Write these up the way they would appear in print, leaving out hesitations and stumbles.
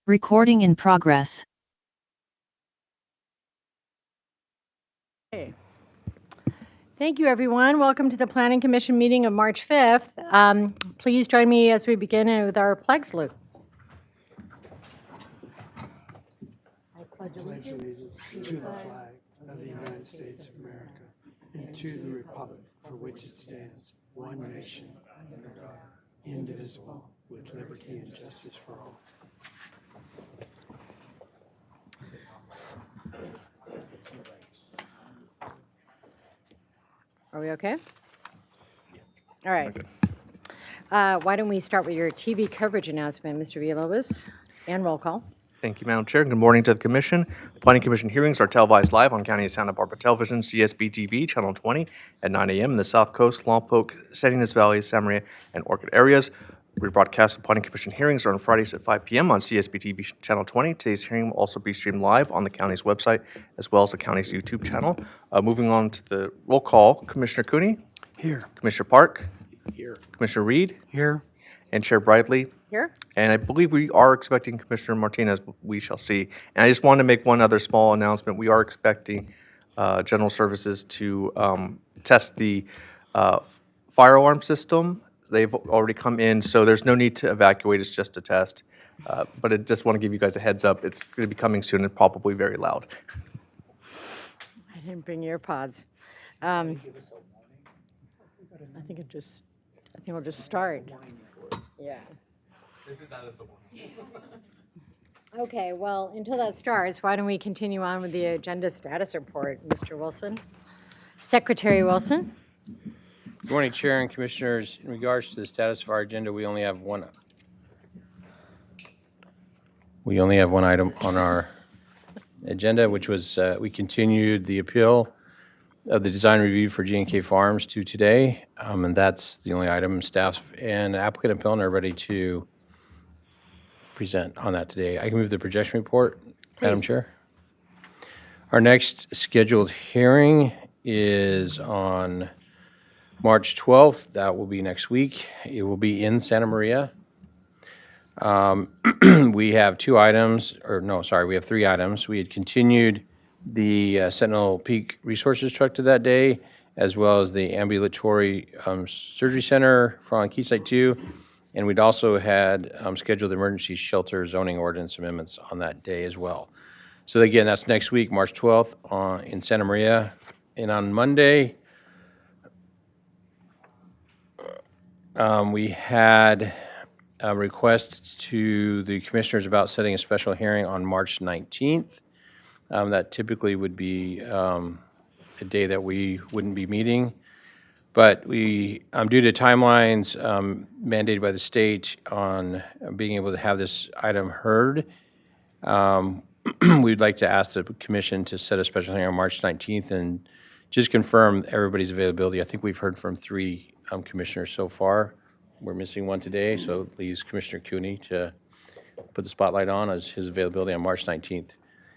Recording in progress. Okay. Thank you, everyone. Welcome to the Planning Commission meeting of March 5th. Please join me as we begin with our pledge salute. I pledge allegiance to the flag of the United States of America and to the republic for which it stands, one nation, under God, indivisible, with liberty and justice for all. Are we okay? All right. Why don't we start with your TV coverage announcement, Mr. Villalobos, and roll call. Thank you, Madam Chair, and good morning to the Commission. Planning Commission hearings are televised live on County of Santa Barbara Television, CSB TV, Channel 20, at 9 a.m. in the South Coast, Lompoc, Salinas Valley, Samaria, and Orchid areas. Rebroadcast of Planning Commission hearings are on Fridays at 5 p.m. on CSB TV, Channel 20. Today's hearing will also be streamed live on the county's website, as well as the county's YouTube channel. Moving on to the roll call, Commissioner Cooney, Here. Commissioner Park, Here. Commissioner Reed, Here. and Chair Bridley. Here? And I believe we are expecting Commissioner Martinez, we shall see. And I just wanted to make one other small announcement. We are expecting General Services to test the fire alarm system. They've already come in, so there's no need to evacuate, it's just a test. But I just want to give you guys a heads up. It's going to be coming soon and probably very loud. I didn't bring AirPods. I think we'll just start. Yeah. Okay, well, until that starts, why don't we continue on with the agenda status report, Mr. Wilson? Secretary Wilson? Good morning, Chair and Commissioners. In regards to the status of our agenda, we only have one item on our agenda, which was we continued the appeal of the design review for G&K Farms to today, and that's the only item. Staff and applicant and appellant are ready to present on that today. I can move the projection report, Madam Please. Chair. Our next scheduled hearing is on March 12th. That will be next week. It will be in Santa Maria. We have three items. We had continued the Sentinel Peak Resources truck to that day, as well as the ambulatory surgery center from Keysite 2. And we'd also had scheduled emergency shelter zoning ordinance amendments on that day as well. So again, that's next week, March 12th in Santa Maria. And on Monday, we had a request to the commissioners about setting a special hearing on March 19th. That typically would be a day that we wouldn't be meeting. But we, due to timelines mandated by the state on being able to have this item heard, we'd like to ask the commission to set a special hearing on March 19th and just confirm everybody's availability. I think we've heard from three commissioners so far. We're missing one today, so it leaves Commissioner Cooney to put the spotlight on as his availability on March 19th.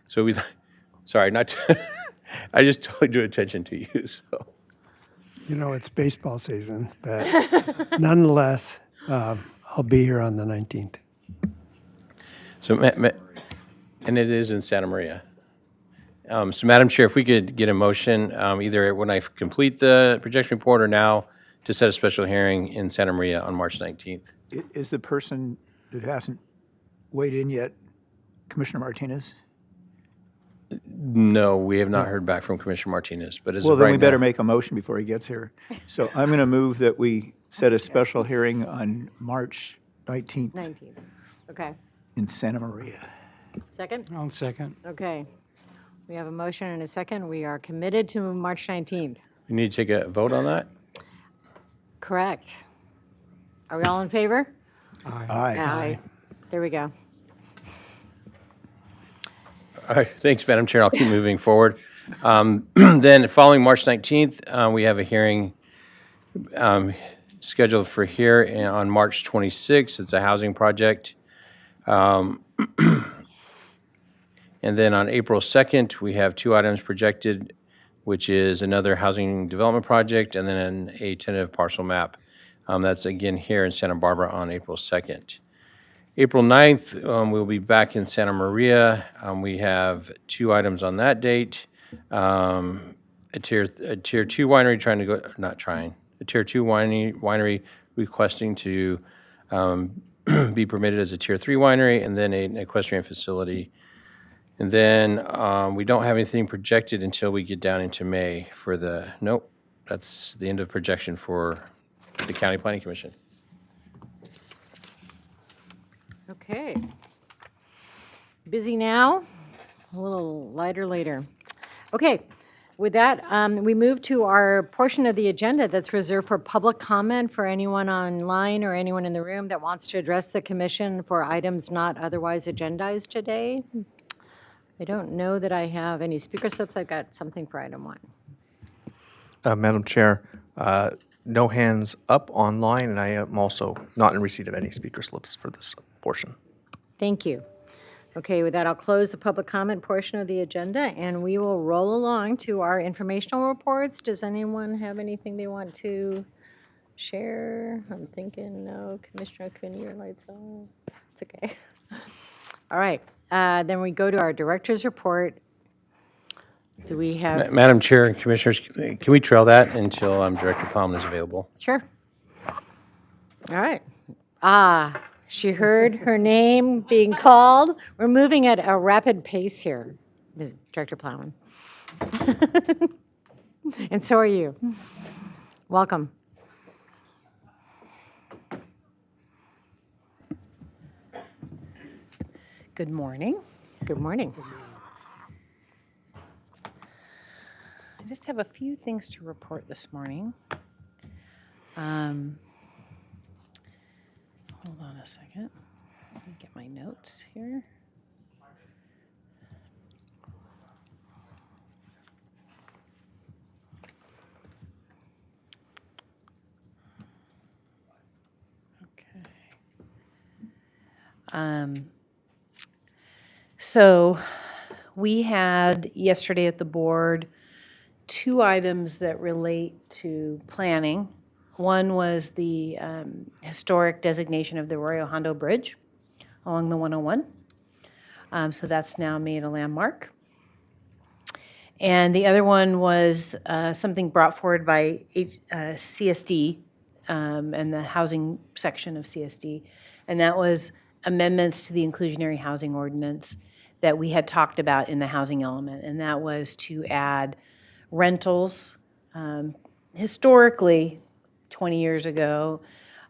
So sorry, not to, I just totally drew attention to you, so. You know, it's baseball season, but nonetheless, I'll be here on the 19th. So, and it is in Santa Maria. So, Madam Chair, if we could get a motion, either when I complete the projection report or now, to set a special hearing in Santa Maria on March 19th. Is the person that hasn't weighed in yet Commissioner Martinez? No, we have not heard back from Commissioner Martinez, but as Well, of then right we better now, make a motion before he gets here. So I'm going to move that we set a special hearing on March 19th 19th. Okay. in Santa Maria. Second? I'll second. Okay. We have a motion and a second. We are committed to March 19th. we need to take a vote on that. Correct. Are we all in favor? Aye. There we go. All right, thanks, Madam Chair. I'll keep moving forward. Then, following March 19th, we have a hearing scheduled for here on March 26th. It's a housing project. And then on April 2nd, we have two items projected, which is another housing development project and then a tentative parcel map. That's again here in Santa Barbara on April 2nd. April 9th, we'll be back in Santa Maria. We have 2 items on that date. A tier 2 winery trying to go, not trying, a tier 2 winery requesting to be permitted as a tier 3 winery, and then an equestrian facility. And then we don't have anything projected until we get down into May for the, nope, that's the end of projection for the County Planning Commission. Okay. Busy now, a little lighter later. Okay, with that, we move to our portion of the agenda that's reserved for public comment for anyone online or anyone in the room that wants to address the commission for items not otherwise agendized today. I don't know that I have any speaker slips. I've got something for item 1. Madam Chair, no hands up online, and I am also not in receipt of any speaker slips for this portion. Thank you. Okay, with that, I'll close the public comment portion of the agenda, and we will roll along to our informational reports. Does anyone have anything they want to share? I'm thinking no. Commissioner Cooney, your light's on. It's okay. All right, then we go to our director's report. Do we have? Madam Chair and Commissioners, can we trail that until Director Plowman is available? Sure. All right. She heard her name being called. We're moving at a rapid pace here, Ms. Director Plowman. And so are you. Welcome. Good morning. Good morning. I just have a few things to report this morning. Hold on a second. Let me get my notes here. Okay. So we had yesterday at the board 2 items that relate to planning. One was the historic designation of the Arroyo Hondo Bridge along the 101. So that's now made a landmark. And the other one was something brought forward by CSD and the housing section of CSD. And that was amendments to the inclusionary housing ordinance that we had talked about in the housing element. And that was to add rentals. Historically, 20 years ago,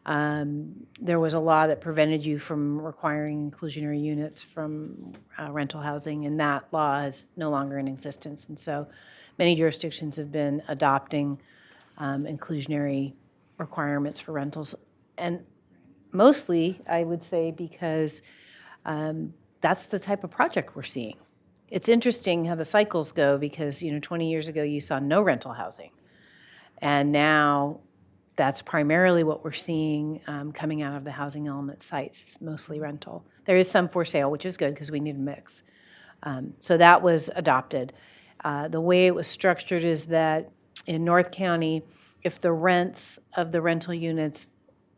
there was a law that prevented you from requiring inclusionary units from rental housing, and that law is no longer in existence. And so many jurisdictions have been adopting inclusionary requirements for rentals, and mostly, I would say, because that's the type of project we're seeing. It's interesting how the cycles go because, 20 years ago you saw no rental housing, and now that's primarily what we're seeing coming out of the housing element sites. It's mostly rental. There is some for sale, which is good because we need a mix. So that was adopted. The way it was structured is that in North County, if the rents of the rental units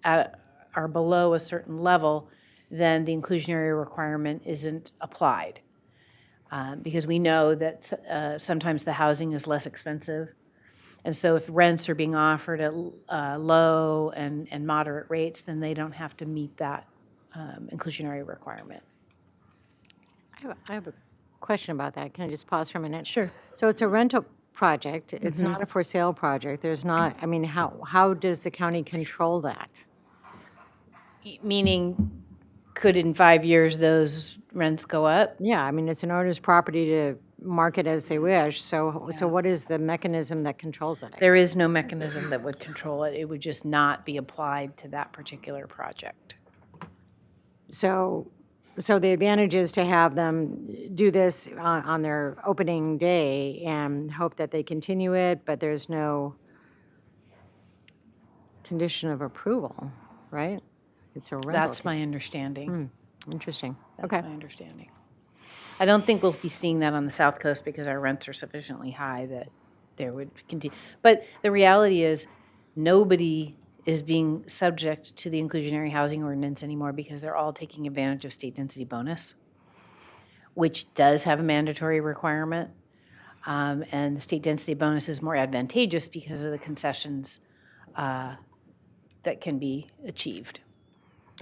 are below a certain level, then the inclusionary requirement isn't applied. Because we know that sometimes the housing is less expensive. And so if rents are being offered at low and moderate rates, then they don't have to meet that inclusionary requirement. I have a question about that. Can I just pause for a minute? Sure. So it's a rental project. It's not a for sale project. There's not, how does the county control that? Meaning, could in 5 years those rents go up? Yeah, it's an owner's property to market as they wish. So what is the mechanism that controls it? There is no mechanism that would control it. It would just not be applied to that particular project. So the advantage is to have them do this on their opening day and hope that they continue it, but there's no condition of approval, right? It's a rental. That's my understanding. Interesting. That's Okay. my understanding. I don't think we'll be seeing that on the South Coast because our rents are sufficiently high that there would continue. But the reality is nobody is being subject to the inclusionary housing ordinance anymore because they're all taking advantage of state density bonus, which does have a mandatory requirement. And the state density bonus is more advantageous because of the concessions that can be achieved.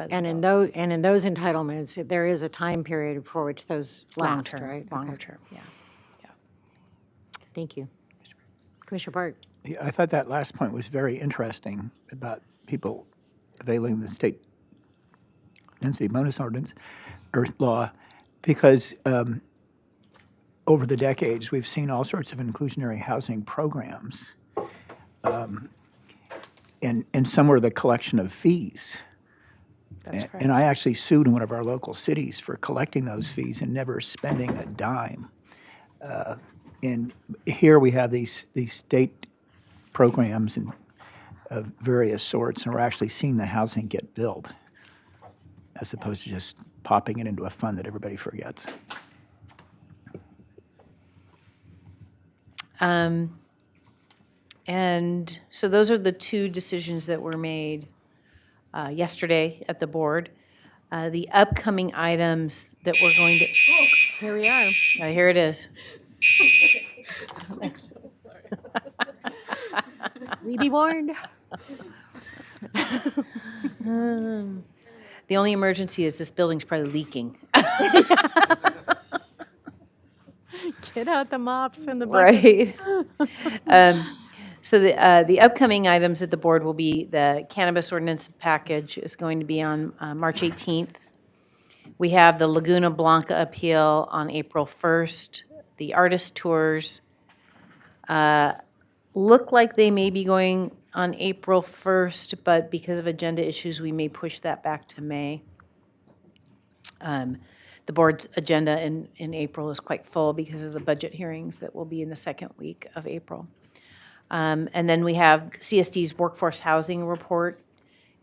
And in those entitlements, there is a time period for which those last, Long-term, right? longer Okay. term, yeah. Thank you. Commissioner Bart? Yeah, I thought that last point was very interesting about people availing the state density bonus ordinance or law, because over the decades, we've seen all sorts of inclusionary housing programs. And some were the collection of fees. That's And correct. I actually sued one of our local cities for collecting those fees and never spending a dime. And here we have these state programs and of various sorts, and we're actually seeing the housing get built, as opposed to just popping it into a fund that everybody forgets. And so those are the two decisions that were made yesterday at the board. The upcoming items that we're going to, Here we are. here it is. We be warned. The only emergency is this building's probably leaking. Get out the mops and the buckets. Right. So the upcoming items at the board will be the cannabis ordinance package is going to be on March 18th. We have the Laguna Blanca appeal on April 1st. The artist tours look like they may be going on April 1st, but because of agenda issues, we may push that back to May. The board's agenda in April is quite full because of the budget hearings that will be in the second week of April. And then we have CSD's workforce housing report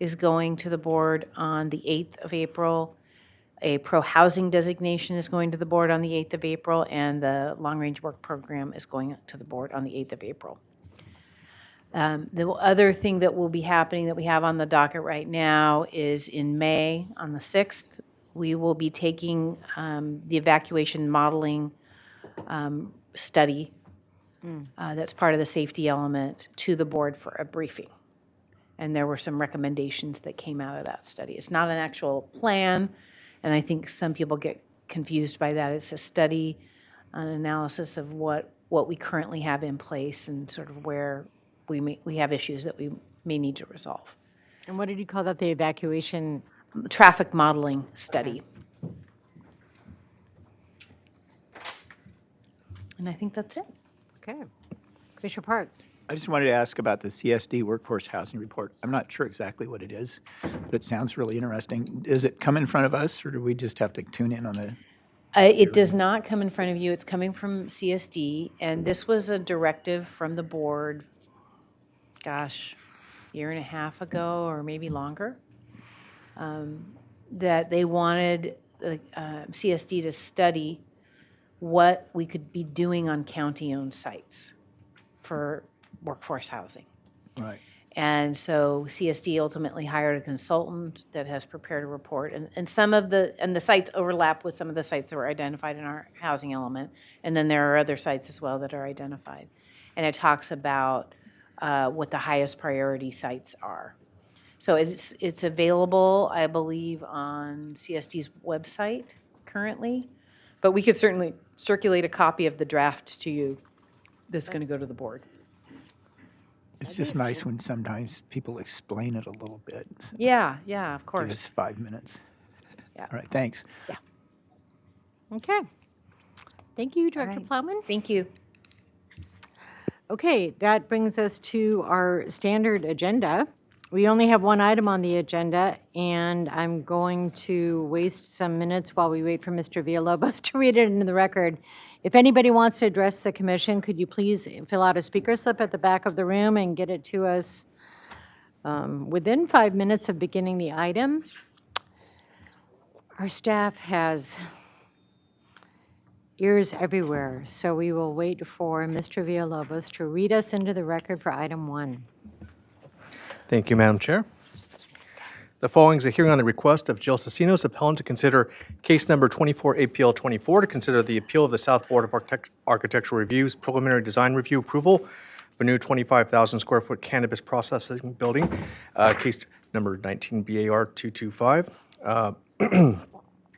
is going to the board on the 8th of April. A pro-housing designation is going to the board on the 8th of April, and the long-range work program is going to the board on the 8th of April. The other thing that will be happening that we have on the docket right now is in May, on the 6th, we will be taking the evacuation modeling study that's part of the safety element to the board for a briefing. And there were some recommendations that came out of that study. It's not an actual plan, and I think some people get confused by that. It's a study, an analysis of what we currently have in place and sort of where we have issues that we may need to resolve. And what did you call that, the evacuation? Traffic modeling study. And I think that's it. Okay. Commissioner Park? I just wanted to ask about the CSD Workforce Housing Report. I'm not sure exactly what it is, but it sounds really interesting. Does it come in front of us, or do we just have to tune in on the? It does not come in front of you. It's coming from CSD, and this was a directive from the board, gosh, year and a half ago or maybe longer, that they wanted CSD to study what we could be doing on county-owned sites for workforce housing. Right. And so CSD ultimately hired a consultant that has prepared a report, and some of the sites overlap with some of the sites that were identified in our housing element, and then there are other sites as well that are identified. And it talks about what the highest priority sites are. So it's available, I believe, on CSD's website currently, but we could certainly circulate a copy of the draft to you that's going to go to the board. It's just nice when sometimes people explain it a little bit. So Yeah, of give us course. 5 minutes. Yeah. All right, thanks. Okay. Thank you, Director right. Plowman. Thank you. Okay, that brings us to our standard agenda. We only have one item on the agenda, and I'm going to waste some minutes while we wait for Mr. Villalobos to read it into the record. If anybody wants to address the commission, could you please fill out a speaker slip at the back of the room and get it to us within 5 minutes of beginning the item? Our staff has ears everywhere, so we will wait for Mr. Villalobos to read us into the record for item 1. Thank you, Madam Chair. The following is a hearing on the request of Jill Casinos, appellant, to consider case number 24 APL 24, to consider the appeal of the South Board of Architectural Review's preliminary design review approval of a new 25,000 square foot cannabis processing building, case number 19 BAR 225.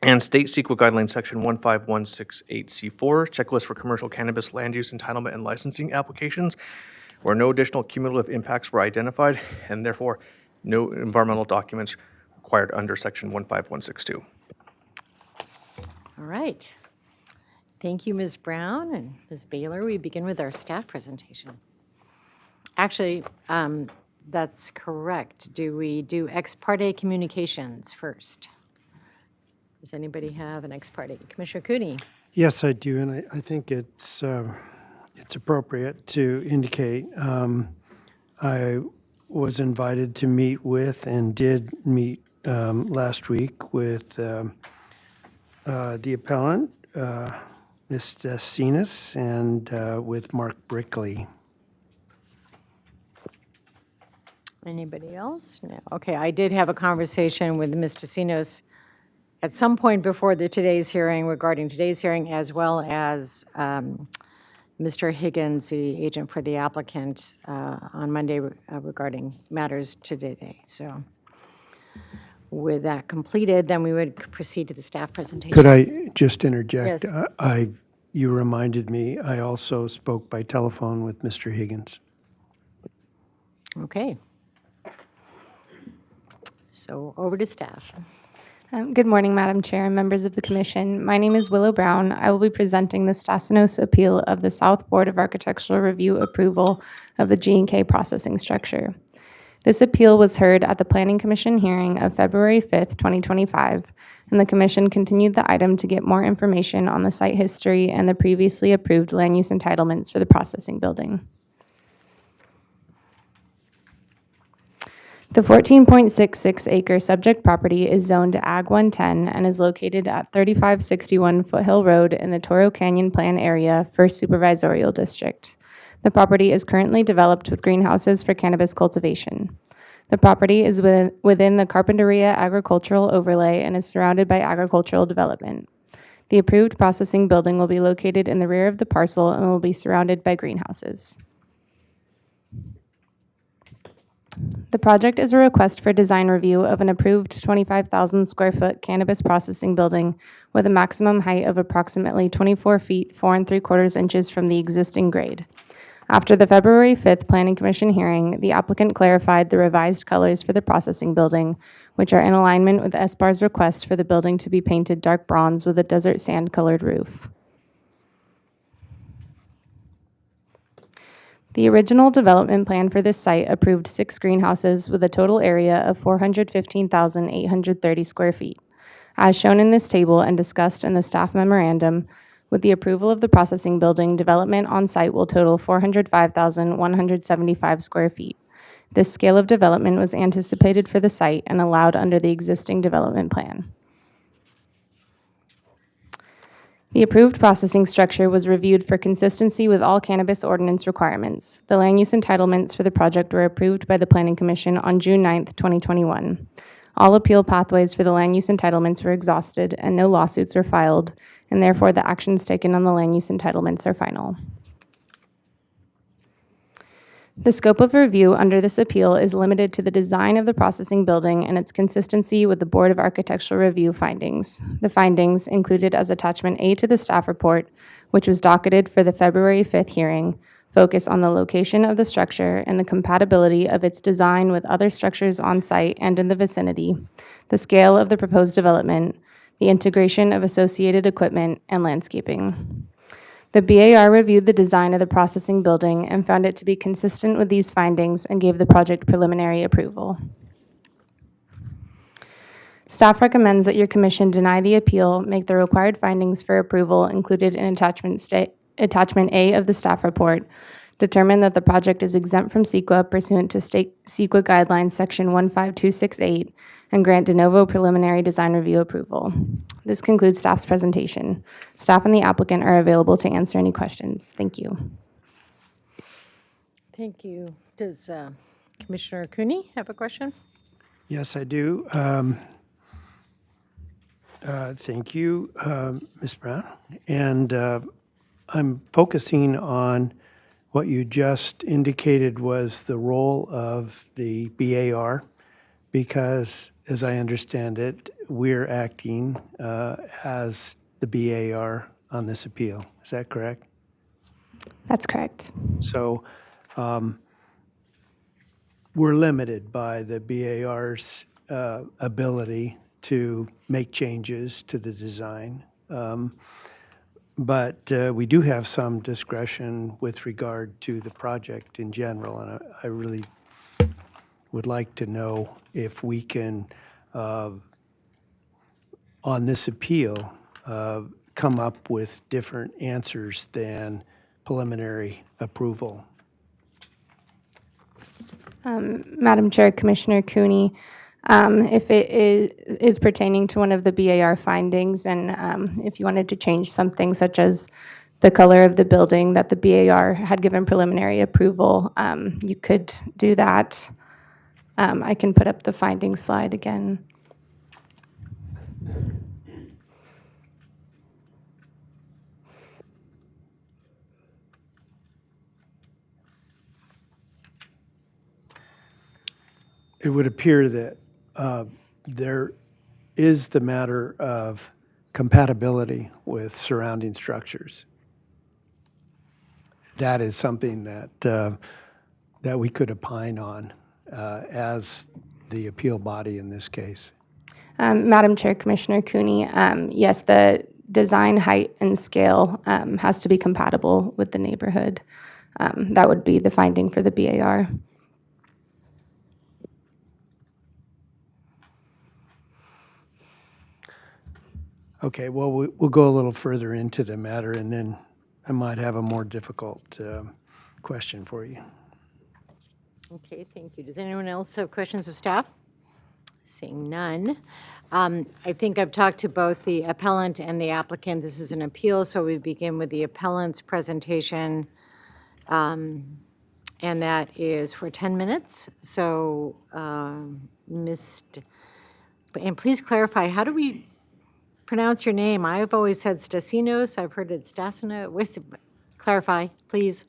And State CEQA Guidelines Section 15168C4, checklist for commercial cannabis land use entitlement and licensing applications, where no additional cumulative impacts were identified, and therefore no environmental documents required under Section 15162. All right. Thank you, Ms. Brown and Ms. Baylor. We begin with our staff presentation. Actually, that's correct. Do we do ex parte communications first? Does anybody have an ex parte? Commissioner Cooney? Yes, I do, and I think it's appropriate to indicate I was invited to meet with and did meet last week with the appellant, Ms. Desinas, and with Mark Brickley. Anybody else? No. Okay, I did have a conversation with Ms. Desinos at some point before today's hearing regarding today's hearing, as well as Mr. Higgins, the agent for the applicant, on Monday regarding matters today. So with that completed, then we would proceed to the staff presentation. Could I just interject? Yes. You reminded me, I also spoke by telephone with Mr. Higgins. Okay. So over to staff. Good morning, Madam Chair and members of the Commission. My name is Willow Brown. I will be presenting the Stasinos appeal of the South Board of Architectural Review approval of the G&K processing structure. This appeal was heard at the Planning Commission hearing of February 5th, 2025, and the Commission continued the item to get more information on the site history and the previously approved land use entitlements for the processing building. The 14.66 acre subject property is zoned to Ag 110 and is located at 3561 Foothill Road in the Toro Canyon Plan area, 1st Supervisorial District. The property is currently developed with greenhouses for cannabis cultivation. The property is within the Carpinteria Agricultural Overlay and is surrounded by agricultural development. The approved processing building will be located in the rear of the parcel and will be surrounded by greenhouses. The project is a request for design review of an approved 25,000 square foot cannabis processing building with a maximum height of approximately 24 feet, 4 3/4 inches from the existing grade. After the February 5th Planning Commission hearing, the applicant clarified the revised colors for the processing building, which are in alignment with SBAR's request for the building to be painted dark bronze with a desert sand colored roof. The original development plan for this site approved 6 greenhouses with a total area of 415,830 square feet. As shown in this table and discussed in the staff memorandum, with the approval of the processing building, development on site will total 405,175 square feet. This scale of development was anticipated for the site and allowed under the existing development plan. The approved processing structure was reviewed for consistency with all cannabis ordinance requirements. The land use entitlements for the project were approved by the Planning Commission on June 9th, 2021. All appeal pathways for the land use entitlements were exhausted and no lawsuits were filed, and therefore the actions taken on the land use entitlements are final. The scope of review under this appeal is limited to the design of the processing building and its consistency with the Board of Architectural Review findings. The findings, included as Attachment A to the staff report, which was docketed for the February 5th hearing, focus on the location of the structure and the compatibility of its design with other structures on site and in the vicinity, the scale of the proposed development, the integration of associated equipment, and landscaping. The BAR reviewed the design of the processing building and found it to be consistent with these findings and gave the project preliminary approval. Staff recommends that your commission deny the appeal, make the required findings for approval included in Attachment A of the staff report, determine that the project is exempt from CEQA pursuant to State CEQA Guidelines Section 15268, and grant de novo preliminary design review approval. This concludes staff's presentation. Staff and the applicant are available to answer any questions. Thank you. Thank you. Does Commissioner Cooney, have a question? Yes, I do. Thank you, Ms. Brown. And I'm focusing on what you just indicated was the role of the BAR, because as I understand it, we're acting as the BAR on this appeal. Is that correct? That's correct. So we're limited by the BAR's ability to make changes to the design. But we do have some discretion with regard to the project in general, and I really would like to know if we can, on this appeal, come up with different answers than preliminary approval. Madam Chair, Commissioner Cooney, if it is pertaining to one of the BAR findings, and if you wanted to change something such as the color of the building that the BAR had given preliminary approval, you could do that. I can put up the finding slide again. It would appear that there is the matter of compatibility with surrounding structures. That is something that that we could opine on as the appeal body in this case. Madam Chair, Commissioner Cooney, yes, the design height and scale has to be compatible with the neighborhood. That would be the finding for the BAR. Okay, well, we'll go a little further into the matter, and then I might have a more difficult question for you. Okay, thank you. Does anyone else have questions of staff? Seeing none. I think I've talked to both the appellant and the applicant. This is an appeal, so we begin with the appellant's presentation, and that is for 10 minutes. So, and please clarify, how do we pronounce your name? I've always said Stasinos. I've heard it Stasino. Clarify, please.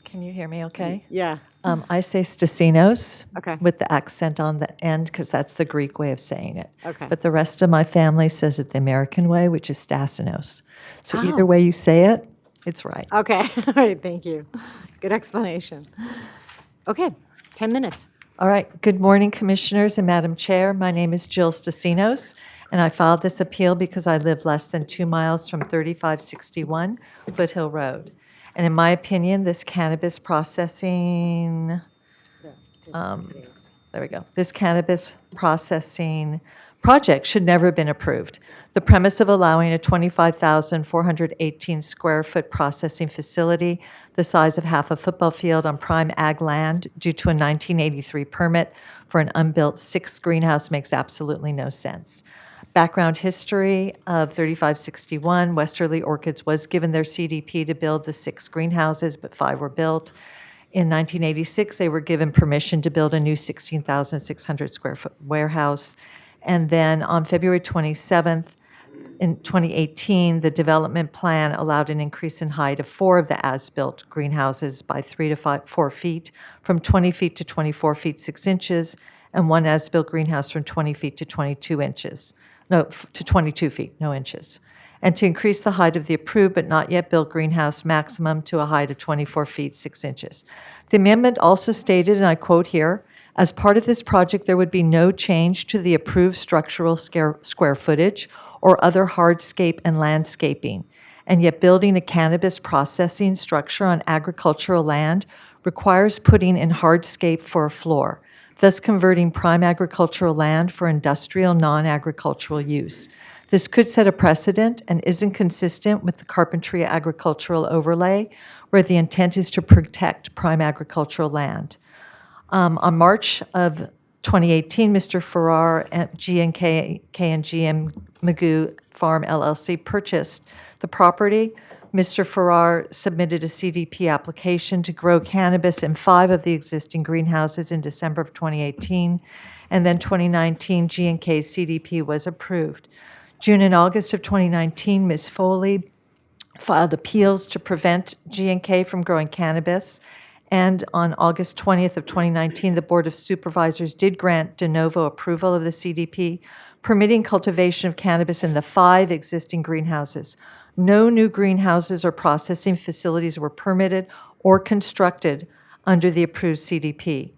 Can you hear me okay? Yeah. I say Stasinos Okay. with the accent on the end because that's the Greek way of saying it. Okay. But the rest of my family says it the American way, which is Stasinos. So Oh. either way you say it, it's right. Okay. All right. Thank you. Good explanation. Okay. 10 minutes. All right. Good morning, Commissioners and Madam Chair. My name is Jill Stasinos, and I filed this appeal because I live less than 2 miles from 3561 Foothill Road. And in my opinion, this cannabis processing, there we go. This cannabis processing project should never have been approved. The premise of allowing a 25,418 square foot processing facility the size of half a football field on prime ag land due to a 1983 permit for an unbuilt 6 greenhouse makes absolutely no sense. Background history of 3561, Westerly Orchids was given their CDP to build the 6 greenhouses, but 5 were built. In 1986, they were given permission to build a new 16,600 square foot warehouse. And then on February 27th, in 2018, the development plan allowed an increase in height of 4 of the as-built greenhouses by 4 feet, from 20 feet to 24 feet 6 inches, and 1 as-built greenhouse from 20 feet to 22 inches. No, to 22 feet, no inches. And to increase the height of the approved but not yet built greenhouse maximum to a height of 24 feet 6 inches. The amendment also stated, and I quote here, as part of this project, there would be no change to the approved structural square footage or other hardscape and landscaping. And yet building a cannabis processing structure on agricultural land requires putting in hardscape for a floor, thus converting prime agricultural land for industrial non-agricultural use. This could set a precedent and isn't consistent with the carpentry agricultural overlay, where the intent is to protect prime agricultural land. On March of 2018, Mr. Farrar, G&K and GM Magoo Farm LLC purchased the property. Mr. Farrar submitted a CDP application to grow cannabis in 5 of the existing greenhouses in December of 2018, and then 2019 G&K's CDP was approved. June and August of 2019, Ms. Foley filed appeals to prevent G&K from growing cannabis, and on August 20th of 2019, the Board of Supervisors did grant de novo approval of the CDP, permitting cultivation of cannabis in the 5 existing greenhouses. No new greenhouses or processing facilities were permitted or constructed under the approved CDP.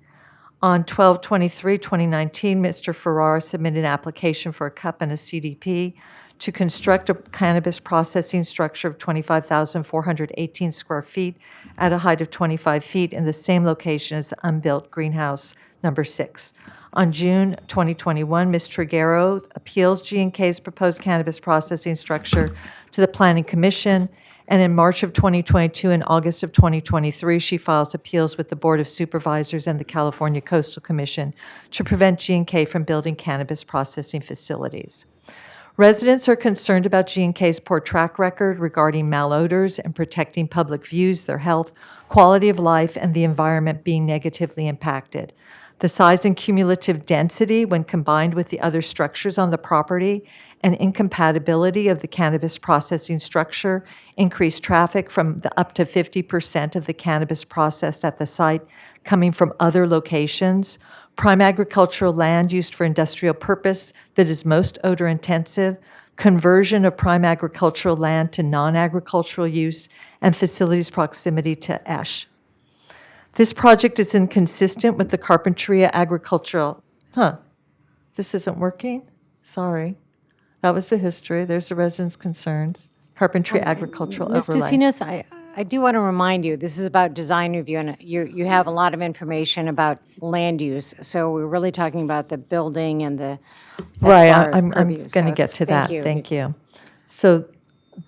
On 12/23/2019, Mr. Farrar submitted an application for a CUP and a CDP to construct a cannabis processing structure of 25,418 square feet at a height of 25 feet in the same location as the unbuilt greenhouse number 6. On June 2021, Ms. Triguero appeals G&K's proposed cannabis processing structure to the Planning Commission, and in March of 2022 and August of 2023, she files appeals with the Board of Supervisors and the California Coastal Commission to prevent G&K from building cannabis processing facilities. Residents are concerned about G&K's poor track record regarding malodors and protecting public views, their health, quality of life, and the environment being negatively impacted. The size and cumulative density, when combined with the other structures on the property, and incompatibility of the cannabis processing structure, increased traffic from the up to 50% of the cannabis processed at the site coming from other locations, prime agricultural land used for industrial purpose that is most odor intensive, conversion of prime agricultural land to non-agricultural use, and facilities proximity to ESH. This project is inconsistent with the Carpinteria agricultural, this isn't working? Sorry. That was the history. There's the residents' concerns. Carpinteria agricultural Ms. overlay. DeCinos, I do want to remind you, this is about design review, and you have a lot of information about land use. So we're really talking about the building and the Right, SFAR I'm purview. going to So get to that. you. Thank you. So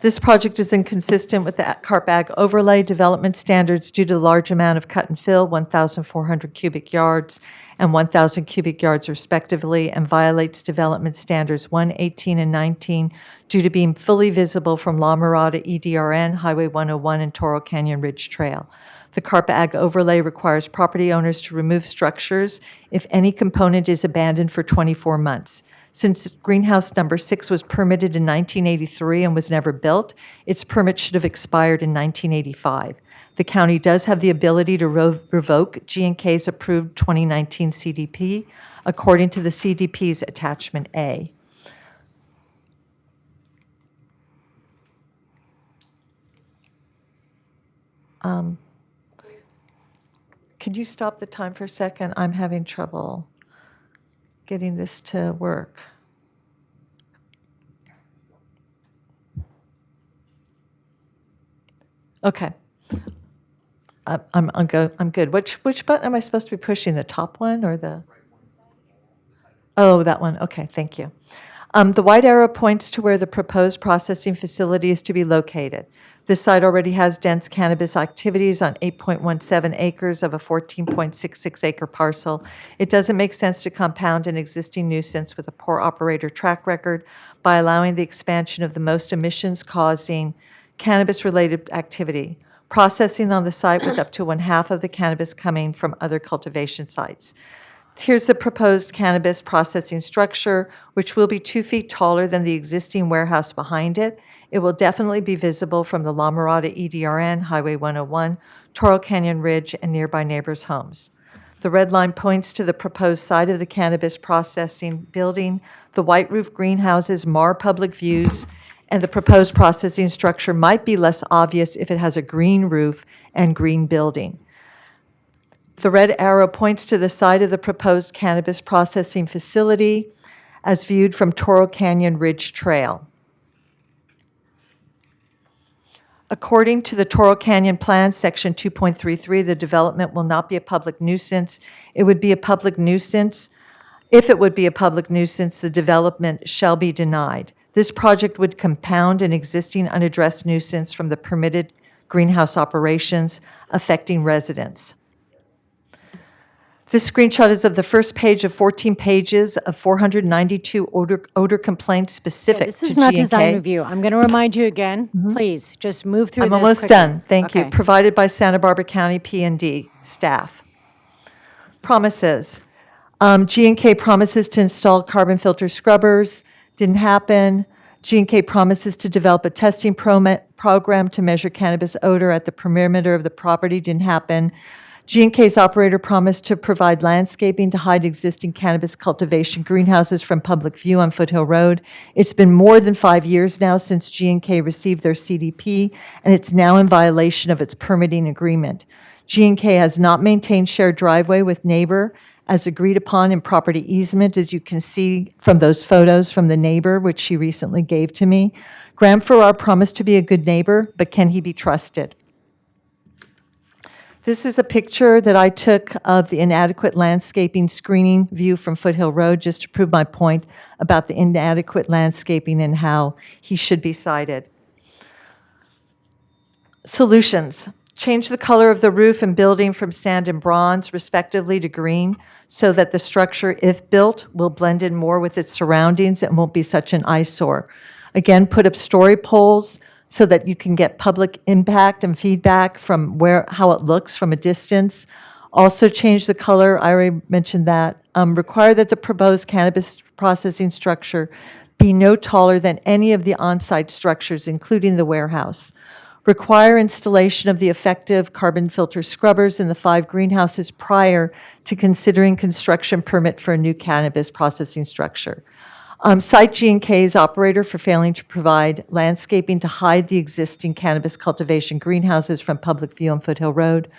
this project is inconsistent with the CARP-AG overlay development standards due to the large amount of cut and fill, 1,400 cubic yards and 1,000 cubic yards respectively, and violates development standards 1, 18, and 19 due to being fully visible from La Mirada EDRN, Highway 101, and Toro Canyon Ridge Trail. The CARP-AG overlay requires property owners to remove structures if any component is abandoned for 24 months. Since greenhouse number 6 was permitted in 1983 and was never built, its permit should have expired in 1985. The county does have the ability to revoke G&K's approved 2019 CDP according to the CDP's Attachment A. Could you stop the time for a second? I'm having trouble getting this to work. Okay. I'm good. Which button am I supposed to be pushing? The top one or the? Oh, that one. Okay, thank you. The white arrow points to where the proposed processing facility is to be located. This site already has dense cannabis activities on 8.17 acres of a 14.66 acre parcel. It doesn't make sense to compound an existing nuisance with a poor operator track record by allowing the expansion of the most emissions-causing cannabis-related activity, processing on the site with up to 1/2 of the cannabis coming from other cultivation sites. Here's the proposed cannabis processing structure, which will be 2 feet taller than the existing warehouse behind it. It will definitely be visible from the La Mirada EDRN, Highway 101, Toro Canyon Ridge, and nearby neighbors' homes. The red line points to the proposed site of the cannabis processing building. The white roof greenhouses mar public views, and the proposed processing structure might be less obvious if it has a green roof and green building. The red arrow points to the site of the proposed cannabis processing facility as viewed from Toro Canyon Ridge Trail. According to the Toro Canyon Plan, Section 2.33, the development will not be a public nuisance. It would be a public nuisance. If it would be a public nuisance, the development shall be denied. This project would compound an existing unaddressed nuisance from the permitted greenhouse operations affecting residents. This screenshot is of the first page of 14 pages of 492 odor complaints specific This to is not design G&K. review. I'm going to remind you again, please, just move through I'm this almost quickly. done. Thank you. Okay. Provided by Santa Barbara County P&D staff. Promises. G&K promises to install carbon filter scrubbers. Didn't happen. G&K promises to develop a testing program to measure cannabis odor at the perimeter of the property. Didn't happen. G&K's operator promised to provide landscaping to hide existing cannabis cultivation greenhouses from public view on Foothill Road. It's been more than 5 years now since G&K received their CDP, and it's now in violation of its permitting agreement. G&K has not maintained shared driveway with neighbor as agreed upon in property easement, as you can see from those photos from the neighbor, which she recently gave to me. Graham Farrar promised to be a good neighbor, but can he be trusted? This is a picture that I took of the inadequate landscaping screening view from Foothill Road, just to prove my point about the inadequate landscaping and how he should be cited. Solutions. Change the color of the roof and building from sand and bronze, respectively, to green, so that the structure, if built, will blend in more with its surroundings and won't be such an eyesore. Again, put up story poles so that you can get public impact and feedback from how it looks from a distance. Also change the color, I already mentioned that. Require that the proposed cannabis processing structure be no taller than any of the on-site structures, including the warehouse. Require installation of the effective carbon filter scrubbers in the 5 greenhouses prior to considering construction permit for a new cannabis processing structure. Cite G&K's operator for failing to provide landscaping to hide the existing cannabis cultivation greenhouses from public view on Foothill Road.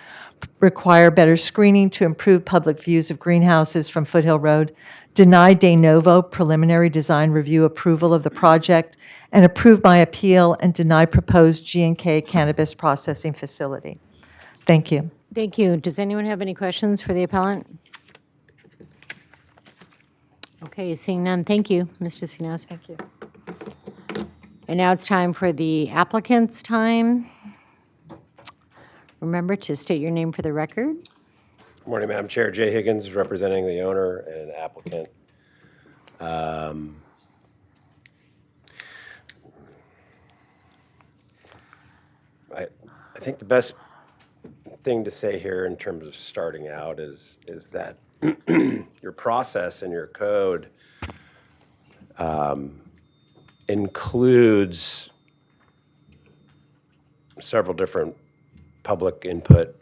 Require better screening to improve public views of greenhouses from Foothill Road. Deny de novo preliminary design review approval of the project, and approve my appeal and deny proposed G&K cannabis processing facility. Thank you. Thank you. Does anyone have any questions for the appellant? Okay, seeing none, thank you, Ms. DeCinos. Thank you. And now it's time for the applicant's time. Remember to state your name for the record. Good morning, Madam Chair. Jay Higgins, representing the owner and applicant. I think the best thing to say here in terms of starting out is that your process and your code includes several different public input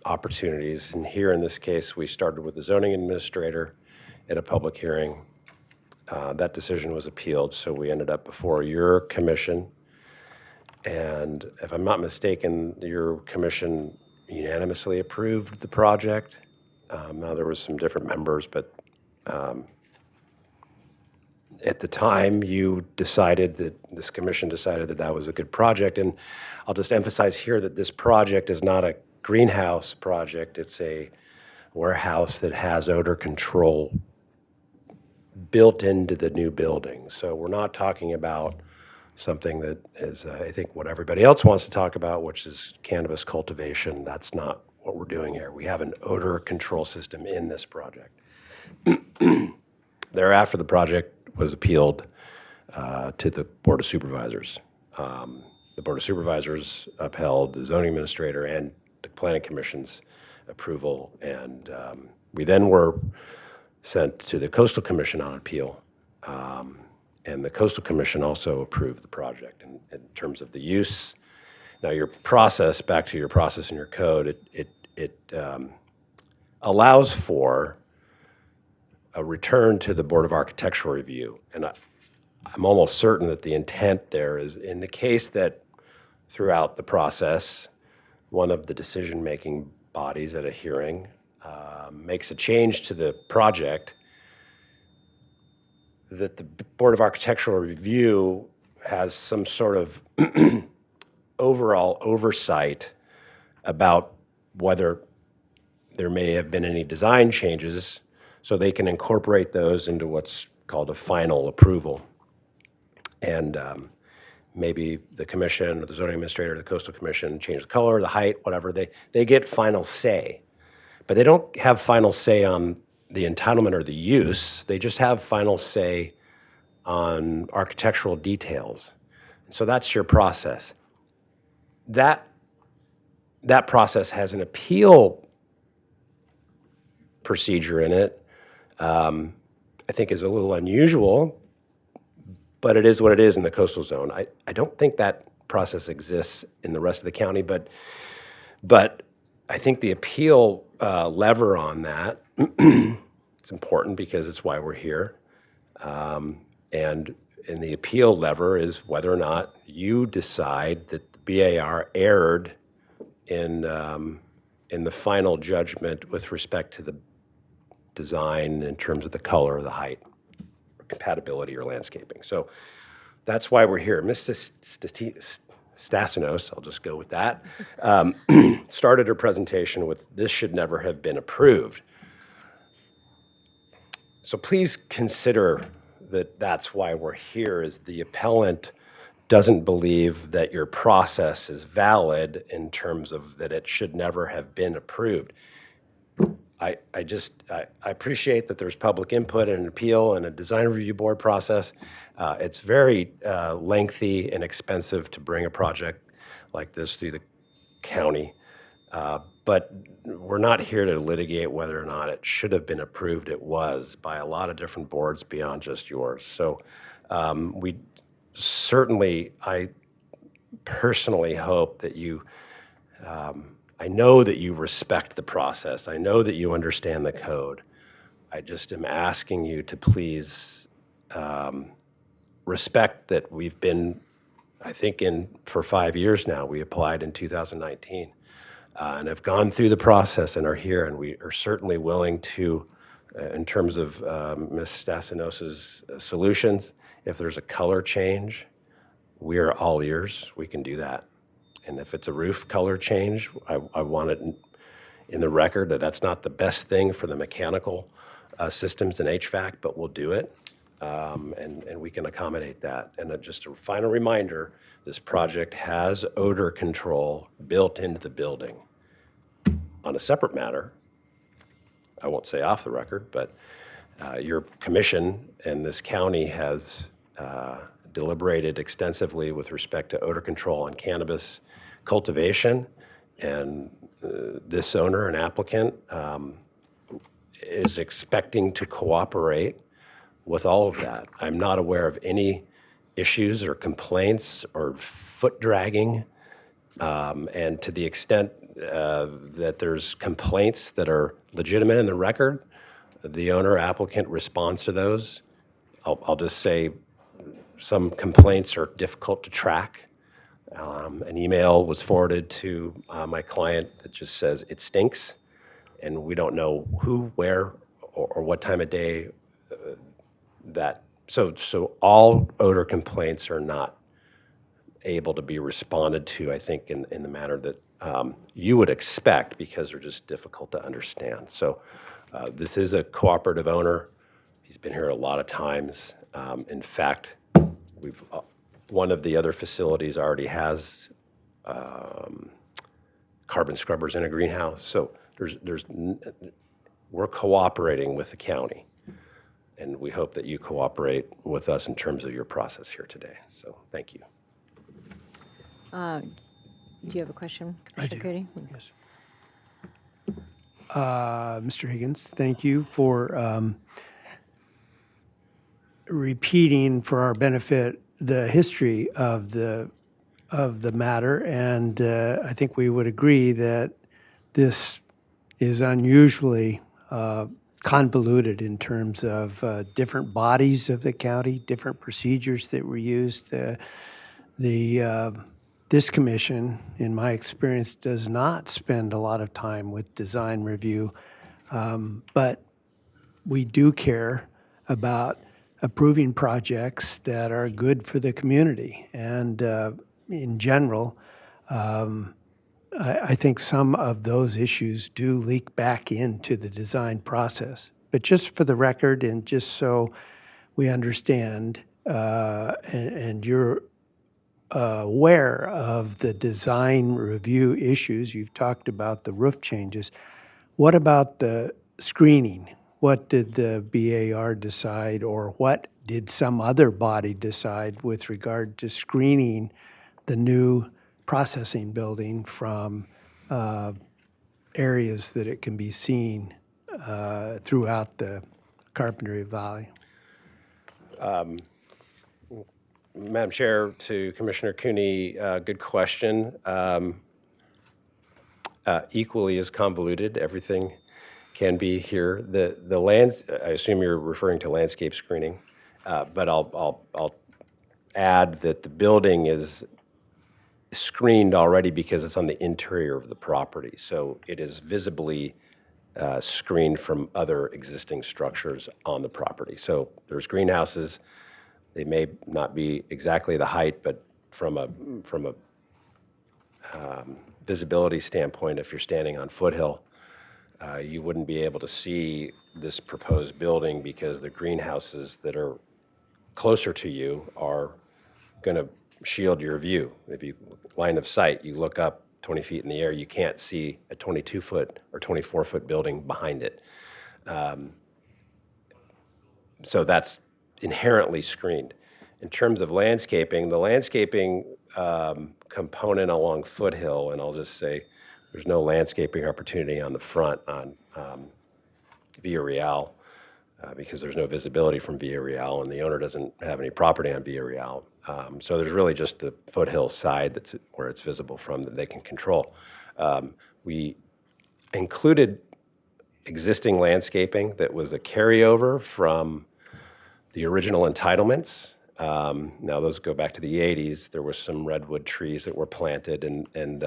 opportunities. And here in this case, we started with the zoning administrator at a public hearing. That decision was appealed, so we ended up before your commission. And if I'm not mistaken, your commission unanimously approved the project. Now, there was some different members, but at the time, this commission decided that that was a good project. And I'll just emphasize here that this project is not a greenhouse project. It's a warehouse that has odor control built into the new building. So we're not talking about something that is, I think, what everybody else wants to talk about, which is cannabis cultivation. That's not what we're doing here. We have an odor control system in this project. Thereafter, the project was appealed to the Board of Supervisors. The Board of Supervisors upheld the zoning administrator and the Planning Commission's approval, and we then were sent to the Coastal Commission on appeal. And the Coastal Commission also approved the project in terms of the use. Now, your process, back to your process in your code, it allows for a return to the Board of Architectural Review. And I'm almost certain that the intent there is, in the case that throughout the process, one of the decision-making bodies at a hearing makes a change to the project, that the Board of Architectural Review has some sort of overall oversight about whether there may have been any design changes, so they can incorporate those into what's called a final approval. And maybe the commission or the zoning administrator or the Coastal Commission change the color, the height, whatever, they get final say. but they don't have final say on the entitlement or the use. They just have final say on architectural details. So that's your process. That process has an appeal procedure in it. I think is a little unusual, but it is what it is in the coastal zone. I don't think that process exists in the rest of the county, but I think the appeal lever on that, it's important because it's why we're here. And the appeal lever is whether or not you decide that the BAR erred in the final judgment with respect to the design in terms of the color or the height, or compatibility or landscaping. So that's why we're here. Mr. Stassinos, I'll just go with that, started her presentation with, "This should never have been approved." So please consider that that's why we're here, is the appellant doesn't believe that your process is valid in terms of that it should never have been approved. I appreciate that there's public input and an appeal and a design review board process. It's very lengthy and expensive to bring a project like this through the county. But we're not here to litigate whether or not it should have been approved. It was by a lot of different boards beyond just yours. So I personally hope that you, I know that you respect the process. I know that you understand the code. I just am asking you to please respect that we've been, I think, for 5 years now. We applied in 2019 and have gone through the process and are here, and we are certainly willing to, in terms of Ms. Stassinos's solutions, if there's a color change, we are all ears. We can do that. And if it's a roof color change, I want it in the record that that's not the best thing for the mechanical systems and HVAC, but we'll do it. And we can accommodate that. And just a final reminder, this project has odor control built into the building. On a separate matter, I won't say off the record, but your commission and this county has deliberated extensively with respect to odor control on cannabis cultivation, and this owner and applicant is expecting to cooperate with all of that. I'm not aware of any issues or complaints or foot dragging, and to the extent that there's complaints that are legitimate in the record, the owner applicant responds to those. I'll just say some complaints are difficult to track. An email was forwarded to my client that just says it stinks, and we don't know who, where, or what time of day that. So all odor complaints are not able to be responded to, I think, in the manner that you would expect, because they're just difficult to understand. So this is a cooperative owner. He's been here a lot of times. In fact, one of the other facilities already has carbon scrubbers in a greenhouse. So we're cooperating with the county, and we hope that you cooperate with us in terms of your process here today. So thank you. Do you have a question, Commissioner Cody? Yes. Mr. Higgins, thank you for repeating for our benefit the history of the matter, and I think we would agree that this is unusually convoluted in terms of different bodies of the county, different procedures that were used. This commission, in my experience, does not spend a lot of time with design review, but we do care about approving projects that are good for the community. And in general, I think some of those issues do leak back into the design process. But just for the record, and just so we understand, and you're aware of the design review issues, you've talked about the roof changes. What about the screening? What did the BAR decide, or what did some other body decide with regard to screening the new processing building from areas that it can be seen throughout the Carpentry Valley? Madam Chair, to Commissioner Cooney, good question. Equally as convoluted, everything can be here. The lands, I assume you're referring to landscape screening, but I'll add that the building is screened already because it's on the interior of the property. So it is visibly screened from other existing structures on the property. So there's greenhouses. They may not be exactly the height, but from a visibility standpoint, if you're standing on Foothill, you wouldn't be able to see this proposed building because the greenhouses that are closer to you are going to shield your view. If you line of sight, you look up 20 feet in the air, you can't see a 22-foot or 24-foot building behind it. So that's inherently screened. In terms of landscaping, the landscaping component along Foothill, and I'll just say there's no landscaping opportunity on the front on Villa Real because there's no visibility from Villa Real, and the owner doesn't have any property on Villa Real. So there's really just the Foothill side that's where it's visible from that they can control. We included existing landscaping that was a carryover from the original entitlements. Now those go back to the 80s. There were some redwood trees that were planted, and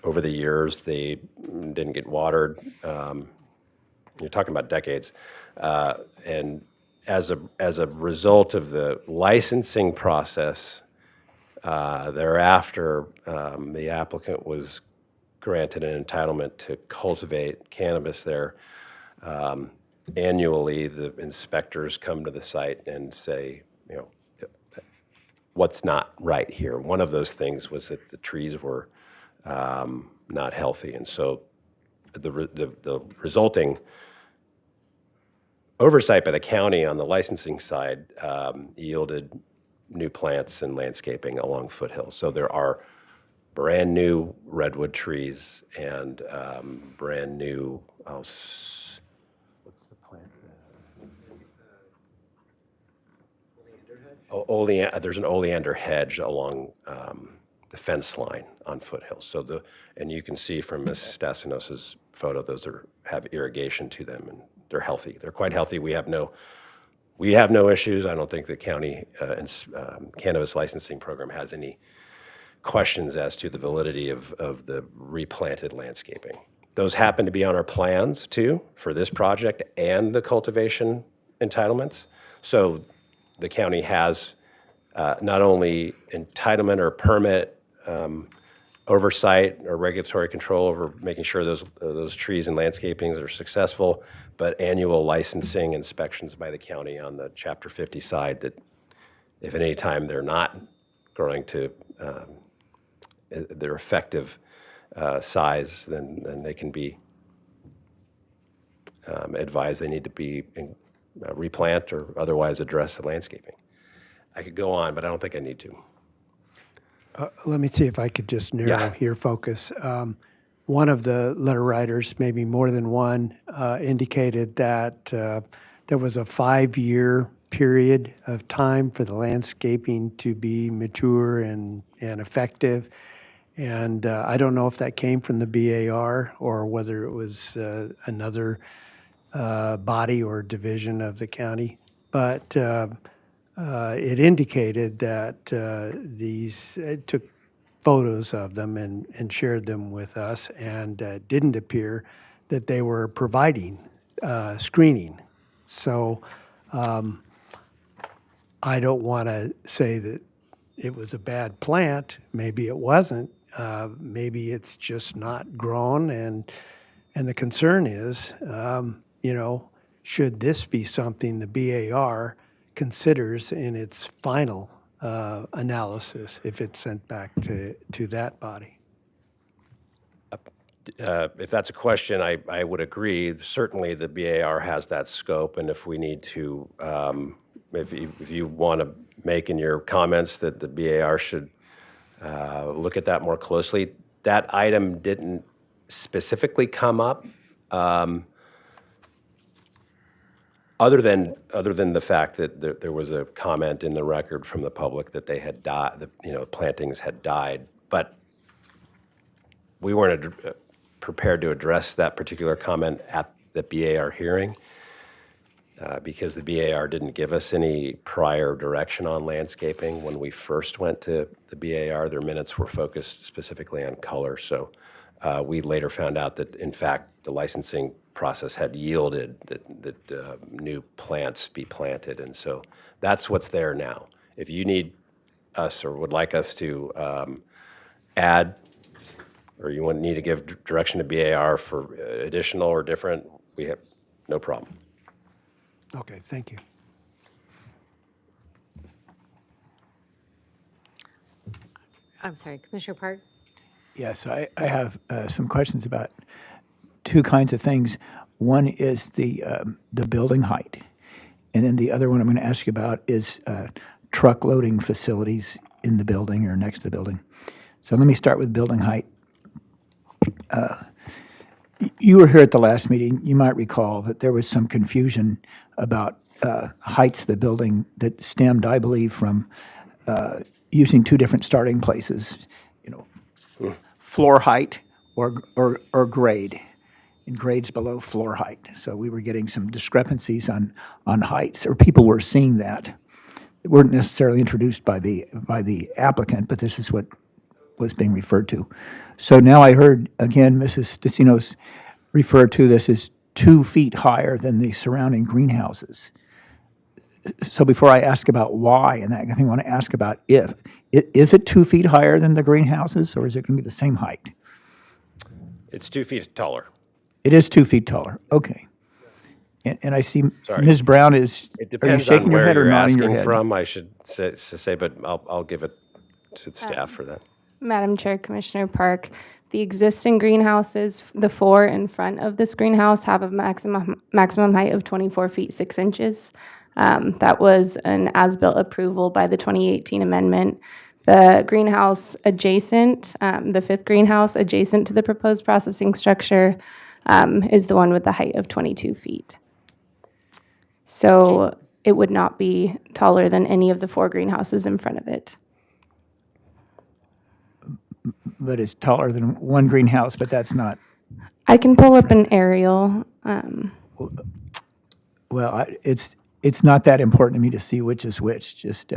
over the years they didn't get watered. You're talking about decades. And as a result of the licensing process, thereafter, the applicant was granted an entitlement to cultivate cannabis there. Annually, the inspectors come to the site and say, you know, what's not right here. One of those things was that the trees were not healthy, and so the resulting oversight by the county on the licensing side yielded new plants and landscaping along Foothill. So there are brand new redwood trees and brand new, what's the plant? There's an oleander hedge along the fence line on Foothill. So and you can see from Ms. Stasinos's photo, those have irrigation to them, and they're healthy. They're quite healthy. We have no issues. I don't think the county cannabis licensing program has any questions as to the validity of the replanted landscaping. Those happen to be on our plans too for this project and the cultivation entitlements. So the county has not only entitlement or permit oversight or regulatory control over making sure those trees and landscapings are successful, but annual licensing inspections by the county on the Chapter 50 side that if at any time they're not growing to their effective size, then they can be advised they need to be replant or otherwise address the landscaping. I could go on, but I don't think I need to. Let me see if I could just narrow your focus. One of the letter writers, maybe more than one, indicated that there was a 5-year period of time for the landscaping to be mature and effective. And I don't know if that came from the BAR or whether it was another body or division of the county. But it indicated that it took photos of them and shared them with us, and didn't appear that they were providing screening. So I don't want to say that it was a bad plant. Maybe it wasn't. Maybe it's just not grown, and the concern is, should this be something the BAR considers in its final analysis if it's sent back to that body? If that's a question, I would agree. Certainly, the BAR has that scope, and if we need to, if you want to make in your comments that the BAR should look at that more closely, that item didn't specifically come up, other than the fact that there was a comment in the record from the public that they had died, plantings had died, but we weren't prepared to address that particular comment at the BAR hearing because the BAR didn't give us any prior direction on landscaping. When we first went to the BAR, their minutes were focused specifically on color. So we later found out that, in fact, the licensing process had yielded that new plants be planted. And so that's what's there now. If you need us or would like us to add, or you need to give direction to BAR for additional or different, we have no problem. Okay, thank you. I'm sorry, Commissioner Park? Yes, I have some questions about two kinds of things. One is the building height, and then the other one I'm going to ask you about is truck loading facilities in the building or next to the building. So let me start with building height. You were here at the last meeting. You might recall that there was some confusion about heights of the building that stemmed, I believe, from using two different starting places, floor height or grade, and grades below floor height. So we were getting some discrepancies on heights, or people were seeing that. They weren't necessarily introduced by the applicant, but this is what was being referred to. So now I heard, again, Mrs. Sticinos refer to this as 2 feet higher than the surrounding greenhouses. So before I ask about why and that, I think I want to ask about if. Is it 2 feet higher than the greenhouses, or is it going to be the same height? It's 2 feet taller. It is 2 feet taller, okay. And I see Sorry. Ms. Brown is, It are you depends shaking on your where head or you're nodding your asking head? from, I should say, but I'll give it to the staff for that. Madam Chair, Commissioner Park, the existing greenhouses, the 4 in front of this greenhouse have a maximum height of 24 feet 6 inches. That was an as-built approval by the 2018 amendment. The greenhouse adjacent, the 5th greenhouse adjacent to the proposed processing structure is the one with the height of 22 feet. So it would not be taller than any of the 4 greenhouses in front of it. But it's taller than one greenhouse, but that's not, I can pull up an aerial. well, it's not that important to me to see which is which, just,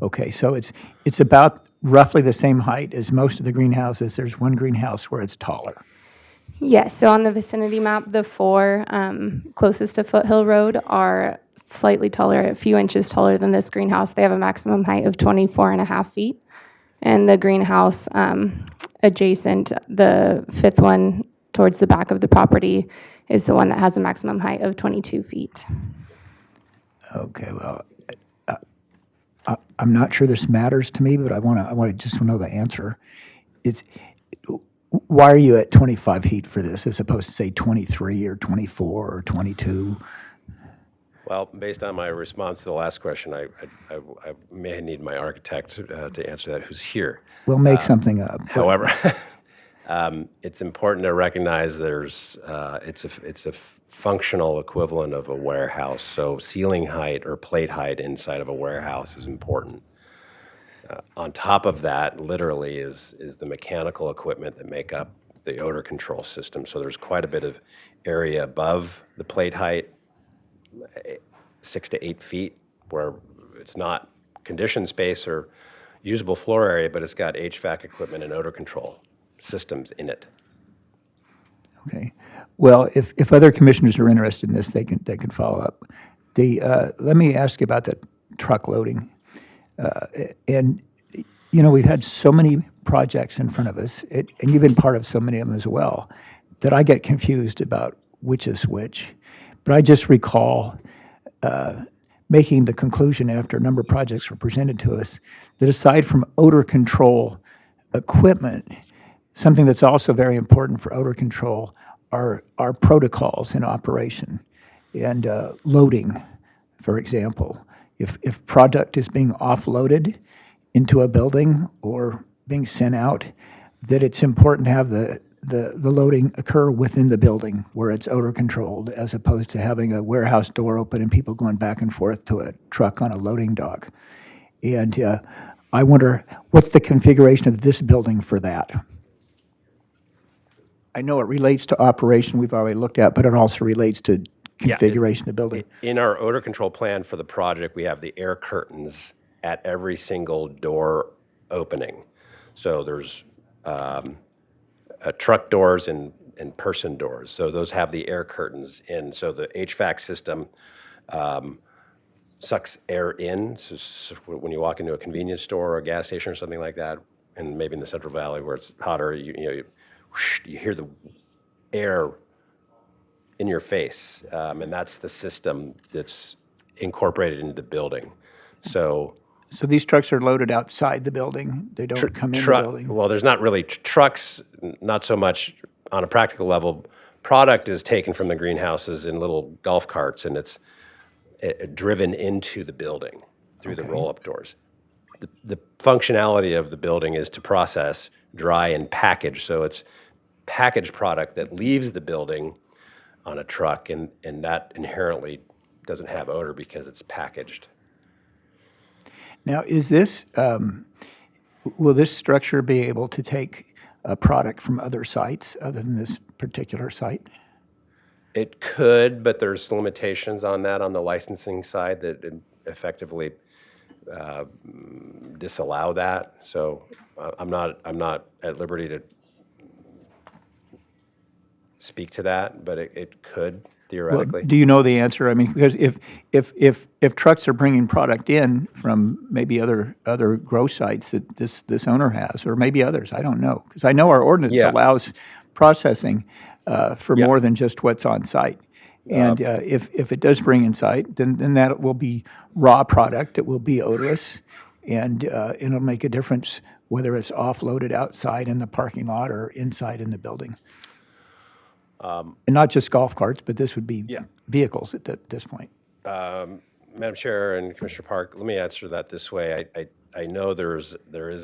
okay, so it's about roughly the same height as most of the greenhouses. There's one greenhouse where it's taller. Yes, so on the vicinity map, the 4 closest to Foothill Road are slightly taller, a few inches taller than this greenhouse. They have a maximum height of 24.5 feet. And the greenhouse adjacent, the 5th one towards the back of the property, is the one that has a maximum height of 22 feet. Okay, well, I'm not sure this matters to me, but I just want to know the answer. Why are you at 25 feet for this as opposed to, say, 23 or 24 or 22? Well, based on my response to the last question, I may need my architect to answer that, who's here. We'll make something up. However, it's important to recognize it's a functional equivalent of a warehouse. So ceiling height or plate height inside of a warehouse is important. On top of that, literally, is the mechanical equipment that make up the odor control system. So there's quite a bit of area above the plate height, 6 to 8 feet, where it's not conditioned space or usable floor area, but it's got HVAC equipment and odor control systems in it. Okay. Well, if other commissioners are interested in this, they can follow up. Let me ask you about the truck loading. And, we've had so many projects in front of us, and you've been part of so many of them as well, that I get confused about which is which. But I just recall making the conclusion after a number of projects were presented to us that aside from odor control equipment, something that's also very important for odor control are protocols in operation and loading, for example. If product is being offloaded into a building or being sent out, that it's important to have the loading occur within the building where it's odor controlled, as opposed to having a warehouse door open and people going back and forth to a truck on a loading dock. And I wonder, what's the configuration of this building for that? I know it relates to operation we've already looked at, but it also relates to configuration of the building. In our odor control plan for the project, we have the air curtains at every single door opening. So there's truck doors and person doors. So those have the air curtains in. So the HVAC system sucks air in. So when you walk into a convenience store or a gas station or something like that, and maybe in the Central Valley where it's hotter, you hear the air in your face, and that's the system that's incorporated into the building. So these trucks are loaded outside the building? They don't come in the building? Well, there's not really trucks, not so much on a practical level. Product is taken from the greenhouses in little golf carts, and it's driven into the building through the roll-up doors. The functionality of the building is to process, dry, and package. So it's packaged product that leaves the building on a truck, and that inherently doesn't have odor because it's packaged. Now, is this, will this structure be able to take a product from other sites other than this particular site? It could, but there's limitations on that on the licensing side that effectively disallow that. So I'm not at liberty to speak to that, but it could theoretically. Well, do you know the answer? I mean, because if trucks are bringing product in from maybe other grow sites that this owner has, or maybe others, I don't know. Because I know our ordinance allows processing for more than just what's on site. And if it does bring in site, then that will be raw product. It will be odorless, and it'll make a difference whether it's offloaded outside in the parking lot or inside in the building. And not just golf carts, but this would be vehicles at this point. Madam Chair and Commissioner Park, let me answer that this way. I know there is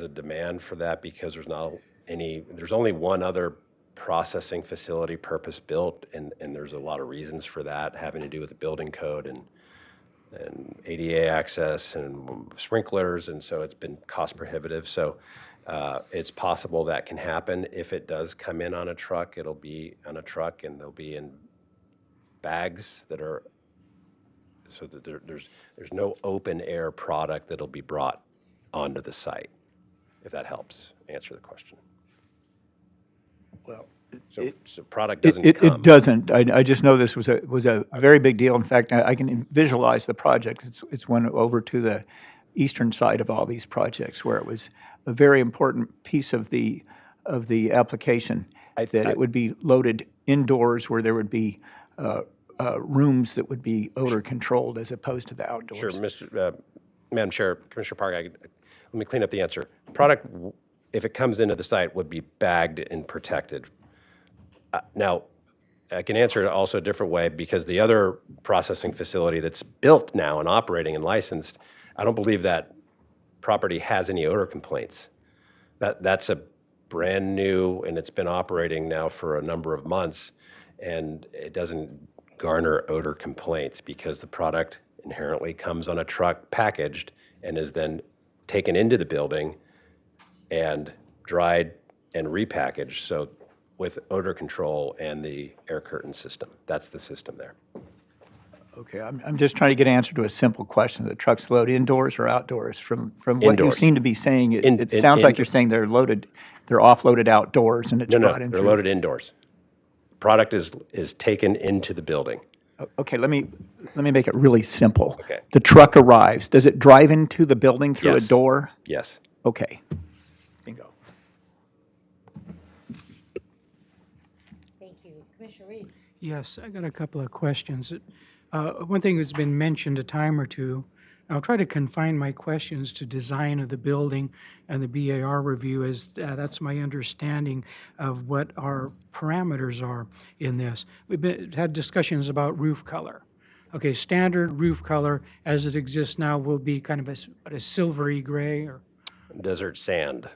a demand for that because there's only one other processing facility purpose-built, and there's a lot of reasons for that having to do with the building code and ADA access and sprinklers, and so it's been cost prohibitive. So it's possible that can happen. If it does come in on a truck, it'll be on a truck, and they'll be in bags that are, so that there's no open air product that'll be brought onto the site, if that helps answer the question. Well, So product doesn't come. It doesn't. I just know this was a very big deal. In fact, I can visualize the project. It's one over to the eastern side of all these projects where it was a very important piece of the application, that it would be loaded indoors where there would be rooms that would be odor controlled as opposed to the outdoors. Sure, Madam Chair, Commissioner Park, let me clean up the answer. Product, if it comes into the site, would be bagged and protected. Now, I can answer it also a different way, because the other processing facility that's built now and operating and licensed, I don't believe that property has any odor complaints. That's a brand new, and it's been operating now for a number of months, and it doesn't garner odor complaints because the product inherently comes on a truck packaged and is then taken into the building and dried and repackaged. So with odor control and the air curtain system. That's the system there. Okay, I'm just trying to get an answer to a simple question. The trucks load indoors or outdoors? From what you Indoors. seem to be saying, it sounds like you're saying they're offloaded outdoors and it's brought in They're through. loaded indoors. Product is taken into the building. Okay, let me make it really simple. Okay. The truck arrives. Does it drive into the building through a Yes. door? Yes. Okay. Bingo. Thank you. Commissioner Reed? Yes, I got a couple of questions. One thing that's been mentioned a time or two I'll try to confine my questions to design of the building and the BAR review, as that's my understanding of what our parameters are in this. Had discussions about roof color. Okay, standard roof color as it exists now will be kind of a silvery gray, or Desert sand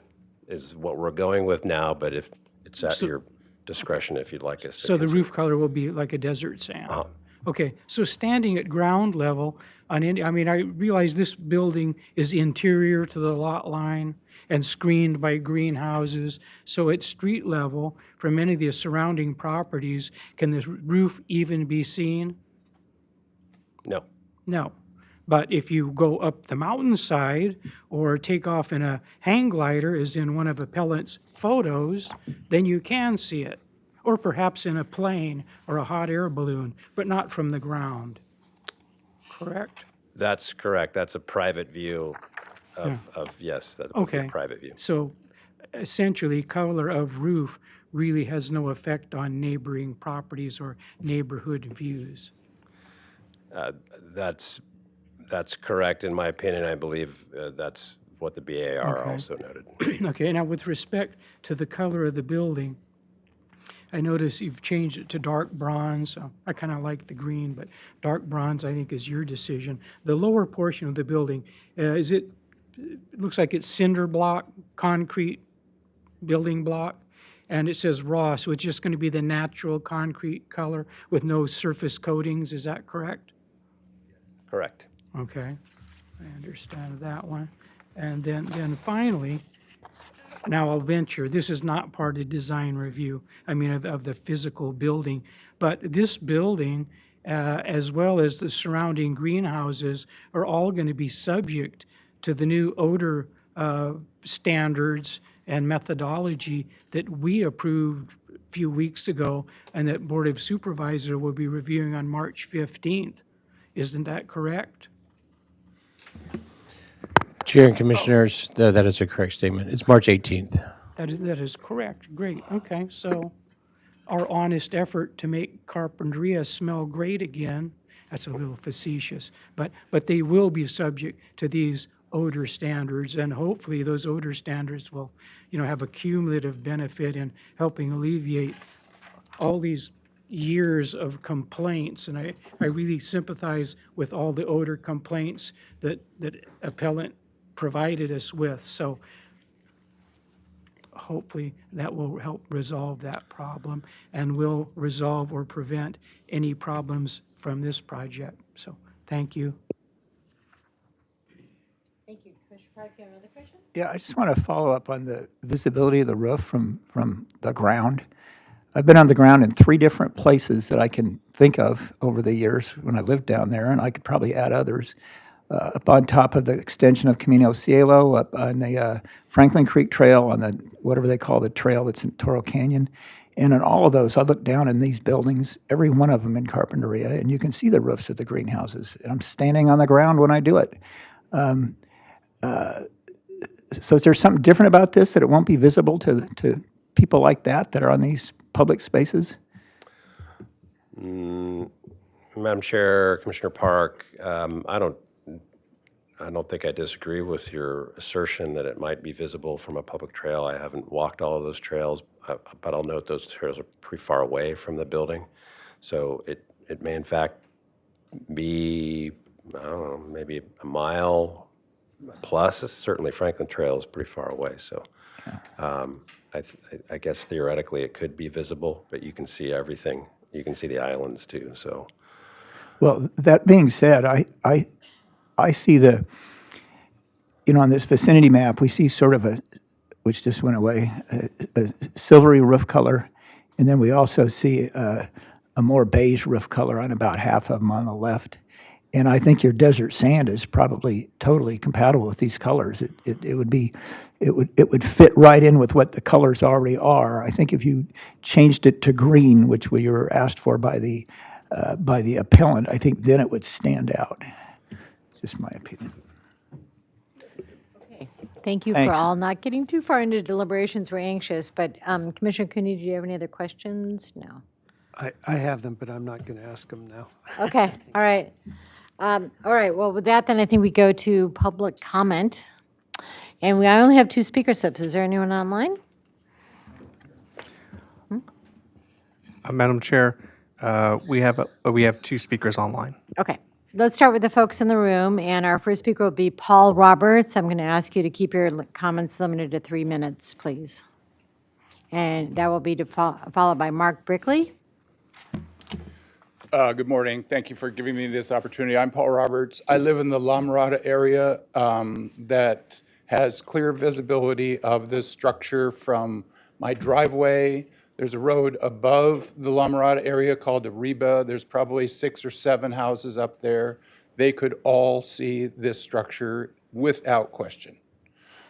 is what we're going with now, but if it's at your discretion if you'd like us to so the consider. roof color will be like a desert sand. Uh-huh. Okay, so standing at ground level on any, I mean, I realize this building is interior to the lot line and screened by greenhouses. So at street level, from any of the surrounding properties, can this roof even be seen? No. No. But if you go up the mountainside or take off in a hang glider, as in one of Appellant's photos, then you can see it. Or perhaps in a plane or a hot air balloon, but not from the ground. Correct? That's correct. That's a private view of yes, that would be a Okay. private view. So essentially, color of roof really has no effect on neighboring properties or neighborhood views. That's correct, in my opinion. I believe that's what the BAR Okay. also noted. Okay, now with respect to the color of the building, I notice you've changed it to dark bronze. I kind of like the green, but dark bronze, I think, is your decision. The lower portion of the building, it looks like it's cinder block, concrete building block, and it says raw, so it's just going to be the natural concrete color with no surface coatings. Is that correct? Correct. Okay, I understand that one. And then finally, now I'll venture, this is not part of design review, I mean, of the physical building, but this building, as well as the surrounding greenhouses, are all going to be subject to the new odor standards and methodology that we approved a few weeks ago and that Board of Supervisors will be reviewing on March 15th. Isn't that correct? Chair and Commissioners, that is a correct statement. It's March 18th. That is correct. Great. Okay, so our honest effort to make Carpinteria smell great again, that's a little facetious, but they will be subject to these odor standards, and hopefully those odor standards will, have a cumulative benefit in helping alleviate all these years of complaints. And I really sympathize with all the odor complaints that appellant provided us with. So hopefully that will help resolve that problem and will resolve or prevent any problems from this project. So thank you. Thank you. Commissioner Park, you have another question? Yeah, I just want to follow up on the visibility of the roof from the ground. I've been on the ground in 3 different places that I can think of over the years when I lived down there, and I could probably add others. Up on top of the extension of Camino Cielo, up on the Franklin Creek Trail, on the whatever they call the trail that's in Toro Canyon. And in all of those, I look down in these buildings, every one of them in Carpinteria, and you can see the roofs of the greenhouses. And I'm standing on the ground when I do it. So is there something different about this, that it won't be visible to people like that are on these public spaces? Madam Chair, Commissioner Park, I don't think I disagree with your assertion that it might be visible from a public trail. I haven't walked all of those trails, but I'll note those trails are pretty far away from the building. So it may in fact be, I don't know, maybe a mile plus. Certainly Franklin Trail is pretty far away. So I guess theoretically it could be visible, but you can see everything. You can see the islands too, so. Well, that being said, I see on this vicinity map, we see sort of which just went away, a silvery roof color, and then we also see a more beige roof color on about half of them on the left. And I think your desert sand is probably totally compatible with these colors. It would fit right in with what the colors already are. I think if you changed it to green, which we were asked for by the appellant, I think then it would stand out. Just my opinion. Okay. Thank you Thanks. for all not getting too far into deliberations. We're anxious, but Commissioner Cooney, do you have any other questions? No. I have them, but I'm not going to ask them now. Okay, all right. All right, well, with that, then I think we go to public comment. And I only have 2 speaker slips. Is there anyone online? Madam Chair, we have 2 speakers online. Okay, let's start with the folks in the room, and our first speaker will be Paul Roberts. I'm going to ask you to keep your comments limited to 3 minutes, please. And that will be followed by Mark Brickley. Good morning. Thank you for giving me this opportunity. I'm Paul Roberts. I live in the La Mirada area that has clear visibility of this structure from my driveway. There's a road above the La Mirada area called Arriba. There's probably 6 or 7 houses up there. They could all see this structure without question.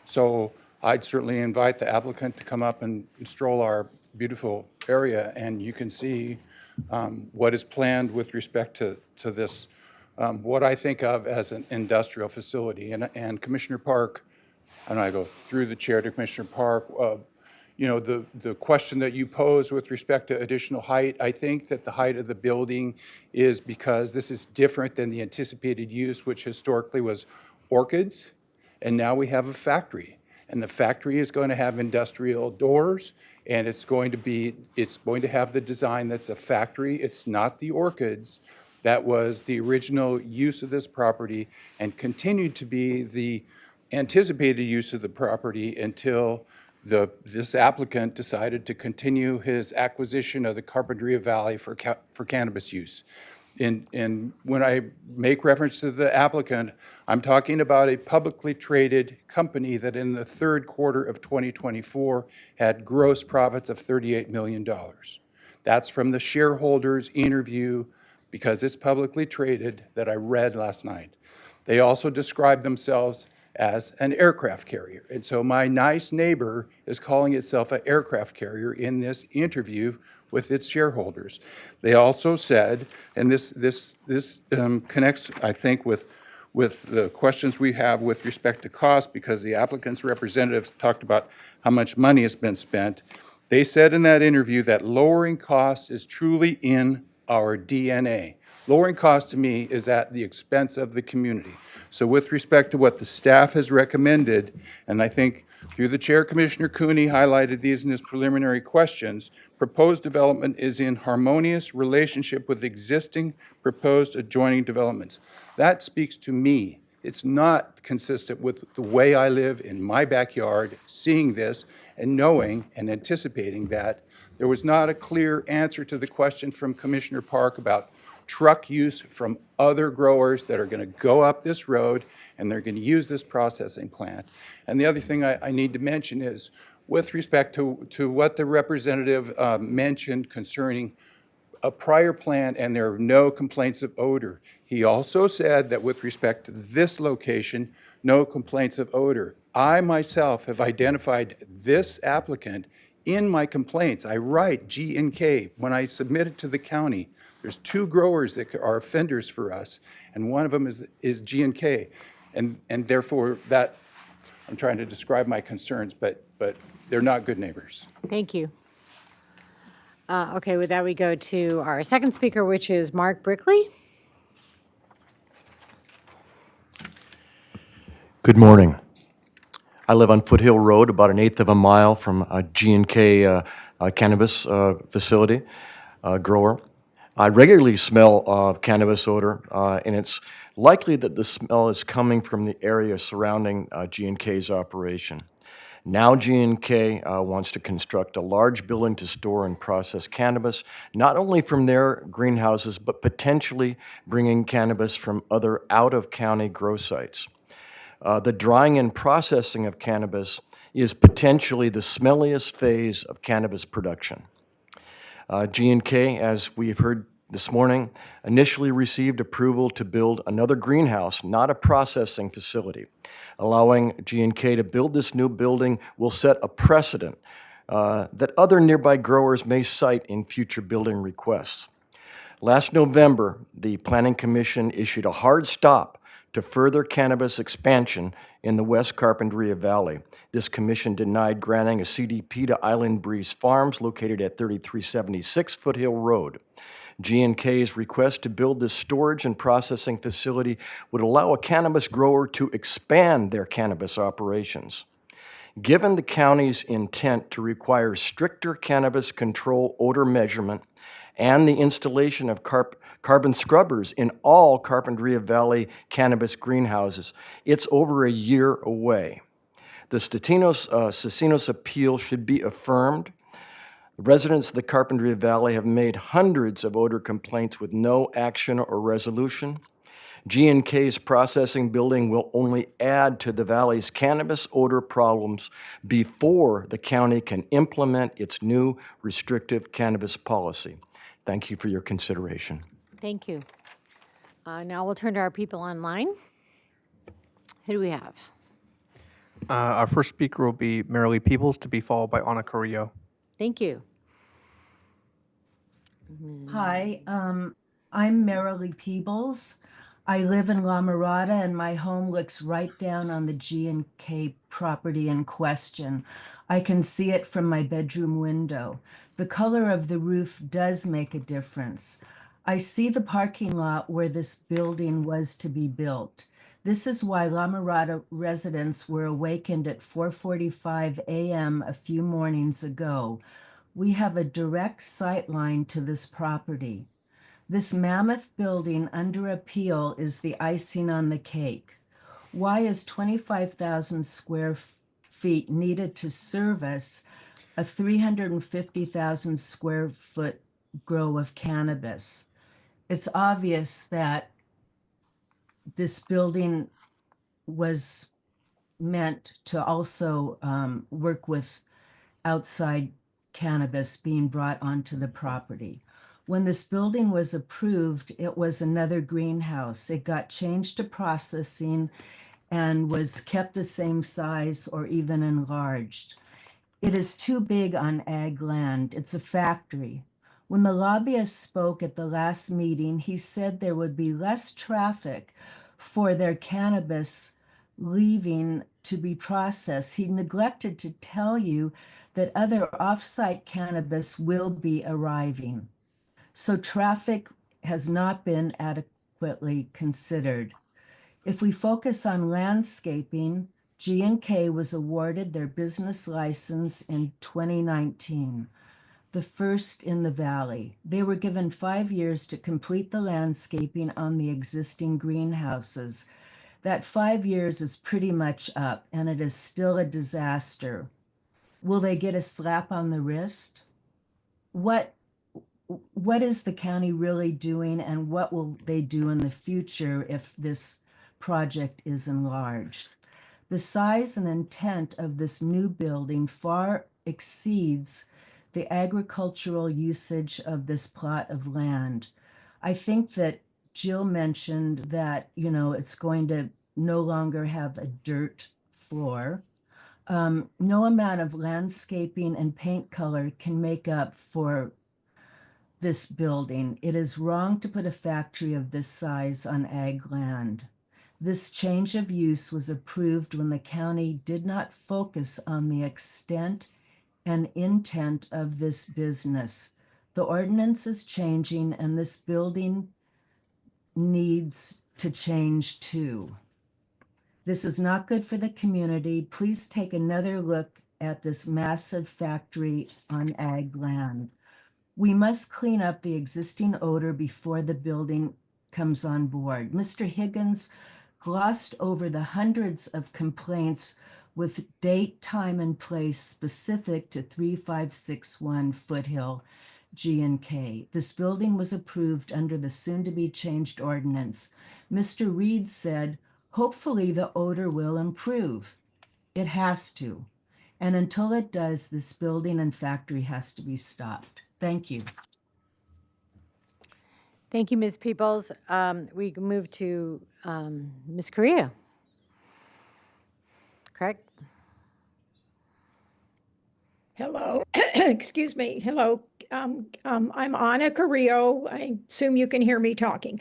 So I'd certainly invite the applicant to come up and stroll our beautiful area, and you can see what is planned with respect to this, what I think of as an industrial facility. And Commissioner Park, and I go through the chair to Commissioner Park, you know, the question that you pose with respect to additional height, I think that the height of the building is because this is different than the anticipated use, which historically was orchids, and now we have a factory. And the factory is going to have industrial doors, and it's going to have the design that's a factory. It's not the orchids. That was the original use of this property and continued to be the anticipated use of the property until this applicant decided to continue his acquisition of the Carpinteria Valley for cannabis use. And when I make reference to the applicant, I'm talking about a publicly traded company that in the 3rd quarter of 2024 had gross profits of $38 million. That's from the shareholders' interview, because it's publicly traded, that I read last night. They also describe themselves as an aircraft carrier. And so my nice neighbor is calling itself an aircraft carrier in this interview with its shareholders. They also said, and this connects, I think, with the questions we have with respect to cost, because the applicant's representatives talked about how much money has been spent. They said in that interview that lowering costs is truly in our DNA. Lowering costs to me is at the expense of the community. So with respect to what the staff has recommended, and I think through the chair, Commissioner Cooney highlighted these in his preliminary questions, proposed development is in harmonious relationship with existing proposed adjoining developments. That speaks to me. It's not consistent with the way I live in my backyard, seeing this and knowing and anticipating that. There was not a clear answer to the question from Commissioner Park about truck use from other growers that are going to go up this road and they're going to use this processing plant. And the other thing I need to mention is with respect to what the representative mentioned concerning a prior plan and there are no complaints of odor. He also said that with respect to this location, no complaints of odor. I myself have identified this applicant in my complaints. I write G and K when I submit it to the county. There's 2 growers that are offenders for us, and one of them is G and K. And therefore, that, I'm trying to describe my concerns, but they're not good neighbors. Thank you. Okay, with that, we go to our second speaker, which is Mark Brickley. Good morning. I live on Foothill Road, about 1/8 of a mile from a G&K cannabis facility, grower. I regularly smell cannabis odor, and it's likely that the smell is coming from the area surrounding G&K's operation. Now G&K wants to construct a large building to store and process cannabis, not only from their greenhouses, but potentially bringing cannabis from other out-of-county grow sites. The drying and processing of cannabis is potentially the smelliest phase of cannabis production. G&K, as we've heard this morning, initially received approval to build another greenhouse, not a processing facility. Allowing G&K to build this new building will set a precedent that other nearby growers may cite in future building requests. Last November, the Planning Commission issued a hard stop to further cannabis expansion in the West Carpinteria Valley. This commission denied granting a CDP to Island Breeze Farms located at 3376 Foothill Road. G&K's request to build this storage and processing facility would allow a cannabis grower to expand their cannabis operations. Given the county's intent to require stricter cannabis control odor measurement and the installation of carbon scrubbers in all Carpinteria Valley cannabis greenhouses, it's over a year away. The Cicinos appeal should be affirmed. The residents of the Carpinteria Valley have made hundreds of odor complaints with no action or resolution. G&K's processing building will only add to the valley's cannabis odor problems before the county can implement its new restrictive cannabis policy. Thank you for your consideration. Thank you. Now we'll turn to our people online. Who do we have? Our first speaker will be Marilee Peebles, to be followed by Ana Carrillo. Thank you. Hi, I'm Marilee Peebles. I live in La Mirada and my home looks right down on the G&K property in question. I can see it from my bedroom window. The color of the roof does make a difference. I see the parking lot where this building was to be built. This is why La Mirada residents were awakened at 4:45 a.m. a few mornings ago. We have a direct sight line to this property. This mammoth building under appeal is the icing on the cake. Why is 25,000 square feet needed to service a 350,000 square foot grow of cannabis? It's obvious that this building was meant to also work with outside cannabis being brought onto the property. When this building was approved, it was another greenhouse. It got changed to processing and was kept the same size or even enlarged. It is too big on ag land. It's a factory. When the lobbyist spoke at the last meeting, he said there would be less traffic for their cannabis leaving to be processed. He neglected to tell you that other off-site cannabis will be arriving. So traffic has not been adequately considered. If we focus on landscaping, G&K was awarded their business license in 2019, the first in the valley. They were given 5 years to complete the landscaping on the existing greenhouses. That 5 years is pretty much up, and it is still a disaster. Will they get a slap on the wrist? What is the county really doing, and what will they do in the future if this project is enlarged? The size and intent of this new building far exceeds the agricultural usage of this plot of land. I think that Jill mentioned that, it's going to no longer have a dirt floor. No amount of landscaping and paint color can make up for this building. It is wrong to put a factory of this size on ag land. This change of use was approved when the county did not focus on the extent and intent of this business. The ordinance is changing and this building needs to change too. This is not good for the community. Please take another look at this massive factory on ag land. We must clean up the existing odor before the building comes on board. Mr. Higgins glossed over the hundreds of complaints with date, time, and place specific to 3561 Foothill G&K. This building was approved under the soon-to-be-changed ordinance. Mr. Reed said, hopefully the odor will improve. It has to. And until it does, this building and factory has to be stopped. Thank you. Thank you, Ms. Peoples. We can move to Ms. Correa. Correct? Hello, excuse me. Hello, I'm Ana Carrillo. I assume you can hear me talking.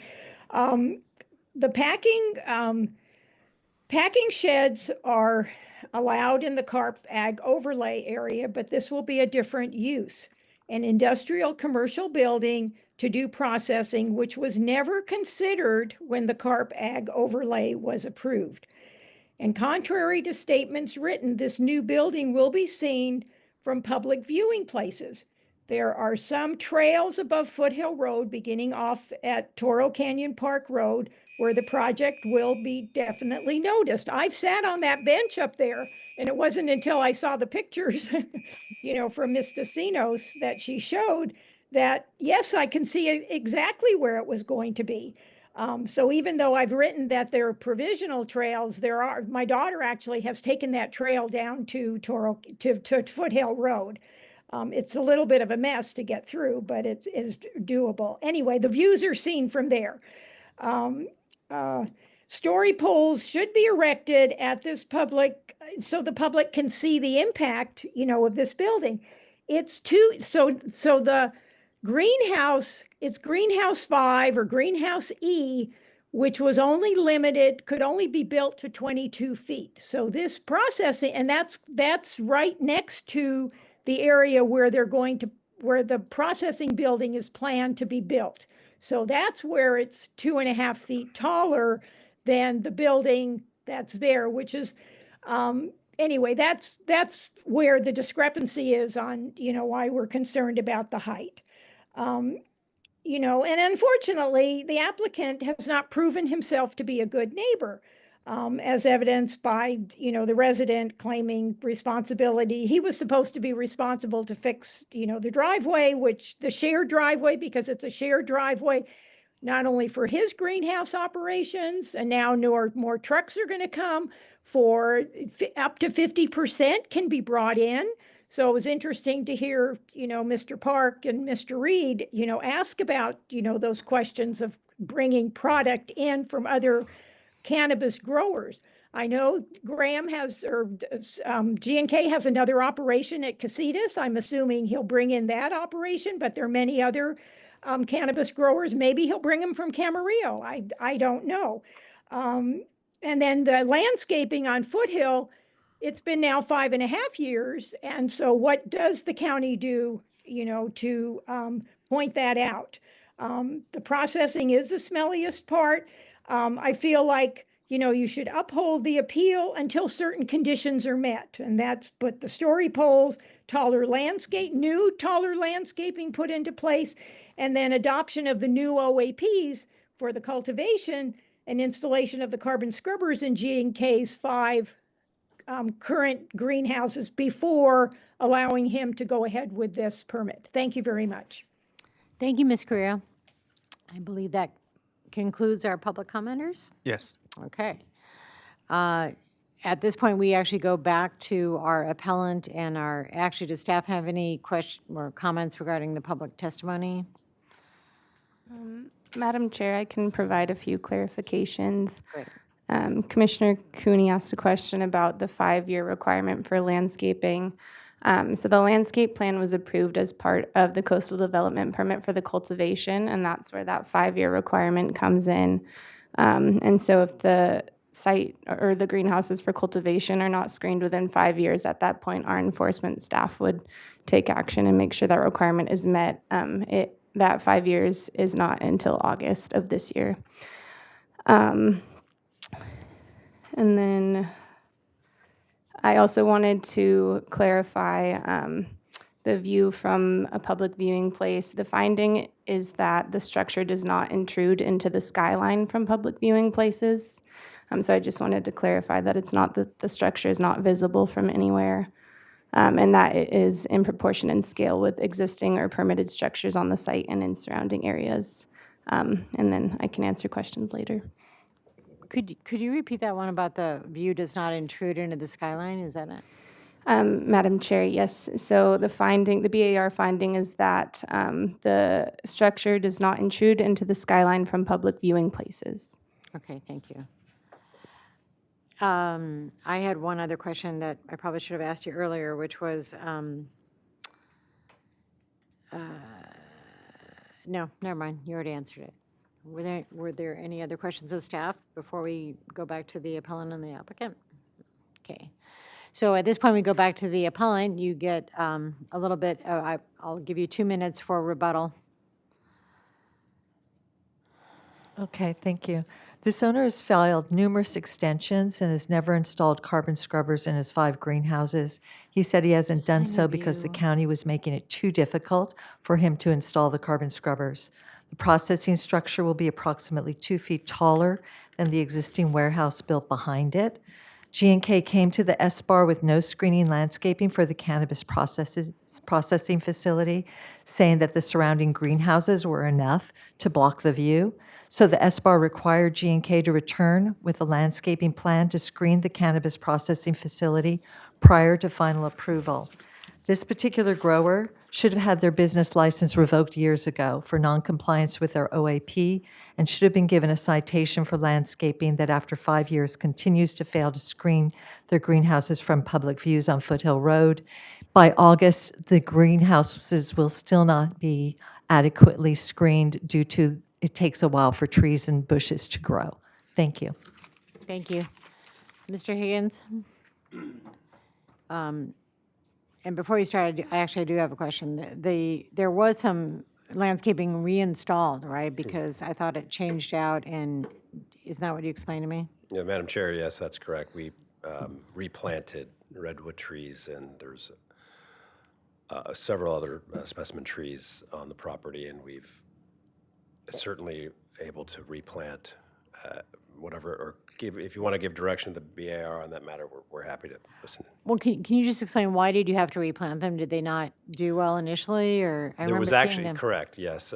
the packing sheds are allowed in the CARP Ag overlay area, but this will be a different use. An industrial commercial building to do processing, which was never considered when the CARP Ag overlay was approved. And contrary to statements written, this new building will be seen from public viewing places. There are some trails above Foothill Road beginning off at Toro Canyon Park Road where the project will be definitely noticed. I've sat on that bench up there, and it wasn't until I saw the pictures, from Ms. DeCinos that she showed that, yes, I can see exactly where it was going to be. So even though I've written that there are provisional trails, my daughter actually has taken that trail down to Foothill Road. It's a little bit of a mess to get through, but it's doable. Anyway, the views are seen from there. Story poles should be erected at this public, so the public can see the impact, of this building. So the greenhouse, it's greenhouse 5 or greenhouse E, which was could only be built to 22 feet. So this processing, and that's right next to the area where where the processing building is planned to be built. So that's where it's 2.5 feet taller than the building that's there, which is, anyway, that's where the discrepancy is on, why we're concerned about the height. And unfortunately, the applicant has not proven himself to be a good neighbor, as evidenced by, the resident claiming responsibility. He was supposed to be responsible to fix, the driveway, the shared driveway, because it's a shared driveway, not only for his greenhouse operations, and now more trucks are going to come for up to 50% can be brought in. So it was interesting to hear, Mr. Park and Mr. Reed, ask about, those questions of bringing product in from other cannabis growers. I know Graham G&K has another operation at Casitas. I'm assuming he'll bring in that operation, but there are many other cannabis growers. Maybe he'll bring them from Camarillo. I don't know. And then the landscaping on Foothill, it's been now 5.5 years. And so what does the county do, to point that out? The processing is the smelliest part. I feel like, you should uphold the appeal until certain conditions are met. And that's put the story poles, new taller landscaping put into place, and then adoption of the new OAPs for the cultivation and installation of the carbon scrubbers in G&K's 5 current greenhouses before allowing him to go ahead with this permit. Thank you very much. Thank you, Ms. Carrillo. I believe that concludes our public commenters. Yes. Okay. At this point, we actually go back to our appellant and does staff have any questions or comments regarding the public testimony? Madam Chair, I can provide a few clarifications. Great. Commissioner Cooney asked a question about the 5-year requirement for landscaping. So the landscape plan was approved as part of the coastal development permit for the cultivation, and that's where that 5-year requirement comes in. And so if the site or the greenhouses for cultivation are not screened within 5 years, at that point, our enforcement staff would take action and make sure that requirement is met. That 5 years is not until August of this year. And then I also wanted to clarify the view from a public viewing place. The finding is that the structure does not intrude into the skyline from public viewing places. So I just wanted to clarify that it's not that the structure is not visible from anywhere, and that it is in proportion and scale with existing or permitted structures on the site and in surrounding areas. And then I can answer questions later. Could you repeat that one about the view does not intrude into the skyline? Is that it? Madam Chair, yes. So the BAR finding is that the structure does not intrude into the skyline from public viewing places. Okay, thank you. I had one other question that I probably should have asked you earlier, which was, no, never mind. You already answered it. Were there any other questions of staff before we go back to the appellant and the applicant? Okay. So at this point, we go back to the appellant. You get a little bit, I'll give you 2 minutes for rebuttal. Okay, thank you. This owner has filed numerous extensions and has never installed carbon scrubbers in his 5 greenhouses. He said he hasn't done so because the county was making it too difficult for him to install the carbon scrubbers. The processing structure will be approximately 2 feet taller than the existing warehouse built behind it. G&K came to the S-Bar with no screening landscaping for the cannabis processing facility, saying that the surrounding greenhouses were enough to block the view. So the S-Bar required G&K to return with a landscaping plan to screen the cannabis processing facility prior to final approval. This particular grower should have had their business license revoked years ago for noncompliance with their OAP and should have been given a citation for landscaping that after 5 years continues to fail to screen their greenhouses from public views on Foothill Road. By August, the greenhouses will still not be adequately screened due to it takes a while for trees and bushes to grow. Thank you. Thank you. Mr. Higgins? And before you started, I do have a question. There was some landscaping reinstalled, right? Because I thought it changed out, and isn't that what you explained to me? Yeah, Madam Chair, yes, that's correct. We replanted redwood trees, and there's several other specimen trees on the property, and we've certainly able to replant whatever, or if you want to give direction to the BAR on that matter, we're happy to listen. Well, can you just explain why did you have to replant them? Did they not do well initially, or I There was remember seeing actually, them. correct, yes.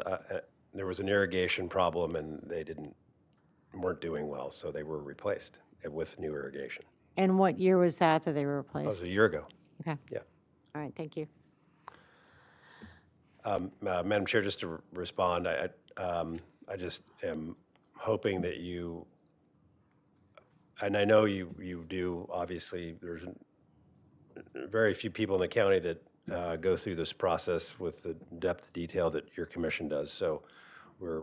There was an irrigation problem, and they weren't doing well, so they were replaced with new irrigation. And what year was that they were That replaced? was a year ago. Okay. Yeah. All right. Thank you. Madam Chair, just to respond, I just am hoping that you, and I know you do, obviously, there's very few people in the county that go through this process with the depth of detail that your commission does. So we're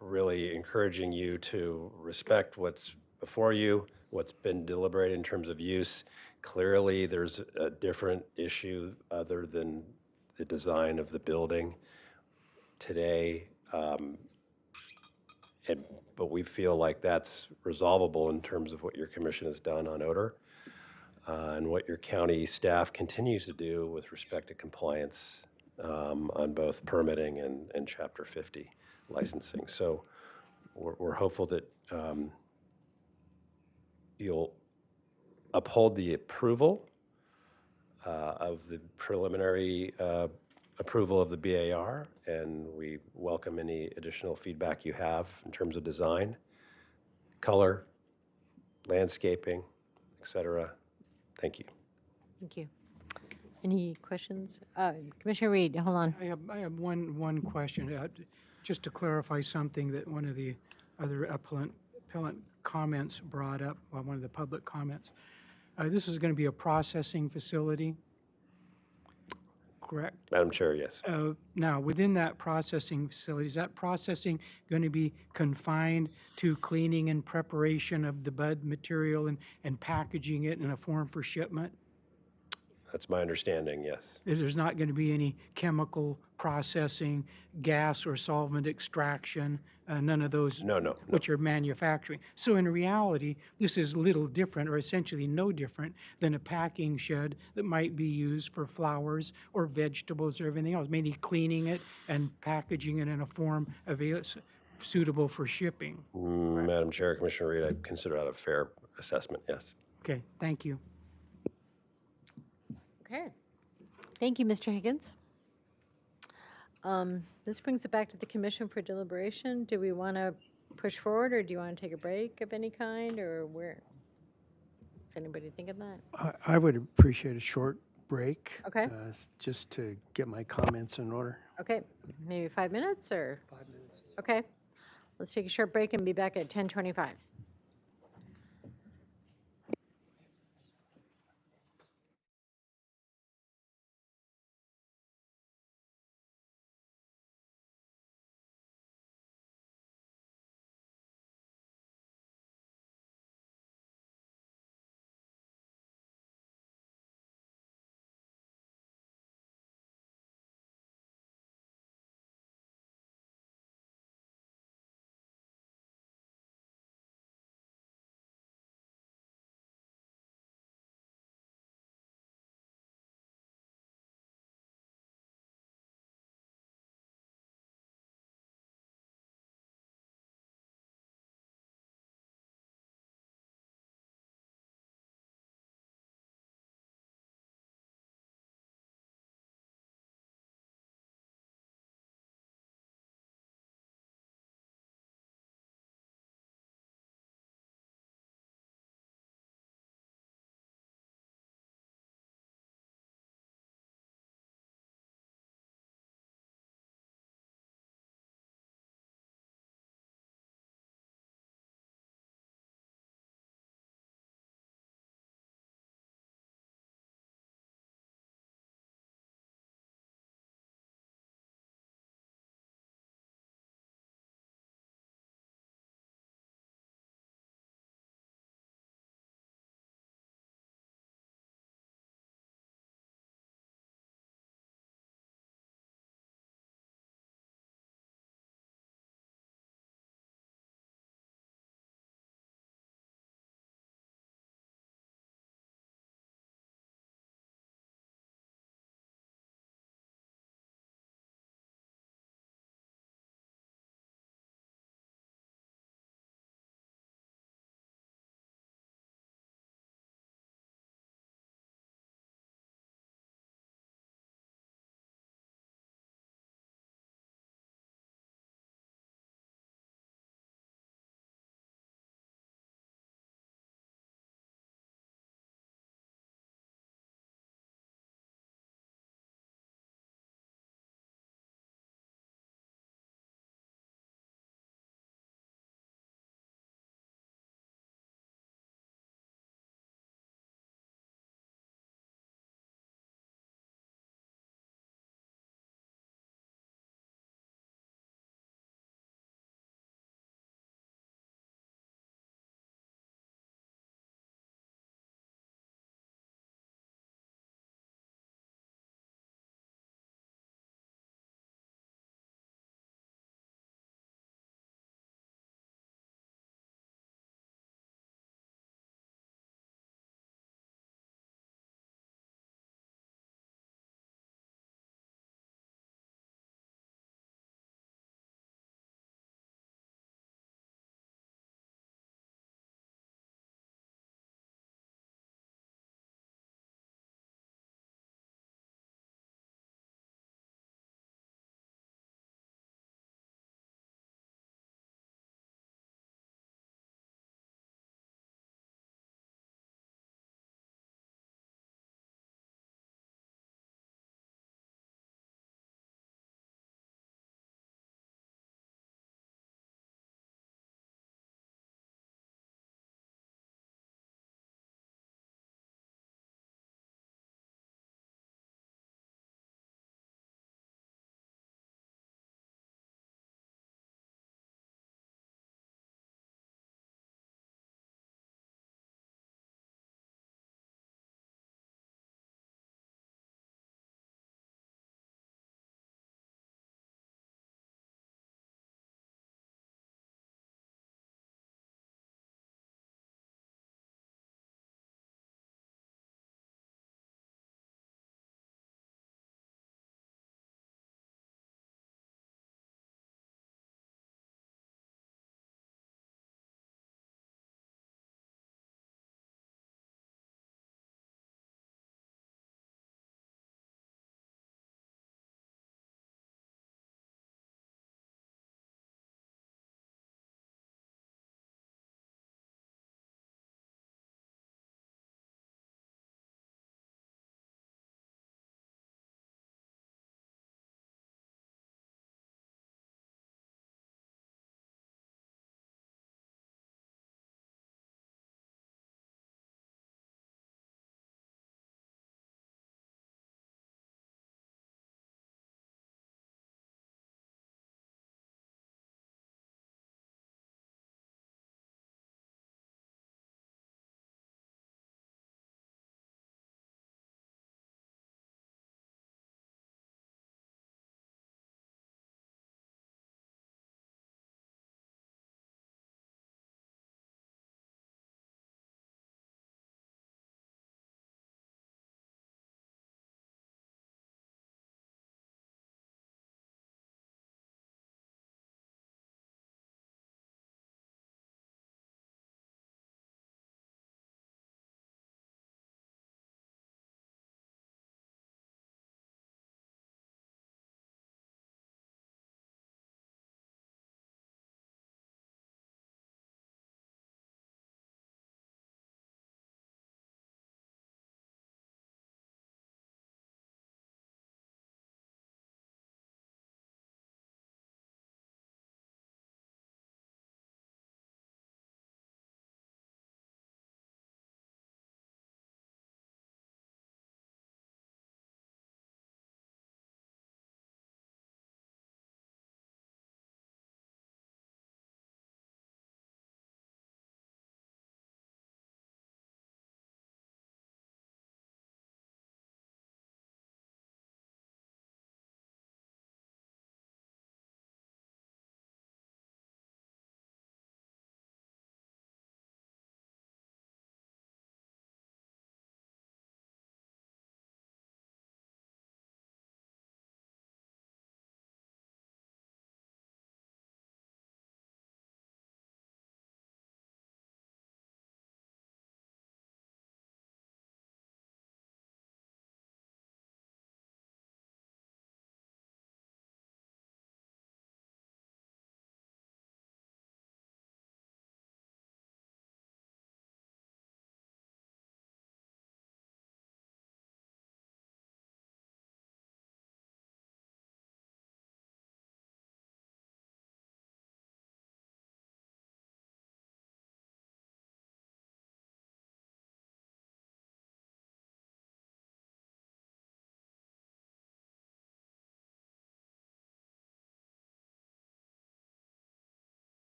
really encouraging you to respect what's before you, what's been deliberated in terms of use. Clearly, there's a different issue other than the design of the building today. But we feel like that's resolvable in terms of what your commission has done on odor and what your county staff continues to do with respect to compliance on both permitting and Chapter 50 licensing. So we're hopeful that you'll uphold the approval of the preliminary approval of the BAR, and we welcome any additional feedback you have in terms of design, color, landscaping, et cetera. Thank you. Thank you. Any questions? Commissioner Reed, hold on. I have one question, just to clarify something that one of the other appellant comments brought up, well, one of the public comments. This is going to be a processing facility, correct? Madam Chair, yes. Now, within that processing facility, is that processing going to be confined to cleaning and preparation of the bud material and packaging it in a form for shipment? That's my understanding, yes. There's not going to be any chemical processing, gas or solvent extraction, none of those No. which are manufacturing. So in reality, this is little different, or essentially no different, than a packing shed that might be used for flowers or vegetables or everything else, mainly cleaning it and packaging it in a form suitable for shipping. Madam Chair, Commissioner Reed, I consider that a fair assessment, yes. Okay, thank you. Okay. Thank you, Mr. Higgins. This brings it back to the commission for deliberation. Do we want to push forward, or do you want to take a break of any kind, or where? Is anybody thinking that? I would appreciate a short break. Okay. Just to get my comments in order. Okay, maybe 5 minutes, or? 5 minutes. Okay. Let's take a short break and be back at 10:25.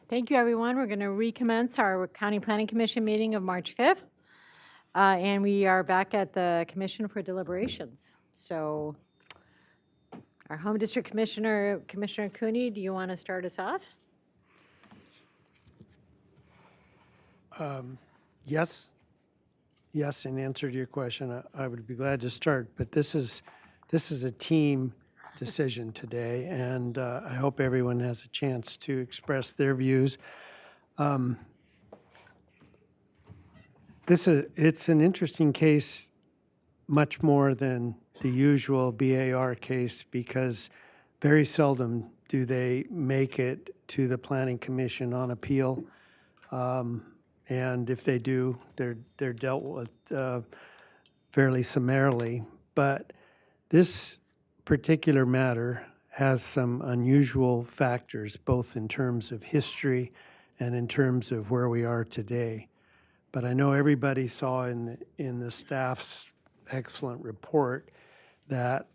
Thank you, everyone. We're going to recommence our County Planning Commission meeting of March 5th. And we are back at the commission for deliberations. So our Home District Commissioner, Commissioner Cooney, do you want to start us off? Yes. Yes, in answer to your question, I would be glad to start, but this is a team decision today, and I hope everyone has a chance to express their views. It's an interesting case, much more than the usual BAR case, because very seldom do they make it to the Planning Commission on appeal. And if they do, they're dealt with fairly summarily. But this particular matter has some unusual factors, both in terms of history and in terms of where we are today. But I know everybody saw in the staff's excellent report that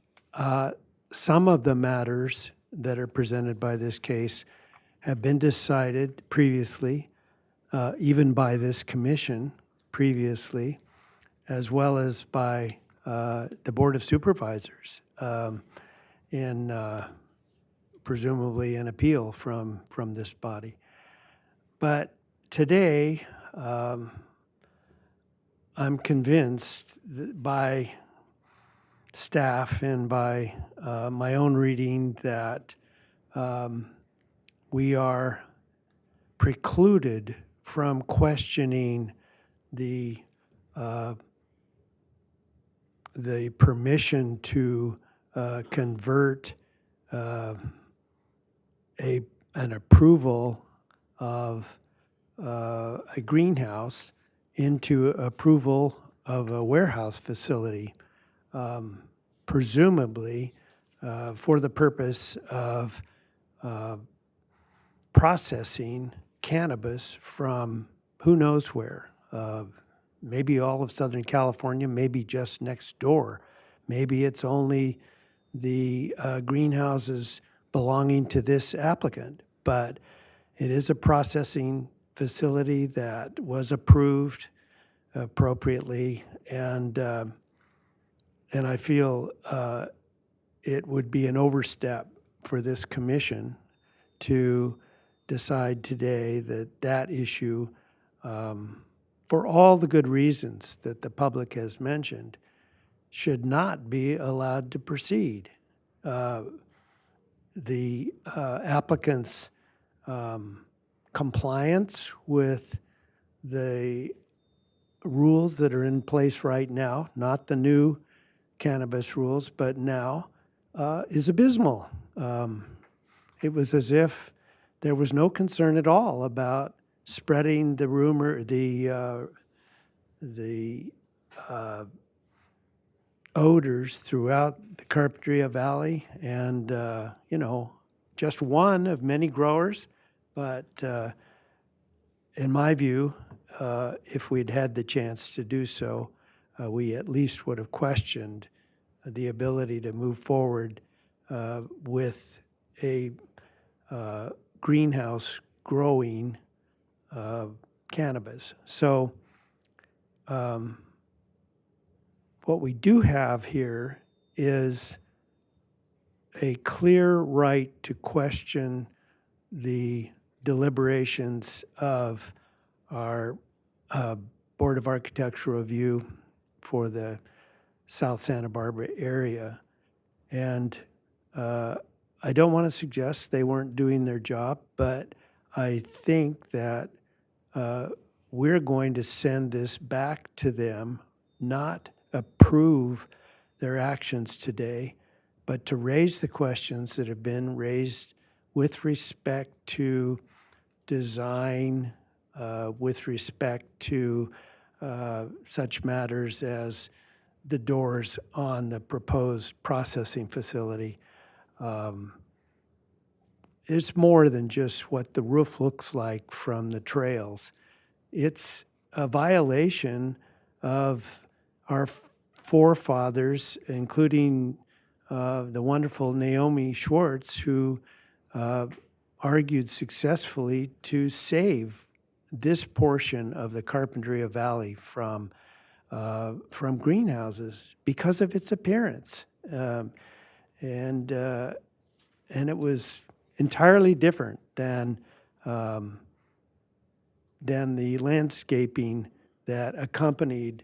some of the matters that are presented by this case have been decided previously, even by this commission previously, as well as by the Board of Supervisors in presumably an appeal from this body. But today, I'm convinced that by staff and by my own reading that we are precluded from questioning the permission to convert an approval of a greenhouse into approval of a warehouse facility, presumably for the purpose of processing cannabis from who knows where. Maybe all of Southern California, maybe just next door. Maybe it's only the greenhouses belonging to this applicant, but it is a processing facility that was approved appropriately, and I feel it would be an overstep for this commission to decide today that that issue, for all the good reasons that the public has mentioned, should not be allowed to proceed. The applicant's compliance with the rules that are in place right now, not the new cannabis rules, but now, is abysmal. It was as if there was no concern at all about spreading the rumor, the odors throughout the Carpinteria Valley, and just one of many growers. But in my view, if we'd had the chance to do so, we at least would have questioned the ability to move forward with a greenhouse growing cannabis. So what we do have here is a clear right to question the deliberations of our Board of Architectural Review for the South Santa Barbara area. And I don't want to suggest they weren't doing their job, but I think that we're going to send this back to them, not approve their actions today, but to raise the questions that have been raised with respect to design, with respect to such matters as the doors on the proposed processing facility. It's more than just what the roof looks like from the trails. It's a violation of our forefathers, including the wonderful Naomi Schwartz, who argued successfully to save this portion of the Carpinteria Valley from greenhouses because of its appearance. And it was entirely different than the landscaping that accompanied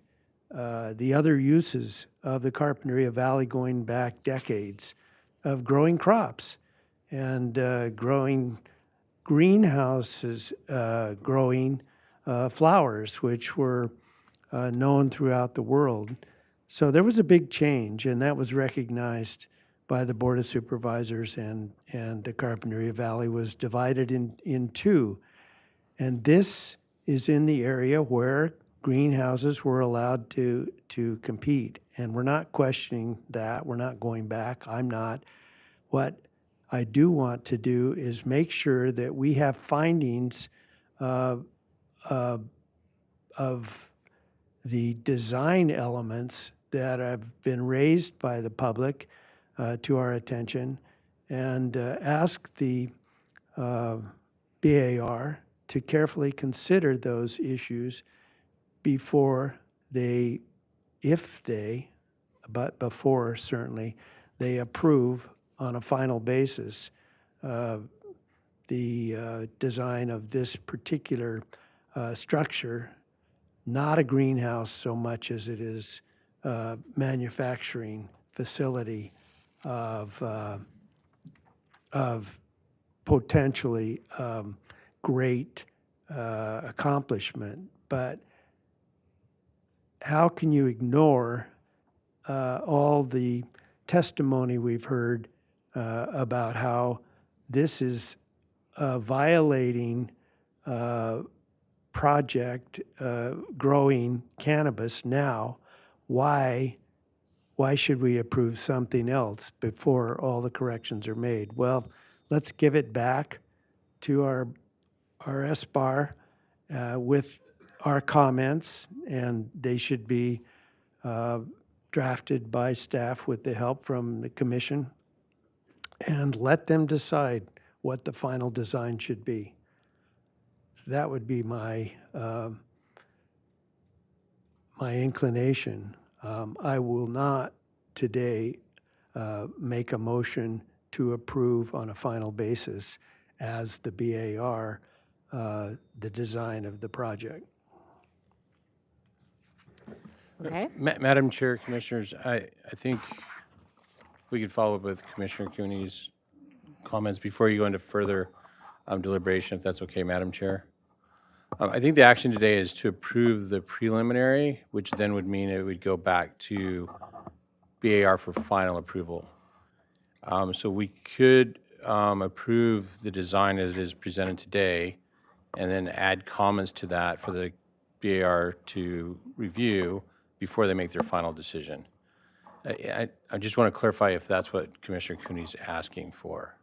the other uses of the Carpinteria Valley going back decades of growing crops and growing greenhouses, growing flowers, which were known throughout the world. So there was a big change, and that was recognized by the Board of Supervisors, and the Carpinteria Valley was divided in two. And this is in the area where greenhouses were allowed to compete. And we're not questioning that. We're not going back. I'm not. What I do want to do is make sure that we have findings of the design elements that have been raised by the public to our attention, and ask the BAR to carefully consider those issues before they, but before certainly, they approve on a final basis the design of this particular structure, not a greenhouse so much as it is a manufacturing facility of potentially great accomplishment. But how can you ignore all the testimony we've heard about how this is violating project growing cannabis now? Why should we approve something else before all the corrections are made? Well, let's give it back to our SBAR with our comments, and they should be drafted by staff with the help from the commission, and let them decide what the final design should be. That would be my my inclination. I will not today make a motion to approve on a final basis as the BAR the design of the project. Okay. Madam Chair, Commissioners, I think we could follow up with Commissioner Cooney's comments before you go into further deliberation, if that's okay, Madam Chair. I think the action today is to approve the preliminary, which then would mean it would go back to BAR for final approval. So we could approve the design as it is presented today, and then add comments to that for the BAR to review before they make their final decision. I just want to clarify if that's what Commissioner Cooney's asking for.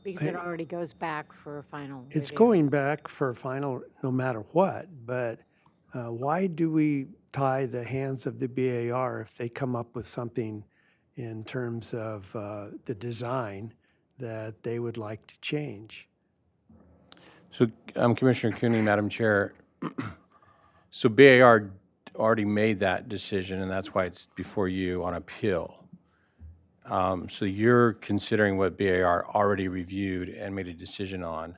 Because it already goes back for a final It's review. going back for final no matter what, but why do we tie the hands of the BAR if they come up with something in terms of the design that they would like to change? So Commissioner Cooney, Madam Chair, so BAR already made that decision, and that's why it's before you on appeal. So you're considering what BAR already reviewed and made a decision on.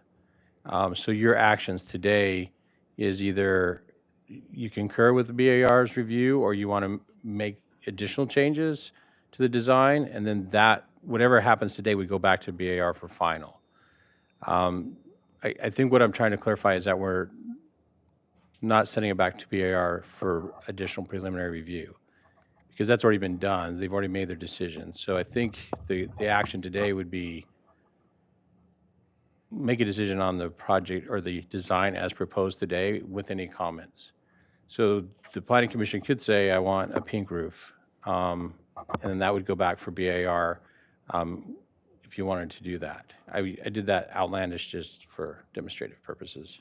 So your actions today is either you concur with the BAR's review, or you want to make additional changes to the design, and then that, whatever happens today, we go back to BAR for final. I think what I'm trying to clarify is that we're not sending it back to BAR for additional preliminary review, because that's already been done. They've already made their decision. So I think the action today would be make a decision on the project or the design as proposed today with any comments. So the Planning Commission could say, I want a pink roof, and then that would go back for BAR if you wanted to do that. I did that outlandish just for demonstrative purposes.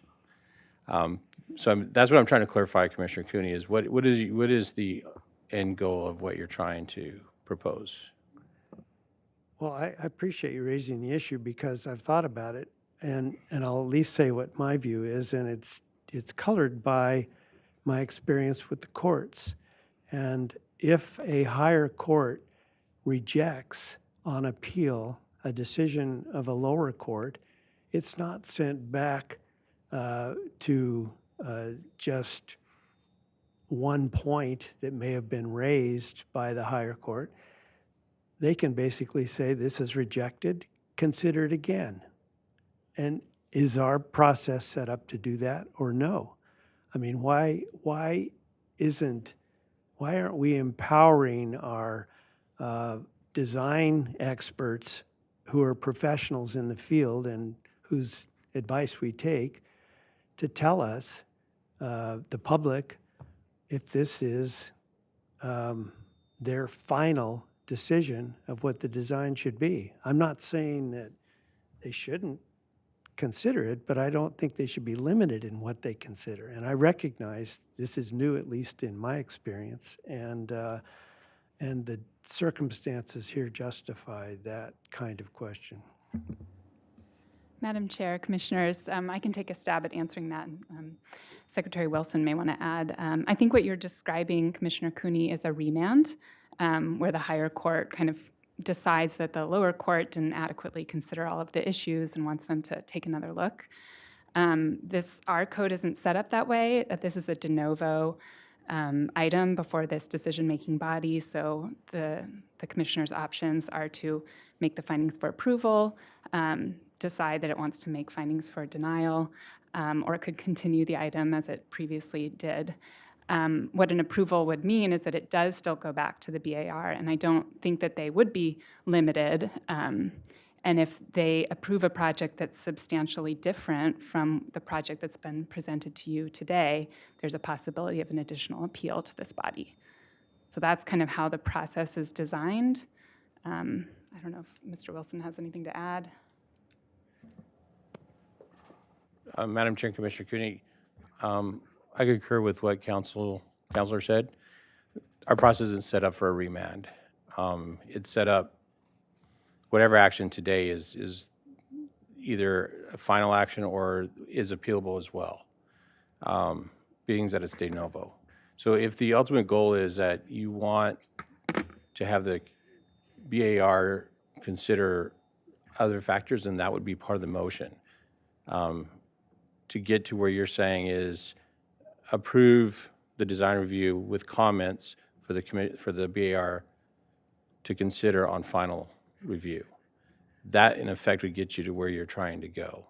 So that's what I'm trying to clarify, Commissioner Cooney, is what is the end goal of what you're trying to propose? Well, I appreciate you raising the issue because I've thought about it, and I'll at least say what my view is, and it's colored by my experience with the courts. And if a higher court rejects on appeal a decision of a lower court, it's not sent back to just one point that may have been raised by the higher court. They can basically say, this is rejected, consider it again. And is our process set up to do that or no? I mean, why aren't we empowering our design experts who are professionals in the field and whose advice we take to tell us, the public, if this is their final decision of what the design should be? I'm not saying that they shouldn't consider it, but I don't think they should be limited in what they consider. And I recognize this is new, at least in my experience, and the circumstances here justify that kind of question. Madam Chair, Commissioners, I can take a stab at answering that. Secretary Wilson may want to add. I think what you're describing, Commissioner Cooney, is a remand where the higher court kind of decides that the lower court didn't adequately consider all of the issues and wants them to take another look. Our code isn't set up that way. This is a de novo item before this decision-making body, so the commissioner's options are to make the findings for approval, decide that it wants to make findings for denial, or it could continue the item as it previously did. What an approval would mean is that it does still go back to the BAR, and I don't think that they would be limited. And if they approve a project that's substantially different from the project that's been presented to you today, there's a possibility of an additional appeal to this body. So that's kind of how the process is designed. I don't know if Mr. Wilson has anything to add. Madam Chair, Commissioner Cooney, I concur with what Counselor said. Our process isn't set up for a remand. It's set up, whatever action today is either a final action or is appealable as well, being that it's de novo. So if the ultimate goal is that you want to have the BAR consider other factors, then that would be part of the motion. To get to where you're saying is approve the design review with comments for the BAR to consider on final review. That, in effect, would get you to where you're trying to go.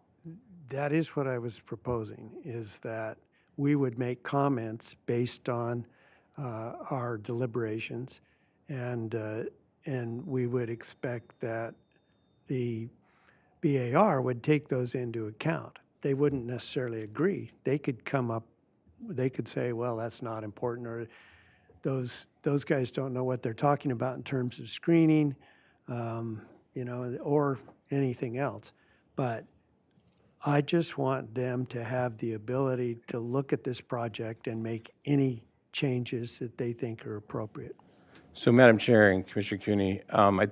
That is what I was proposing, is that we would make comments based on our deliberations, and we would expect that the BAR would take those into account. They wouldn't necessarily agree. They could come up, they could say, well, that's not important, or those guys don't know what they're talking about in terms of screening, you know, or anything else. But I just want them to have the ability to look at this project and make any changes that they think are appropriate. So, Madam Chair and Commissioner Cooney,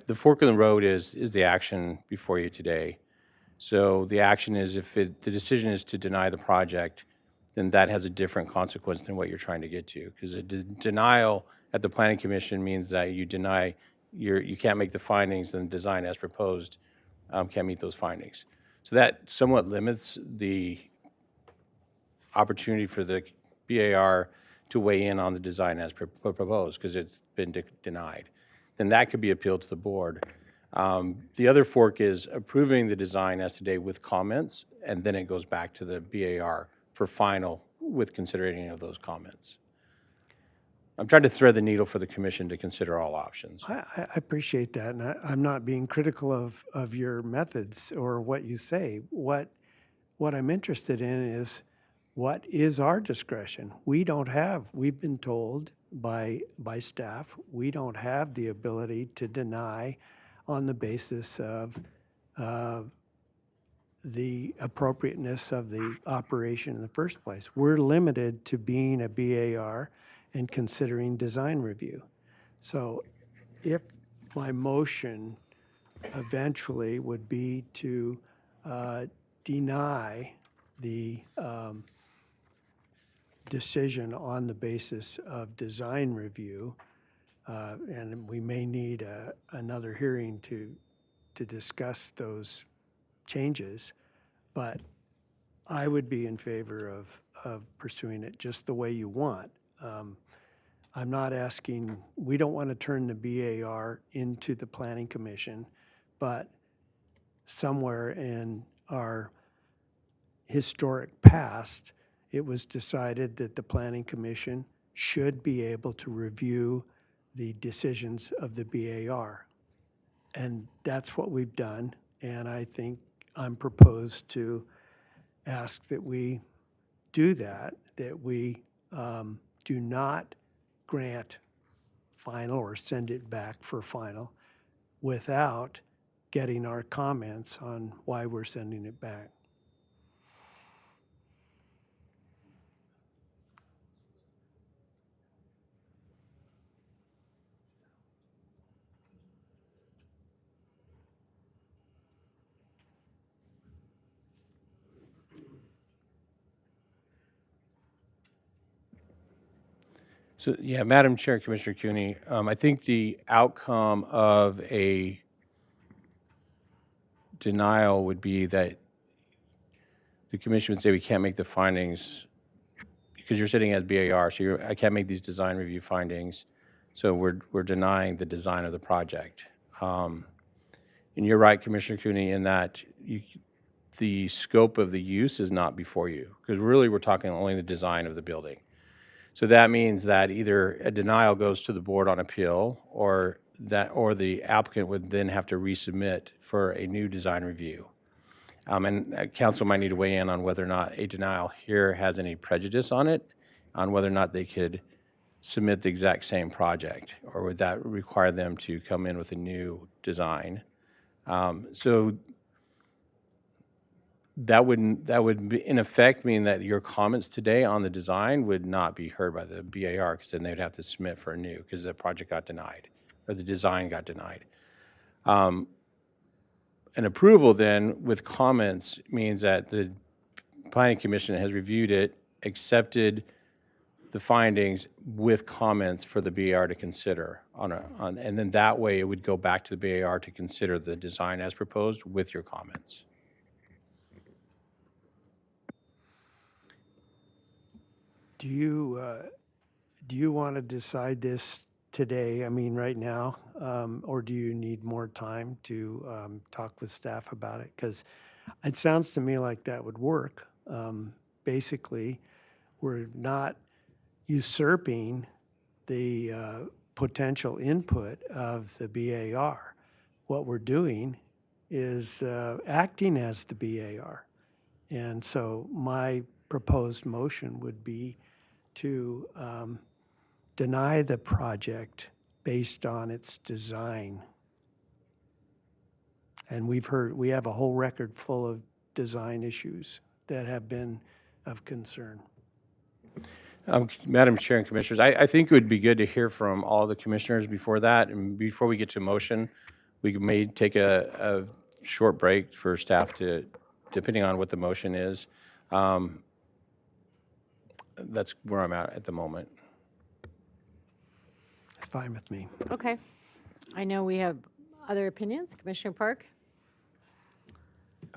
the fork in the road is the action before you today. So the action is, if the decision is to deny the project, then that has a different consequence than what you're trying to get to. Because a denial at the Planning Commission means that you deny, you can't make the findings, and the design as proposed can't meet those findings. So that somewhat limits the opportunity for the BAR to weigh in on the design as proposed, because it's been denied. Then that could be appealed to the board. The other fork is approving the design as today with comments, and then it goes back to the BAR for final with considering of those comments. I'm trying to thread the needle for the commission to consider all options. I appreciate that, and I'm not being critical of your methods or what you say. What I'm interested in is, what is our discretion? We've been told by staff, we don't have the ability to deny on the basis of the appropriateness of the operation in the first place. We're limited to being a BAR and considering design review. So if my motion eventually would be to deny the decision on the basis of design review. And we may need another hearing to discuss those changes, but I would be in favor of pursuing it just the way you want. I'm not asking, we don't want to turn the BAR into the Planning Commission, but somewhere in our historic past, it was decided that the Planning Commission should be able to review the decisions of the BAR. And that's what we've done, and I think I'm proposed to ask that we do that we do not grant final or send it back for final without getting our comments on why we're sending it back. So, yeah, Madam Chair, Commissioner Cooney, I think the outcome of a denial would be that the commission would say we can't make the findings because you're sitting as BAR, so I can't make these design review findings, so we're denying the design of the project. And you're right, Commissioner Cooney, in that the scope of the use is not before you, because really we're talking only the design of the building. So that means that either a denial goes to the board on appeal, or the applicant would then have to resubmit for a new design review. And council might need to weigh in on whether or not a denial here has any prejudice on it, on whether or not they could submit the exact same project, or would that require them to come in with a new design? So that would be, in effect, mean that your comments today on the design would not be heard by the BAR, because then they'd have to submit for a new, because the project got denied, or the design got denied. An approval then with comments means that the Planning Commission has reviewed it, accepted the findings with comments for the BAR to consider and then that way it would go back to the BAR to consider the design as proposed with your comments. Do you want to decide this today, I mean, right now, or do you need more time to talk with staff about it? Because it sounds to me like that would work. Basically, we're not usurping the potential input of the BAR. What we're doing is acting as the BAR. And so my proposed motion would be to deny the project based on its design. And we have a whole record full of design issues that have been of concern. Madam Chair and Commissioners, I think it would be good to hear from all the commissioners before that, and before we get to motion, we may take a short break for staff to, depending on what the motion is. That's where I'm at the moment. Fine with me. Okay. I know we have other opinions. Commissioner Park?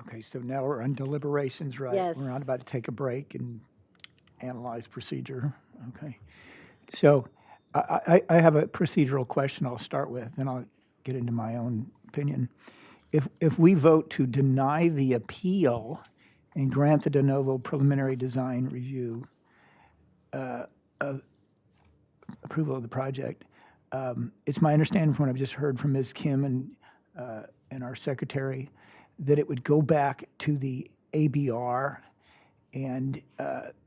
Okay, so now we're on deliberations, right? Yes. We're not about to take a break and analyze procedure. Okay. So I have a procedural question I'll start with, and I'll get into my own opinion. If we vote to deny the appeal and grant the de novo preliminary design review of approval of the project, it's my understanding from what I've just heard from Ms. Kim and our secretary that it would go back to the ABR, and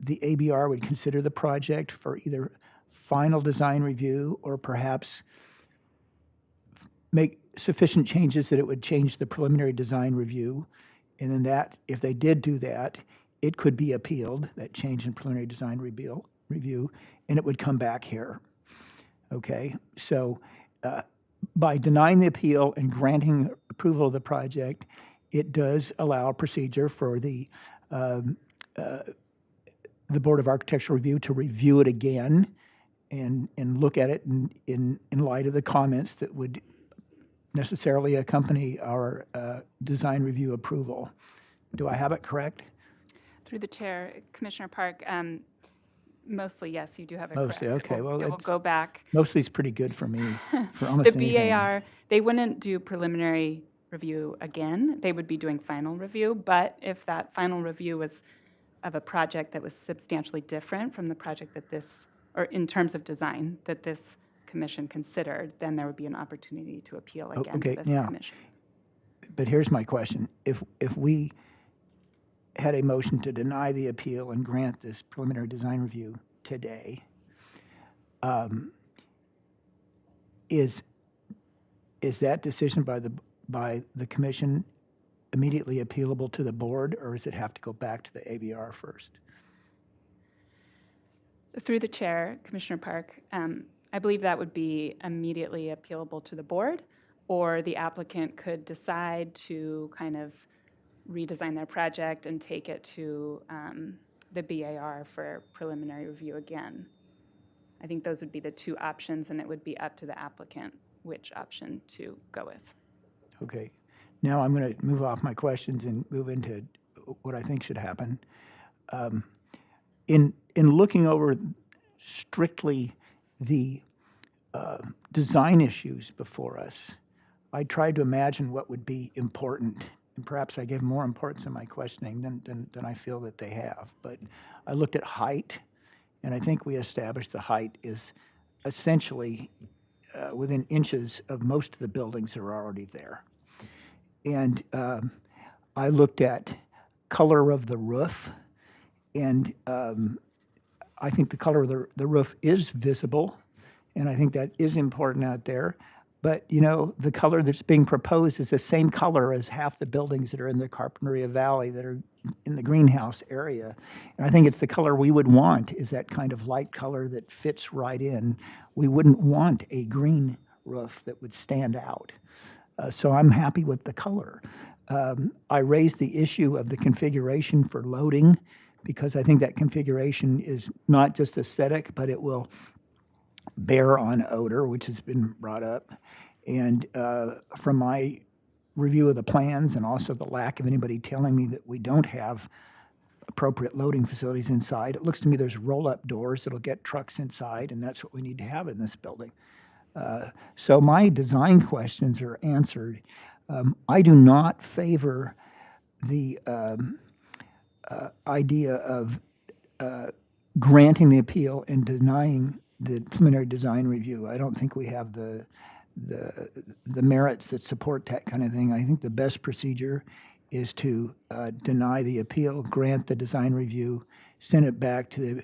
the ABR would consider the project for either final design review or perhaps make sufficient changes that it would change the preliminary design review. And then that, if they did do that, it could be appealed, that change in preliminary design review, and it would come back here. Okay, so, by denying the appeal and granting approval of the project, it does allow a procedure for the Board of Architectural Review to review it again and look at it in light of the comments that would necessarily accompany our design review approval. Do I have it correct? Through the chair, Commissioner Park, mostly, yes, you do have it Mostly, correct. okay. Well, It will go back. Mostly is pretty good for me, for almost The anything. BAR, they wouldn't do preliminary review again. They would be doing final review, but if that final review was of a project that was substantially different from the project that this, or in terms of design, that this commission considered, then there would be an opportunity to appeal again okay, to this now, commission. But here's my question. If we had a motion to deny the appeal and grant this preliminary design review today, is that decision by the commission immediately appealable to the board, or does it have to go back to the ABR first? Through the chair, Commissioner Park, I believe that would be immediately appealable to the board, or the applicant could decide to kind of redesign their project and take it to the BAR for preliminary review again. I think those would be the two options, and it would be up to the applicant which option to go with. Okay. Now I'm going to move off my questions and move into what I think should happen. In looking over strictly the design issues before us, I tried to imagine what would be important, and perhaps I gave more importance in my questioning than I feel that they have. But I looked at height, and I think we established the height is essentially within inches of most of the buildings that are already there. And I looked at color of the roof, and I think the color of the roof is visible, and I think that is important out there. But, you know, the color that's being proposed is the same color as half the buildings that are in the Carpinteria Valley that are in the greenhouse area. And I think it's the color we would want, is that kind of light color that fits right in. We wouldn't want a green roof that would stand out. So I'm happy with the color. I raised the issue of the configuration for loading, because I think that configuration is not just aesthetic, but it will bear on odor, which has been brought up. And from my review of the plans, and also the lack of anybody telling me that we don't have appropriate loading facilities inside, it looks to me there's roll-up doors that'll get trucks inside, and that's what we need to have in this building. So my design questions are answered. I do not favor the idea of granting the appeal and denying the preliminary design review. I don't think we have the merits that support that kind of thing. I think the best procedure is to deny the appeal, grant the design review, send it back to the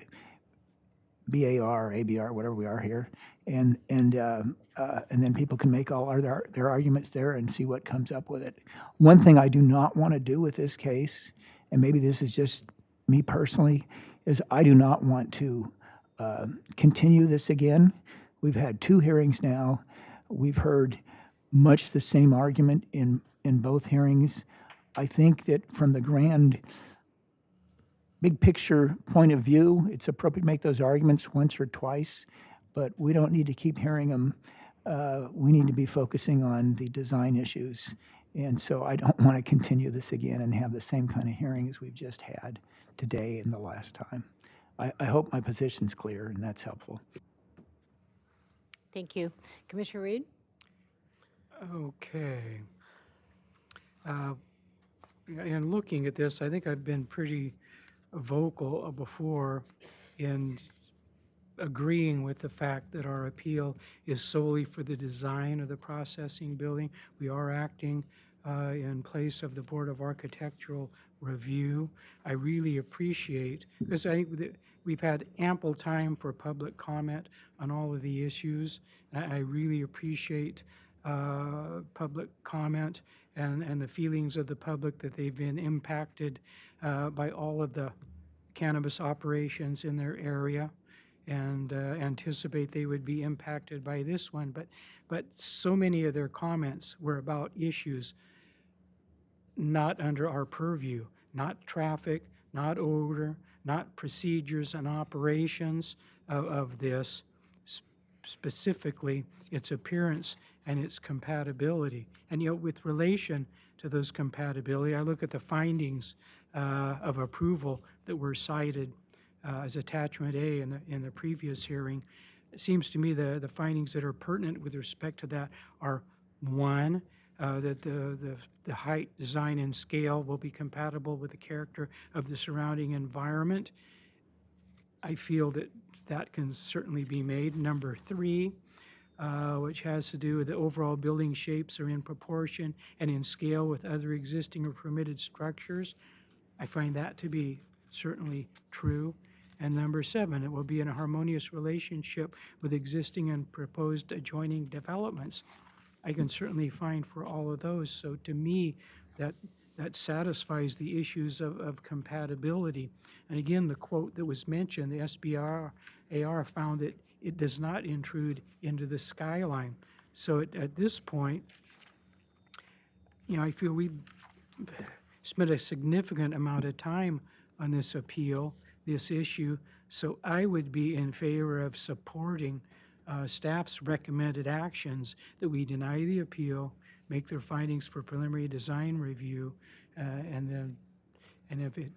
BAR, ABR, whatever we are here, and then people can make all their arguments there and see what comes up with it. One thing I do not want to do with this case, and maybe this is just me personally, is I do not want to continue this again. We've had 2 hearings now. We've heard much the same argument in both hearings. I think that from the grand big picture point of view, it's appropriate to make those arguments once or twice, but we don't need to keep hearing them. We need to be focusing on the design issues. And so I don't want to continue this again and have the same kind of hearing as we've just had today and the last time. I hope my position's clear, and that's helpful. Thank you. Commissioner Reed? Okay. In looking at this, I think I've been pretty vocal before in agreeing with the fact that our appeal is solely for the design of the processing building. We are acting in place of the Board of Architectural Review. I really appreciate, because I think that we've had ample time for public comment on all of the issues, and I really appreciate public comment and the feelings of the public that they've been impacted by all of the cannabis operations in their area. and anticipate they would be impacted by this one. But so many of their comments were about issues not under our purview, not traffic, not odor, not procedures and operations of this, specifically its appearance and its compatibility. And with relation to those compatibility, I look at the findings of approval that were cited as attachment A in the previous hearing. It seems to me the findings that are pertinent with respect to that are, one, that the height, design, and scale will be compatible with the character of the surrounding environment. I feel that that can certainly be made. Number three, which has to do with the overall building shapes are in proportion and in scale with other existing or permitted structures. I find that to be certainly true. And number seven, it will be in a harmonious relationship with existing and proposed adjoining developments. I can certainly find for all of those. So to me, that satisfies the issues of compatibility. And again, the quote that was mentioned, the SBIR found that it does not intrude into the skyline. So at this point, I feel we've spent a significant amount of time on this appeal, this issue. So I would be in favor of supporting staff's recommended actions, that we deny the appeal, make their findings for preliminary design review, and if it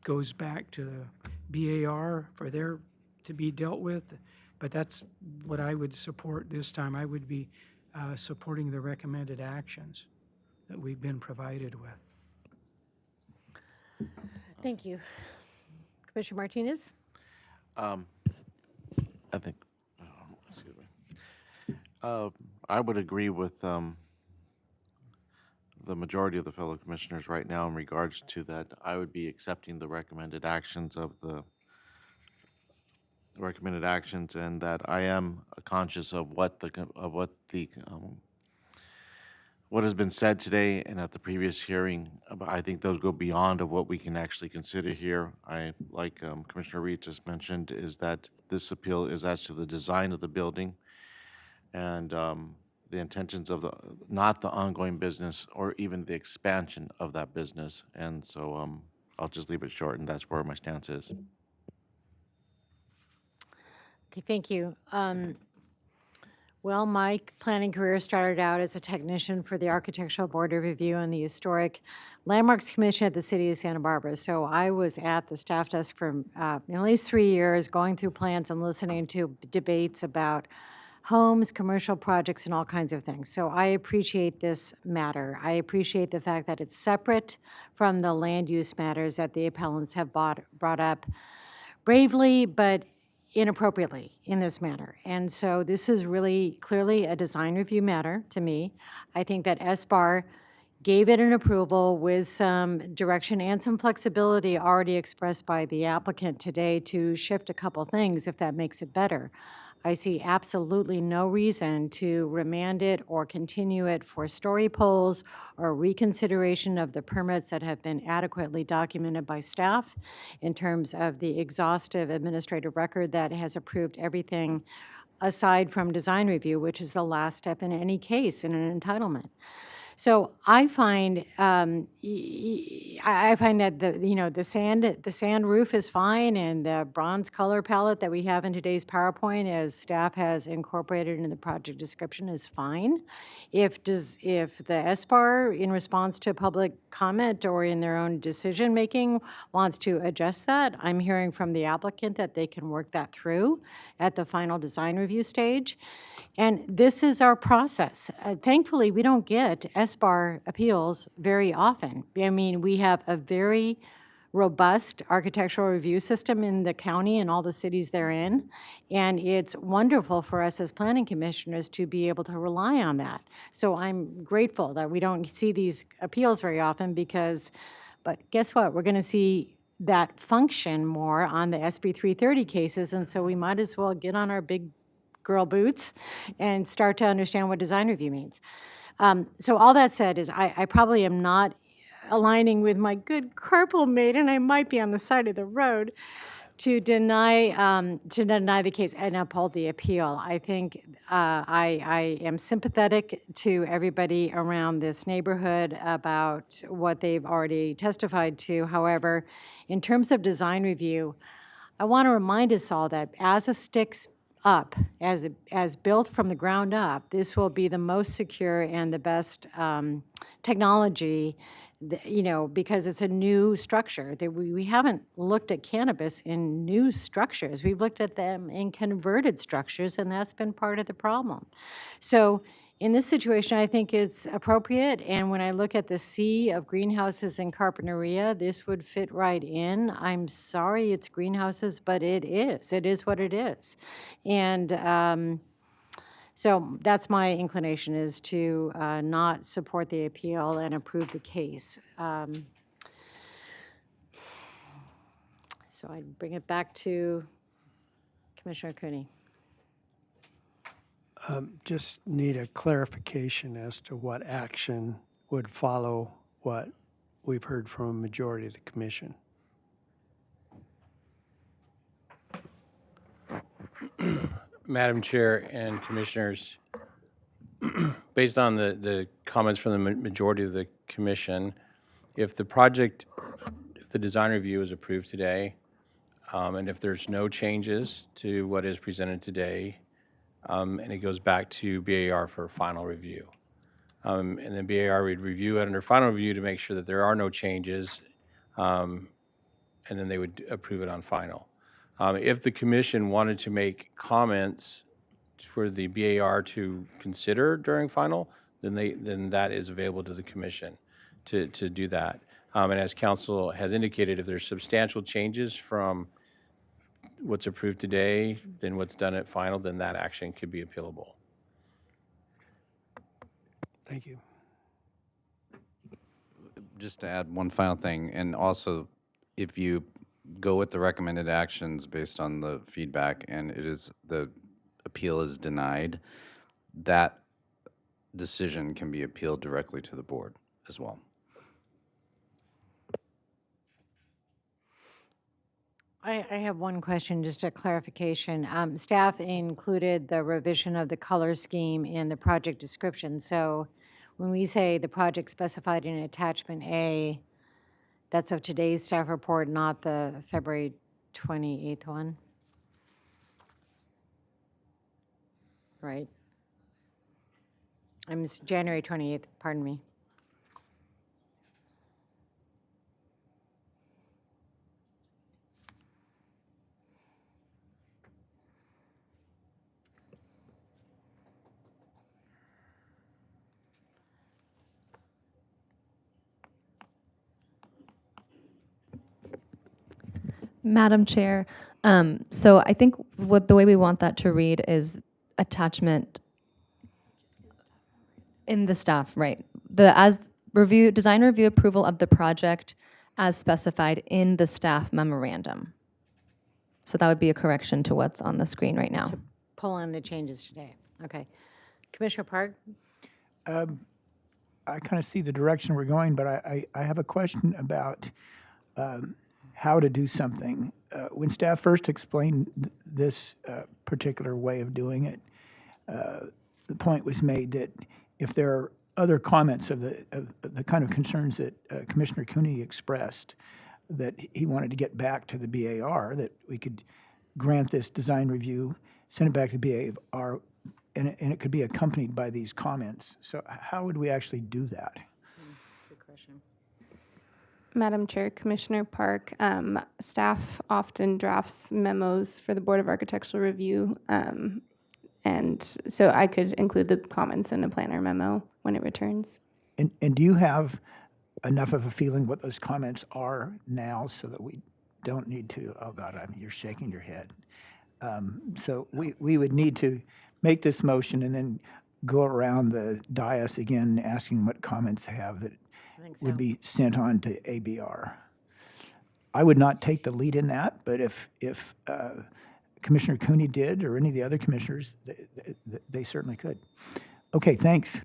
goes back to the BAR for their to be dealt with. But that's what I would support this time. I would be supporting the recommended actions that we've been provided with. Thank you. Commissioner Martinez? I think, excuse me. I would agree with the majority of the fellow commissioners right now in regards to that. I would be accepting the recommended actions and that I am conscious of what has been said today and at the previous hearing. But I think those go beyond of what we can actually consider here. Like Commissioner Reed just mentioned, is that this appeal is as to the design of the building and the intentions of not the ongoing business or even the expansion of that business. And so I'll just leave it short, and that's where my stance is. Okay, thank you. Well, my planning career started out as a technician for the Architectural Board of Review and the Historic Landmarks Commission at the City of Santa Barbara. So I was at the staff desk for at least 3 years, going through plans and listening to debates about homes, commercial projects, and all kinds of things. So I appreciate this matter. I appreciate the fact that it's separate from the land use matters that the appellants have brought up bravely, but inappropriately in this matter. And so this is really clearly a design review matter to me. I think that SBAR gave it an approval with some direction and some flexibility already expressed by the applicant today to shift a couple things if that makes it better. I see absolutely no reason to remand it or continue it for story polls or reconsideration of the permits that have been adequately documented by staff in terms of the exhaustive administrative record that has approved everything aside from design review, which is the last step in any case in an entitlement. So I find that the sand roof is fine, and the bronze color palette that we have in today's PowerPoint, as staff has incorporated in the project description, is fine. If the SBAR, in response to public comment or in their own decision making, wants to adjust that, I'm hearing from the applicant that they can work that through at the final design review stage. And this is our process. Thankfully, we don't get SBAR appeals very often. I mean, we have a very robust architectural review system in the county and all the cities they're in, and it's wonderful for us as planning commissioners to be able to rely on that. So I'm grateful that we don't see these appeals very often but guess what? We're going to see that function more on the SB 330 cases, and so we might as well get on our big girl boots and start to understand what design review means. So all that said is I probably am not aligning with my good carpool mate, and I might be on the side of the road. to deny the case and uphold the appeal. I think I am sympathetic to everybody around this neighborhood about what they've already testified to. However, in terms of design review, I want to remind us all that as it sticks up, as built from the ground up, this will be the most secure and the best technology, because it's a new structure. We haven't looked at cannabis in new structures. We've looked at them in converted structures, and that's been part of the problem. So in this situation, I think it's appropriate, and when I look at the sea of greenhouses in Carpinteria, this would fit right in. I'm sorry it's greenhouses, but it is. It is what it is. And so that's my inclination, is to not support the appeal and approve the case. So I'd bring it back to Commissioner Cooney. Just need a clarification as to what action would follow what we've heard from a majority of the commission. Madam Chair and Commissioners, based on the comments from the majority of the commission, if the design review is approved today, and if there's no changes to what is presented today, and it goes back to BAR for final review. And then BAR would review it under final review to make sure that there are no changes, and then they would approve it on final. If the commission wanted to make comments for the BAR to consider during final, then that is available to the commission to do that. And as council has indicated, if there's substantial changes from what's approved today, then what's done at final, then that action could be appealable. Thank you. Just to add one final thing, and also if you go with the recommended actions based on the feedback and the appeal is denied, that decision can be appealed directly to the board as well. I have one question, just a clarification. Staff included the revision of the color scheme in the project description. So when we say the project specified in attachment A, that's of today's staff report, not the February 28th one? Right? January 28th, pardon me. Madam Chair, so I think the way we want that to read is attachment in the staff, right? Design review approval of the project as specified in the staff memorandum. So that would be a correction to what's on the screen right now. To pull in the changes today. Okay. Commissioner Park? I kind of see the direction we're going, but I have a question about how to do something. When staff first explained this particular way of doing it, the point was made that if there are other comments of the kind of concerns that Commissioner Cooney expressed, that he wanted to get back to the BAR, that we could grant this design review, send it back to BAR, and it could be accompanied by these comments. So how would we actually do that? Good question. Madam Chair, Commissioner Park, staff often drafts memos for the Board of Architectural Review, and so I could include the comments in a planner memo when it returns. And do you have enough of a feeling what those comments are now so that we don't need to, oh God, you're shaking your head. So we would need to make this motion and then go around the dais again asking what comments they have that would be sent on to ABR. I would not take the lead in that, but if Commissioner Cooney did, or any of the other commissioners, they certainly could. Okay, thanks.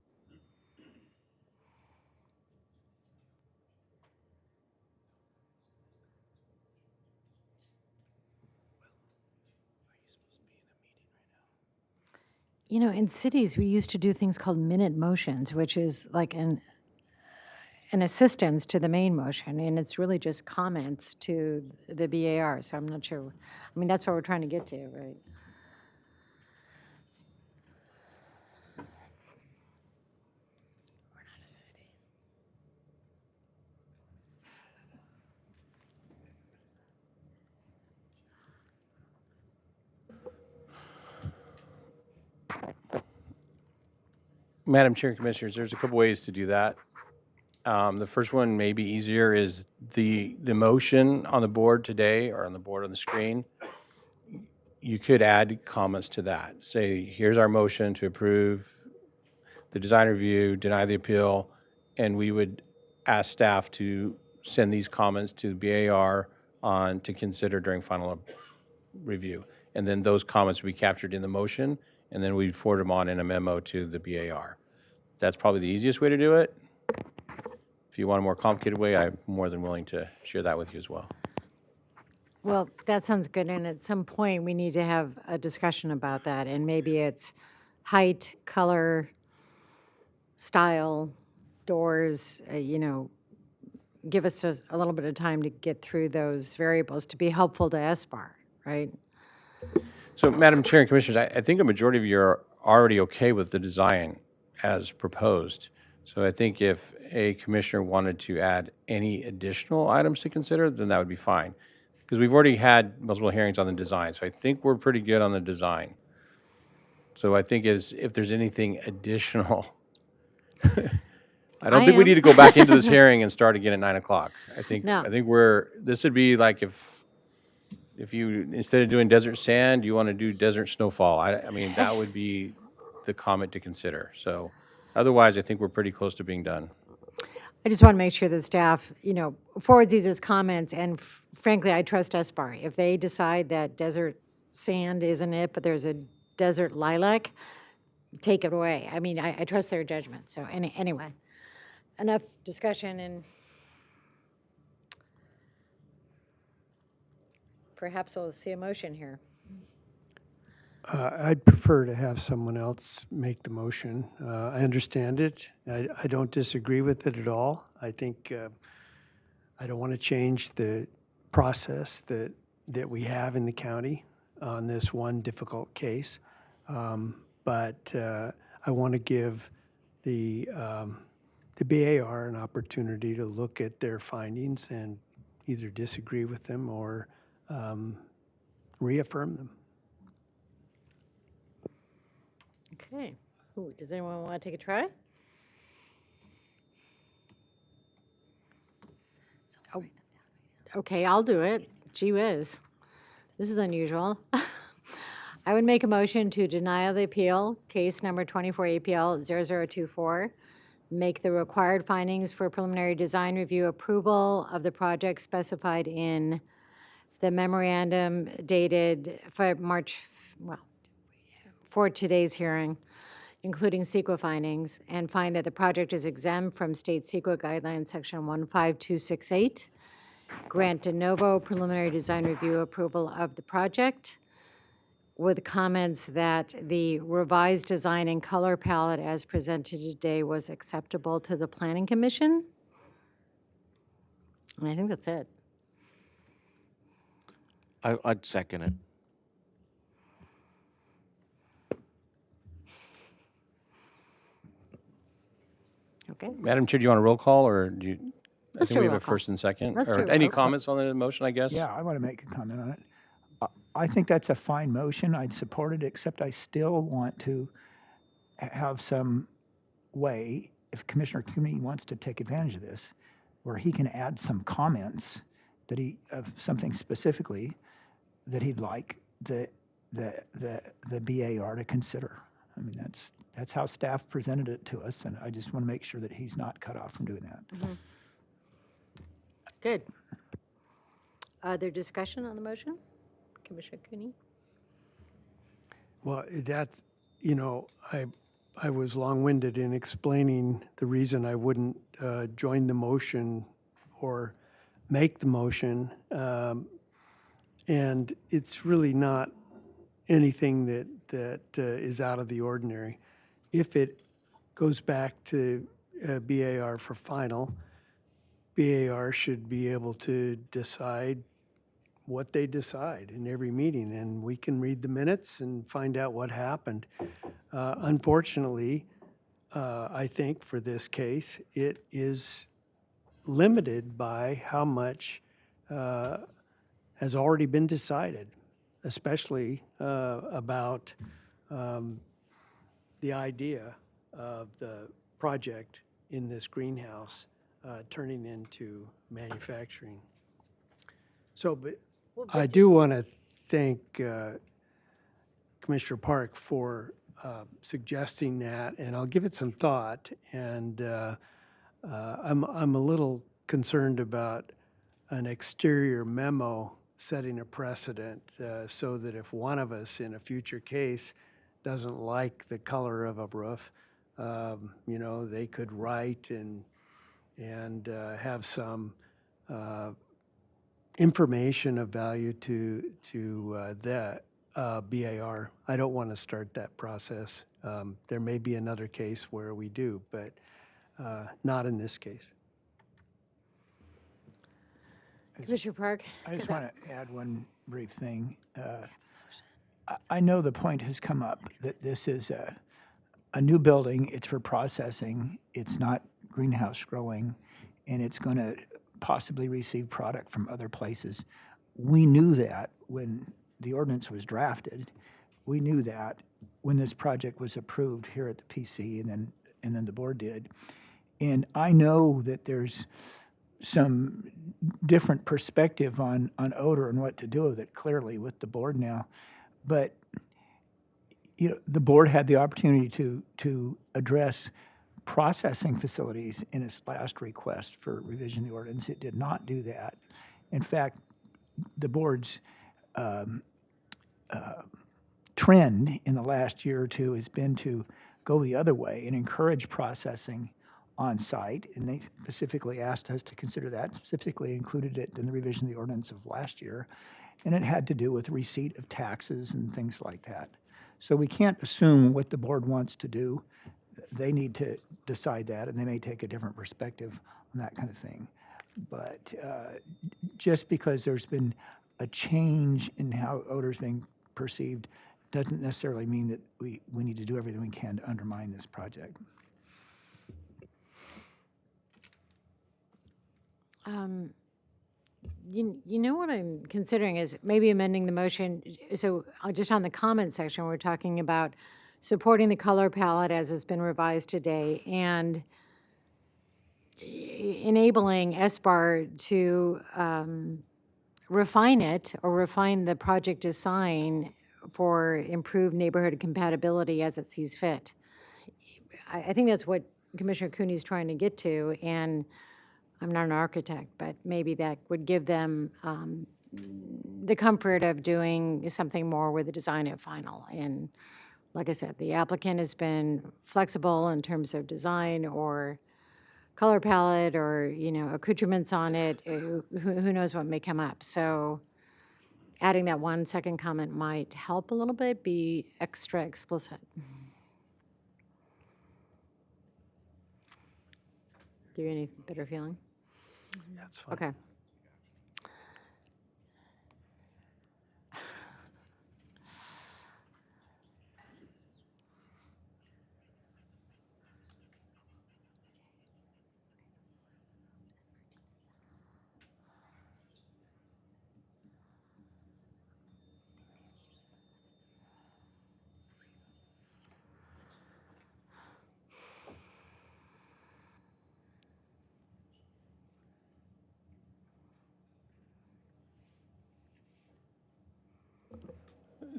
You know, in cities, we used to do things called minute motions, which is like an assistance to the main motion, and it's really just comments to the BAR, so I'm not sure. I mean, that's what we're trying to get to, right? We're not a city. Madam Chair and Commissioners, there's a couple ways to do that. The first one may be easier is the motion on the board today or on the board on the screen. You could add comments to that. Say, here's our motion to approve the design review, deny the appeal, and we would ask staff to send these comments to the BAR on to consider during final review. And then those comments would be captured in the motion, and then we'd forward them on in a memo to the BAR. That's probably the easiest way to do it. If you want a more complicated way, I'm more than willing to share that with you as well. Well, that sounds good, and at some point, we need to have a discussion about that, and maybe it's height, color, style, doors, you know, give us a little bit of time to get through those variables to be helpful to SBAR, right? So, Madam Chair and Commissioners, I think a majority of you are already okay with the design as proposed. So I think if a commissioner wanted to add any additional items to consider, then that would be fine. Because we've already had multiple hearings on the design, so I think we're pretty good on the design. So I think if there's anything additional, I don't think we need to go back into this hearing and start again at 9 o'clock. I think this would be like if you, instead of doing desert sand, you want to do desert snowfall. I mean, that would be the comment to consider. So otherwise, I think we're pretty close to being done. I just want to make sure that staff, you know, forwards these as comments, and frankly, I trust SBAR. If they decide that desert sand isn't it, but there's a desert lilac, take it away. I mean, I trust their judgment. So anyway, enough discussion, and perhaps we'll see a motion here. I'd prefer to have someone else make the motion. I understand it. I don't disagree with it at all. I think I don't want to change the process that we have in the county on this one difficult case. But I want to give the BAR an opportunity to look at their findings and either disagree with them or reaffirm them. Okay. Ooh, does anyone want to take a try? Oh, okay, I'll do it. Gee whiz. This is unusual. I would make a motion to deny the appeal, case number 24 APL 0024. Make the required findings for preliminary design review approval of the project specified in the memorandum dated for today's hearing, including CEQA findings, and find that the project is exempt from state CEQA guidelines section 15268. Grant de novo preliminary design review approval of the project with comments that the revised design and color palette as presented today was acceptable to the Planning Commission. And I think that's it. I'd second it. Okay. Madam Chair, do you want a roll call, or do you? I Let's think do we a have roll a call. first and second. Let's Or do a any roll call. comments on the motion, I guess? Yeah, I want to make a comment on it. I think that's a fine motion. I'd support it, except I still want to have some way, if Commissioner Cooney wants to take advantage of this, where he can add some comments that of something specifically that he'd like the BAR to consider. I mean, that's how staff presented it to us, and I just want to make sure that he's not cut off from doing that. Good. Other discussion on the motion? Commissioner Cooney? Well, you know, I was long-winded in explaining the reason I wouldn't join the motion or make the motion. And it's really not anything that is out of the ordinary. If it goes back to BAR for final, BAR should be able to decide what they decide in every meeting, and we can read the minutes and find out what happened. Unfortunately, I think for this case, it is limited by how much has already been decided, especially about the idea of the project in this greenhouse turning into manufacturing. So, but I do want to thank Commissioner Park for suggesting that, and I'll give it some thought. And I'm a little concerned about an exterior memo setting a precedent so that if one of us in a future case doesn't like the color of a roof, you know, they could write and have some information of value to the BAR. I don't want to start that process. There may be another case where we do, but not in this case. Commissioner Park? I just want to add one brief thing. I know the point has come up that this is a new building. It's for processing. It's not greenhouse growing, and it's going to possibly receive product from other places. We knew that when the ordinance was drafted. We knew that when this project was approved here at the PC, and then the board did. And I know that there's some different perspective on odor and what to do with it, clearly, with the board now. But you know, the board had the opportunity to address processing facilities in its last request for revision of the ordinance. It did not do that. In fact, the board's trend in the last year or two has been to go the other way and encourage processing on site, and they specifically asked us to consider that, specifically included it in the revision of the ordinance of last year, and it had to do with receipt of taxes and things like that. So we can't assume what the board wants to do. They need to decide that, and they may take a different perspective on that kind of thing. But just because there's been a change in how odor is being perceived doesn't necessarily mean that we need to do everything we can to undermine this project. You know what I'm considering is maybe amending the motion. So just on the comment section, we're talking about supporting the color palette as it's been revised today and enabling SBAR to refine it or refine the project design for improved neighborhood compatibility as it sees fit. I think that's what Commissioner Cooney is trying to get to, and I'm not an architect, but maybe that would give them the comfort of doing something more with the design at final. And like I said, the applicant has been flexible in terms of design or color palette or, you know, accoutrements on it. Who knows what may come up. So adding that 1 second comment might help a little bit, be extra explicit. Give you any better feeling? That's fine. Okay.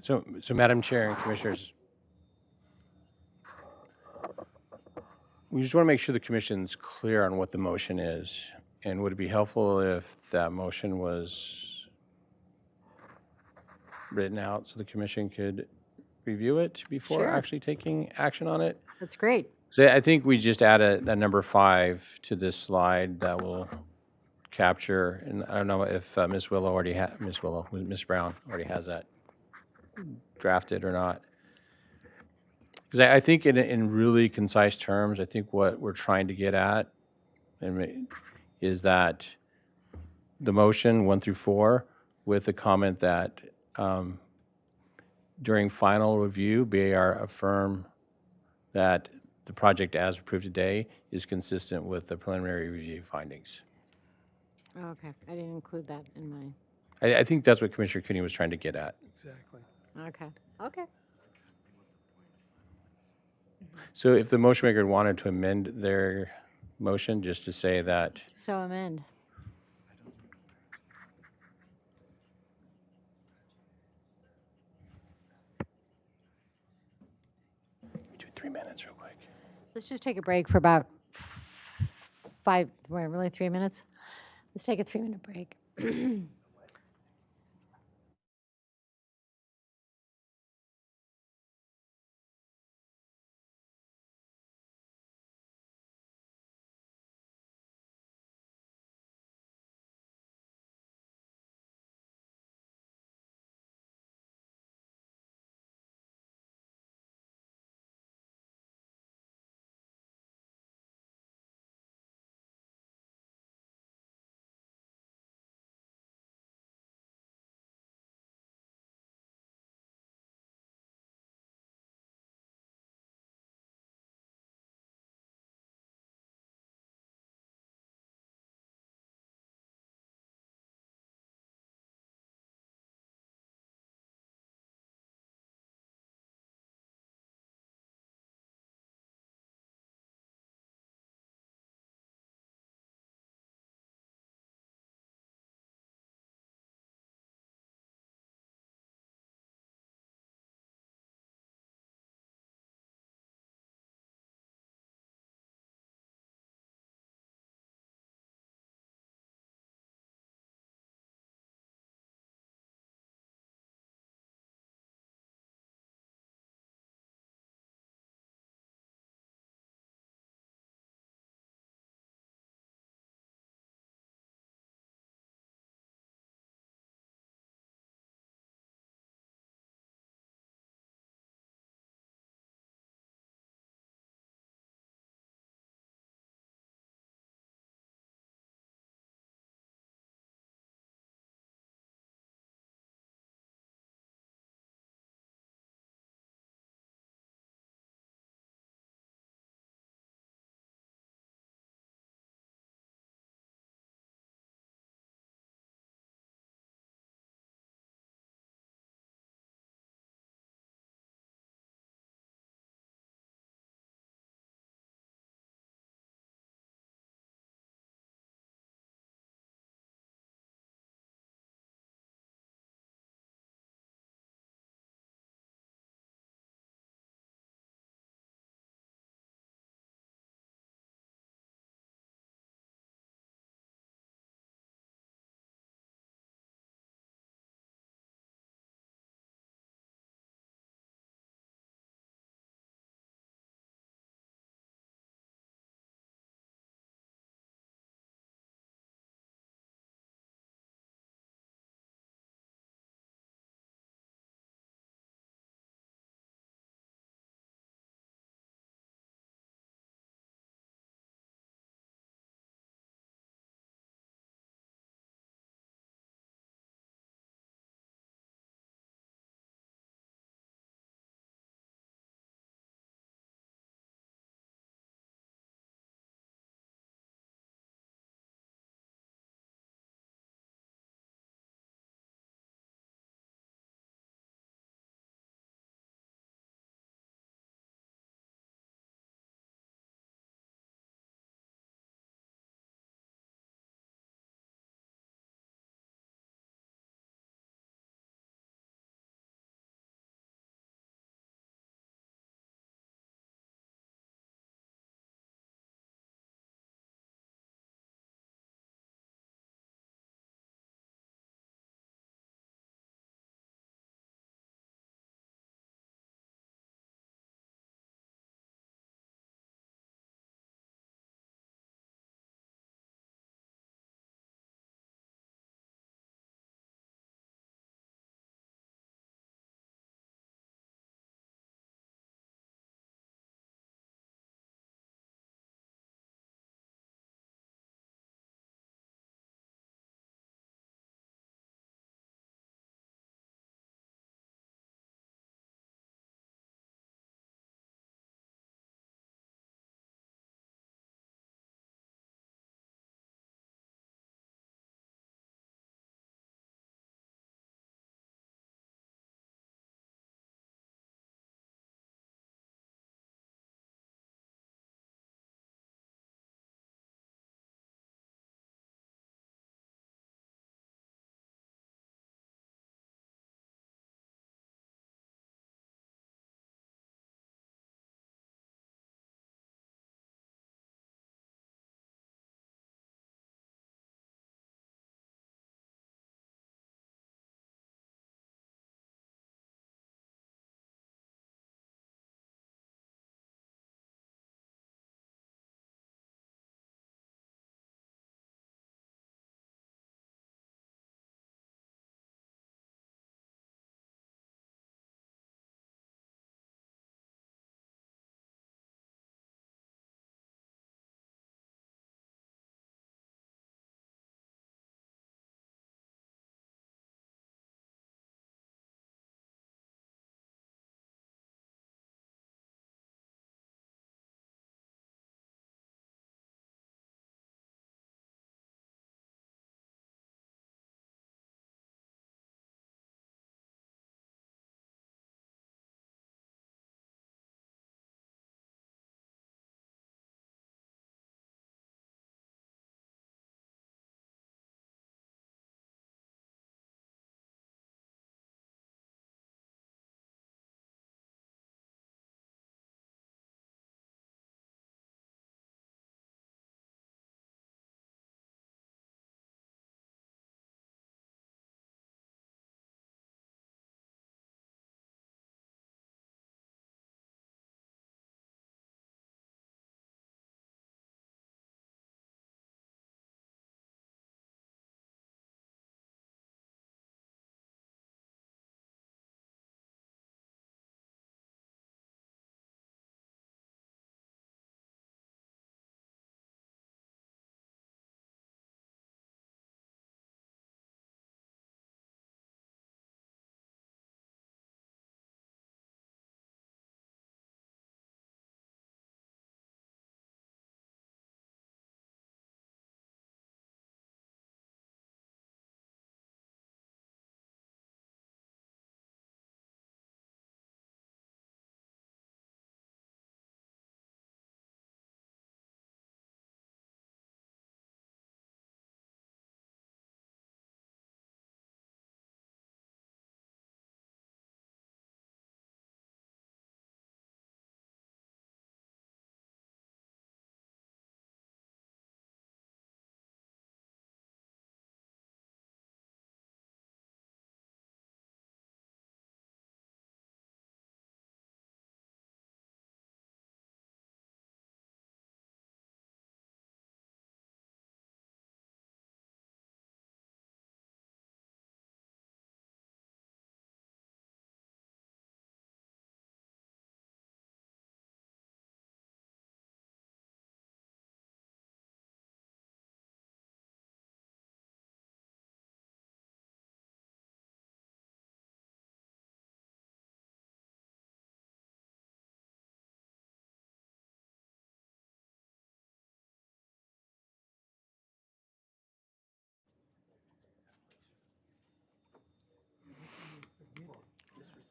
So Madam Chair and Commissioners, we just want to make sure the Commission's clear on what the motion is. And would it be helpful if that motion was written out so the Commission could review it before Sure. actually taking action on it? That's great. So I think we just add a number 5 to this slide that will capture, and I don't know if Ms. Brown already has that drafted or not. Because I think in really concise terms, I think what we're trying to get at is that the motion 1 through 4 with the comment that during final review, BAR affirm that the project as approved today is consistent with the preliminary review findings. Okay, I didn't include that in my, I think that's what Commissioner Cooney was trying to get at. Exactly. okay, okay. So if the motion maker wanted to amend their motion just to say that, So amend. do 3 minutes real quick. Let's just take a break for about 3 minutes? Let's take a 3-minute break.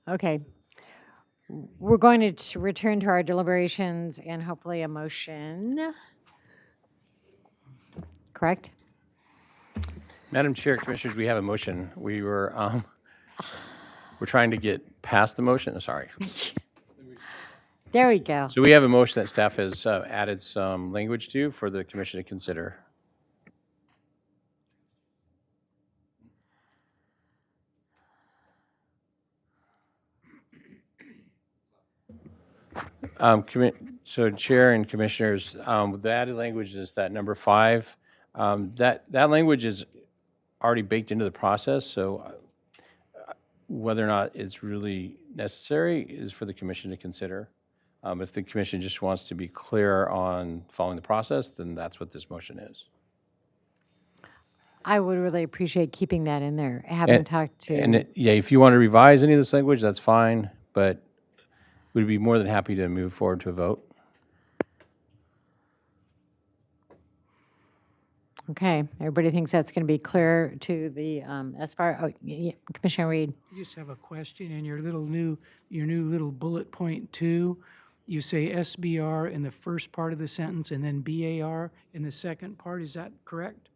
Okay. We're going to return to our deliberations and hopefully a motion. Correct? Madam Chair, Commissioners, we have a motion. We're trying to get past the motion. Sorry. There we go. So we have a motion that staff has added some language to for the commission to consider. So Chair and Commissioners, the added language is that number 5. That language is already baked into the process, so whether or not it's really necessary is for the commission to consider. If the commission just wants to be clear on following the process, then that's what this motion is. I would really appreciate keeping that in there. Having talked to. Yeah, if you want to revise any of this language, that's fine, but we'd be more than happy to move forward to a vote. Okay, everybody thinks that's going to be clear to the SBAR. Oh, yeah, Commissioner Reed. I just have a question. In your new little bullet point 2, you say SBR in the first part of the sentence and then BAR in the second part. Is that correct?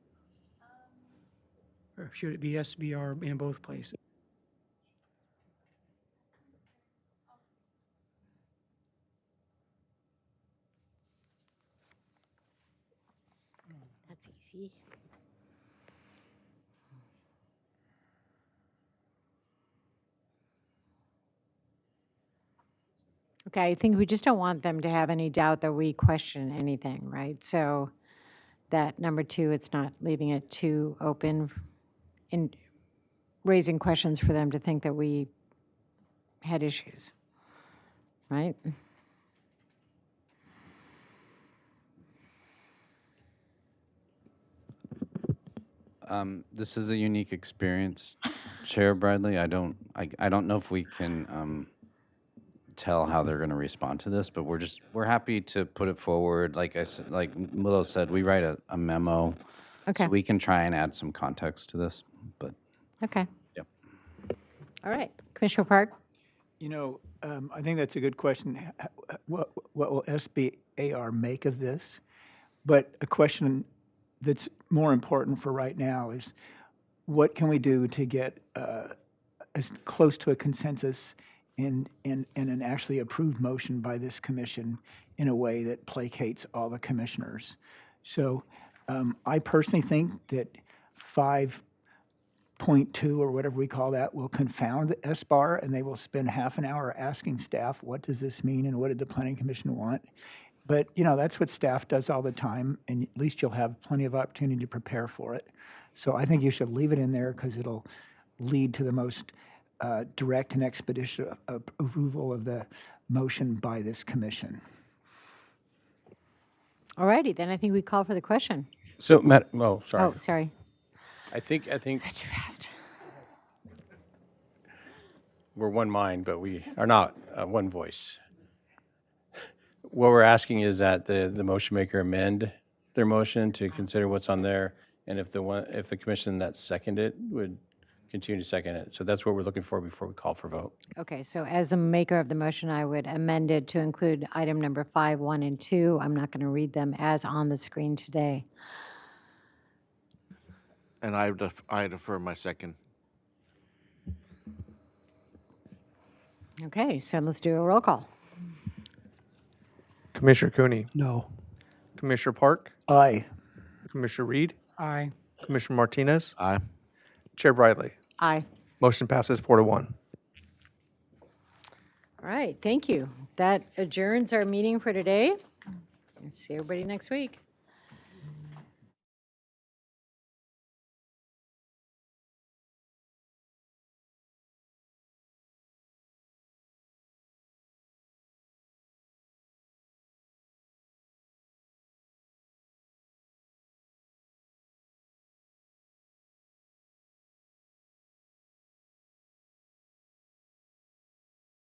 Or should it be SBR in both places? That's easy. Okay, I think we just don't want them to have any doubt that we question anything, right? So that number 2, it's not leaving it too open in raising questions for them to think that we had issues, right? This is a unique experience, Chair Bradley. I don't know if we can tell how they're going to respond to this, but we're happy to put it forward. Like I said, like Willow said, we write a memo, Okay. so we can try and add some context to this. But Okay. Yep. All right, Commissioner Park. You know, I think that's a good question. What will SBAR make of this? But a question that's more important for right now is what can we do to get as close to a consensus in an actually approved motion by this commission in a way that placates all the commissioners. So I personally think that 5.2 or whatever we call that will confound the SBAR, and they will spend half an hour asking staff, what does this mean and what did the Planning Commission want? But, you know, that's what staff does all the time, and at least you'll have plenty of opportunity to prepare for it. So I think you should leave it in there because it'll lead to the most direct and expeditious approval of the motion by this commission. All righty, then I think we call for the question. So, oh, sorry. Oh, sorry. I think Such too fast. we're one mind, but we are not one voice. What we're asking is that the motion maker amend their motion to consider what's on there, and if the commission that seconded it would continue to second it. So that's what we're looking for before we call for vote. Okay, so as a maker of the motion, I would amend it to include item number 5, 1, and 2. I'm not going to read them as on the screen today. And I defer my second. Okay, so let's do a roll call. Commissioner Cooney. No. Commissioner Park. Aye. Commissioner Reed. Aye. Commissioner Martinez. Aye. Chair Bradley. Aye. Motion passes 4-1. All right, thank you. That adjourns our meeting for today. See everybody next week.